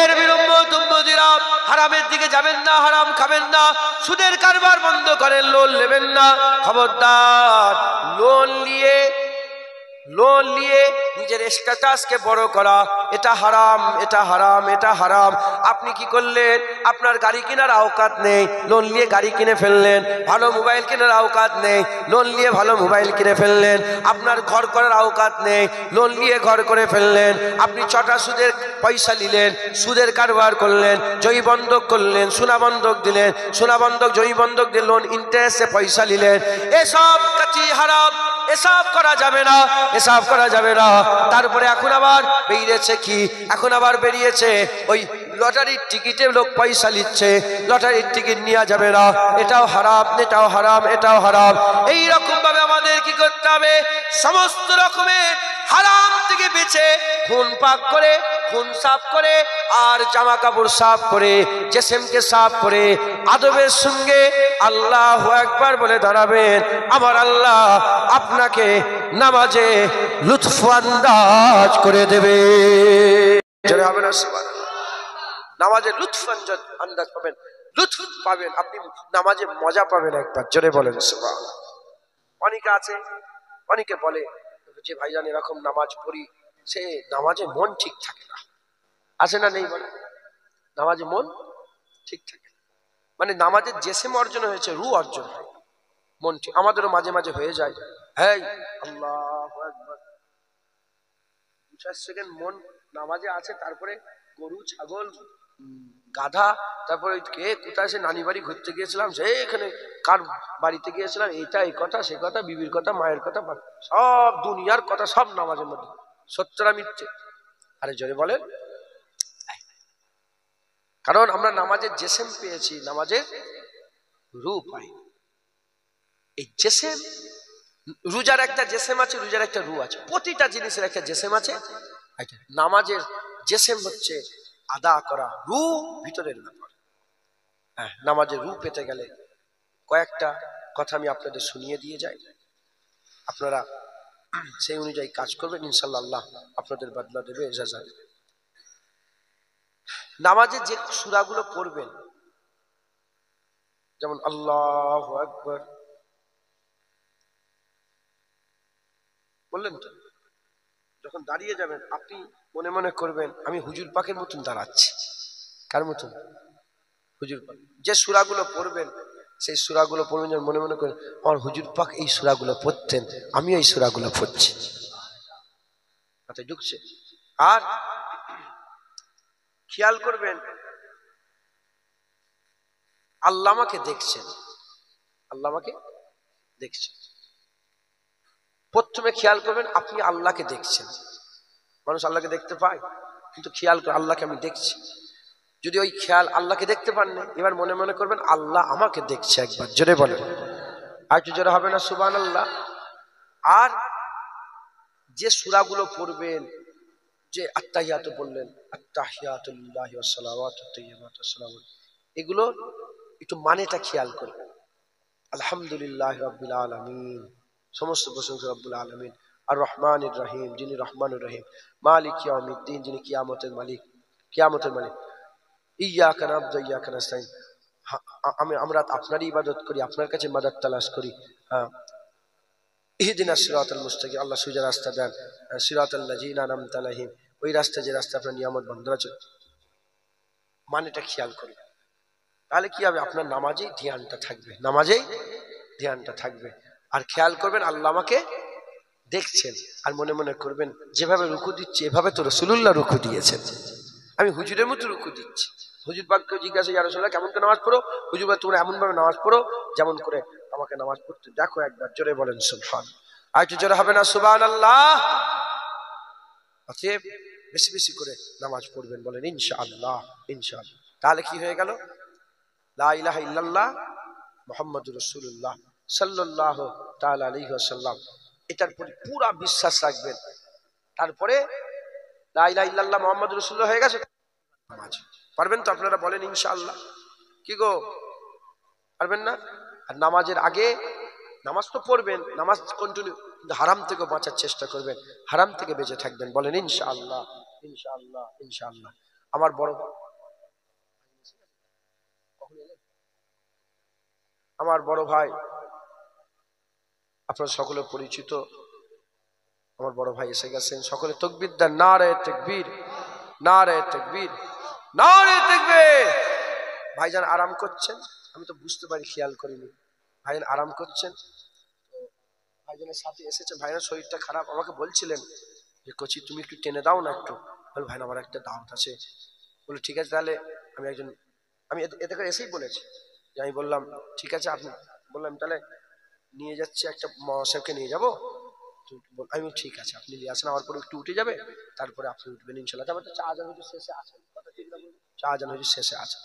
এর বিরম্বরা, হারামের দিকে যাবেন না, হারাম খাবেন না, সুদের কারবার বন্ধ করেন, লোন নেবেন না, খবরদার। লোন নিয়ে নিজের স্ট্যাটাসকে বড় করা, এটা হারাম, এটা হারাম, এটা হারাম। আপনি কি করলেন? আপনার গাড়ি কেনার আওকাত নেই, লোন নিয়ে গাড়ি কিনে ফেললেন। ভালো মোবাইল কেনার আওকাত নেই, লোন নিয়ে ভালো মোবাইল কিনে ফেললেন। আপনার ঘর করার আওকাত নেই, লোন নিয়ে ঘর করে ফেললেন। আপনি চটা সুদের পয়সা নিলেন, সুদের কারবার করলেন, জয়ী বন্ধক করলেন, সোনা বন্ধক দিলেন, সোনা বন্ধক জয়ী বন্ধক দিয়ে লোন ইন্টারেস্টে পয়সা নিলেন। এসব কাজই হারাম, এসব করা যাবে না, এসব করা যাবে না। তারপরে এখন আবার বেরিয়েছে ওই লটারির টিকিটে লোক পয়সা নিচ্ছে, লটারির টিকিট নেওয়া যাবে না, এটাও হারাম, এটাও হারাম, এটাও হারাম। এইরকম ভাবে আমাদের কি করতে হবে? সমস্ত রকমের হারাম থেকে বেঁচে খুন পাক করে, খুন সাফ করে, আর জামা কাপড় সাফ করে, জিসমকে সাফ করে, আদবের সঙ্গে আল্লাহু আকবার বলে দাঁড়াবেন। আমার আল্লাহ আপনাকে নামাজে লুৎফ আন্দাজ করে দেবে। হবে না? নামাজে লুৎফ আন্দাজ পাবেন, লুৎফ পাবেন, আপনি নামাজে মজা পাবেন। একবার জোরে বলেন সুবহানাল্লাহ। অনেকে আছে, অনেকে বলে যে ভাইজান এরকম নামাজ পড়ি, সে নামাজে মন ঠিক থাকে না। আছে না নেই? বলে নামাজে মন ঠিক থাকে, মানে নামাজের জেসেম অর্জন হয়েছে, রু অর্জন হয়, মন ঠিক। আমাদেরও মাঝে মাঝে হয়ে যায়, হ্যাঁ আল্লাহু আকবার, 2-4 সেকেন্ড মন নামাজে আছে, তারপরে গরু, ছাগল, গাধা, তারপরে কে কোথায়, সে নানি বাড়ি ঘুরতে গিয়েছিলাম, সেখানে কার বাড়িতে গিয়েছিলাম, এইটা এই কথা, সে কথা, বিবির কথা, মায়ের কথা, সব দুনিয়ার কথা সব নামাজের মধ্যে। সত্যরা মিথ্যে? আরে জোরে বলেন। কারণ আমরা নামাজের জেসেম পেয়েছি, নামাজের রূপ পাই। এই জেসেম, রোজার একটা জেসেম আছে, রোজার একটা রু আছে, প্রতিটা জিনিসের একটা জেসেম আছে। নামাজের জেসেম হচ্ছে আদা করা, রু ভিতরের ব্যাপার। হ্যাঁ, নামাজের রু পেতে গেলে কয়েকটা কথা আমি আপনাদের শুনিয়ে দিয়ে যাই, আপনারা সেই অনুযায়ী কাজ করবেন, ইনশাআল্লাহ আল্লাহ আপনাদের বদলা দেবে, ইজাজা দেবে। নামাজে যে সূরাগুলো পড়বেন, যেমন আল্লাহু আকবার বললেন তো, যখন দাঁড়িয়ে যাবেন আপনি মনে মনে করবেন আমি হুজুর পাকের মতন দাঁড়াচ্ছি। কার মতন? হুজুর পাক। যে সূরাগুলো পড়বেন সেই সূরাগুলো পড়বেন, যেন মনে মনে করেন আমার হুজুর পাক এই সূরাগুলো পড়তেন, আমিও এই সূরাগুলো পড়ছি। মাথায় ঢুকছে? আর খেয়াল করবেন আল্লাহ আমাকে দেখছেন, আল্লাহ আমাকে দেখছেন। প্রথমে খেয়াল করবেন আপনি আল্লাহকে দেখছেন। মানুষ আল্লাহকে দেখতে পায়, কিন্তু খেয়াল করে আল্লাহকে আমি দেখছি। যদি ওই খেয়াল আল্লাহকে দেখতে পান না, এবার মনে মনে করবেন আল্লাহ আমাকে দেখছে। একবার জোরে বলেন, আর একটু জোরে হবে না? সুবহানাল্লাহ। আর যে সূরাগুলো পড়বেন, যে আত্তাহিয়াতু বললেন, আত্তাহিয়াতু লিল্লাহি ওয়াস সালাওয়াতু তাইয়্যিবাতু আসসালামু, এগুলো একটু মানেটা খেয়াল করবেন। আলহামদুলিল্লাহি রাব্বিল আলামিন, সমস্ত প্রশংসা রব্বুল আলামিন। আর রহমানির রহিম, যিনি রহমানুর রহিম। মালিক ইয়াউমিদ্দিন, যিনি কিয়ামতের মালিক, কিয়ামতের মালিক। ইয়্যাকা না'বুদু ওয়া ইয়্যাকা নাস্তাইন, আমরা আপনারই ইবাদত করি, আপনার কাছে মাদদ তালাশ করি। ইহদিনাস সিরাতাল মুস্তাকিম, আল্লাহ সোজা রাস্তা দেন। সিরাতাল লাযিনা আন'আমতা আলাইহিম, ওই রাস্তা যে রাস্তা আপনার নিয়ামত বান্দারা চলে। মানেটা খেয়াল করুন, তাহলে কি হবে? আপনার নামাজেই ধ্যানটা থাকবে, নামাজেই ধ্যানটা থাকবে। আর খেয়াল করবেন আল্লাহ আমাকে দেখছেন আর মনে মনে করবেন যেভাবে রুকু দিচ্ছে এভাবে তো রাসূলুল্লাহ রুকু দিয়েছেন, আমি হুজুরের মতো রুকু দিচ্ছি। হুজুর পাককে জিজ্ঞাসা, ইয়া রাসূলুল্লাহ কেমন করে নামাজ পড়ো? হুজুর বলে তোমরা এমন ভাবে নামাজ পড়ো যেমন করে আমাকে নামাজ পড়তে দেখো একবার। জোরে বলেন সুবহানাল্লাহ। আর একটু জোরে হবে না সুবহানাল্লাহ? অতএব বেশি বেশি করে নামাজ পড়বেন, বলেন ইনশাআল্লাহ। ইনশাআল্লাহ। তাহলে কি হয়ে গেল? লা ইলাহা ইল্লাল্লাহ মুহাম্মাদুর রাসূলুল্লাহ সাল্লাল্লাহু তাআলা আলাইহি ওয়াসাল্লাম, এটার প্রতি পুরা বিশ্বাস রাখবেন। তারপরে লা ইলাহা ইল্লাল্লাহ মুহাম্মাদুর রাসূলুল্লাহ হয়ে গেছে, নামাজ পারবেন তো আপনারা? বলেন ইনশাআল্লাহ। কি গো, পারবেন না? আর নামাজের আগে নামাজ তো পড়বেন, নামাজ কন্টিনিউ, কিন্তু হারাম থেকে বাঁচার চেষ্টা করবেন, হারাম থেকে বেঁচে থাকবেন। বলেন ইনশাআল্লাহ। ইনশাআল্লাহ। ইনশাআল্লাহ। আমার বড় ভাই, আপনারা সকলে পরিচিত, আমার বড় ভাই এসে গেছেন। সকলে তাকবীর দেন, নারে তাকবীর, নারে তাকবীর, নারে তাকবীর। ভাইজান আরাম করছেন, আমি তো বুঝতে পারি, খেয়াল করিনি। ভাইজান আরাম করছেন, ভাইজানের সাথে এসেছেন। ভাইজানের শরীরটা খারাপ, আমাকে বলছিলেন যে কচি তুমি একটু টেনে দাও না একটু। বল ভাই আমার একটা দাওয়াত আছে। বলে ঠিক আছে তাহলে আমি এতে করে এসেই বলেছি যে, আমি বললাম ঠিক আছে, আপনি বললাম তাহলে নিয়ে যাচ্ছি, একটা মহাশয়কে নিয়ে যাবো। আমি ঠিক আছে আপনি নিয়ে আসেন, আমার পরে একটু উঠে যাবে, তারপরে আপনি উঠবেন ইনশাল্লাহ। তারপরে তো চা আজান হয়তো শেষে আছেন, কথা ঠিক না? চা আজান হয়তো শেষে আছে।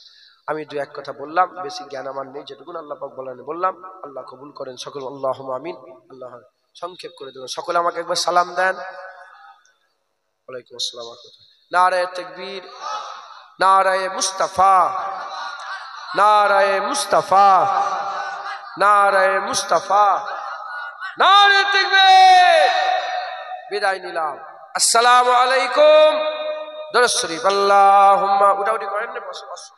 আমি দু এক কথা বললাম, বেশি জ্ঞান আমার নেই, যেটুকুন আল্লাহ পাক বলেন বললাম। আল্লাহ কবুল করেন সকল, আল্লাহুম্মা আমিন। আল্লাহ সংক্ষেপ করে দেবেন। সকলে আমাকে একবার সালাম দেন। ওয়ালাইকুম আসসালাম ওয়া রাহমাতুল্লাহ। নারে তাকবীর, নারে মুস্তাফা, নারে মুস্তাফা, নারে মুস্তাফা, নারে তাকবীর। বিদায় নিলাম। আসসালামু আলাইকুম। দরুদ শরীফ। আল্লাহুম্মা, উঠাউঠি করেন না, বসো বসো।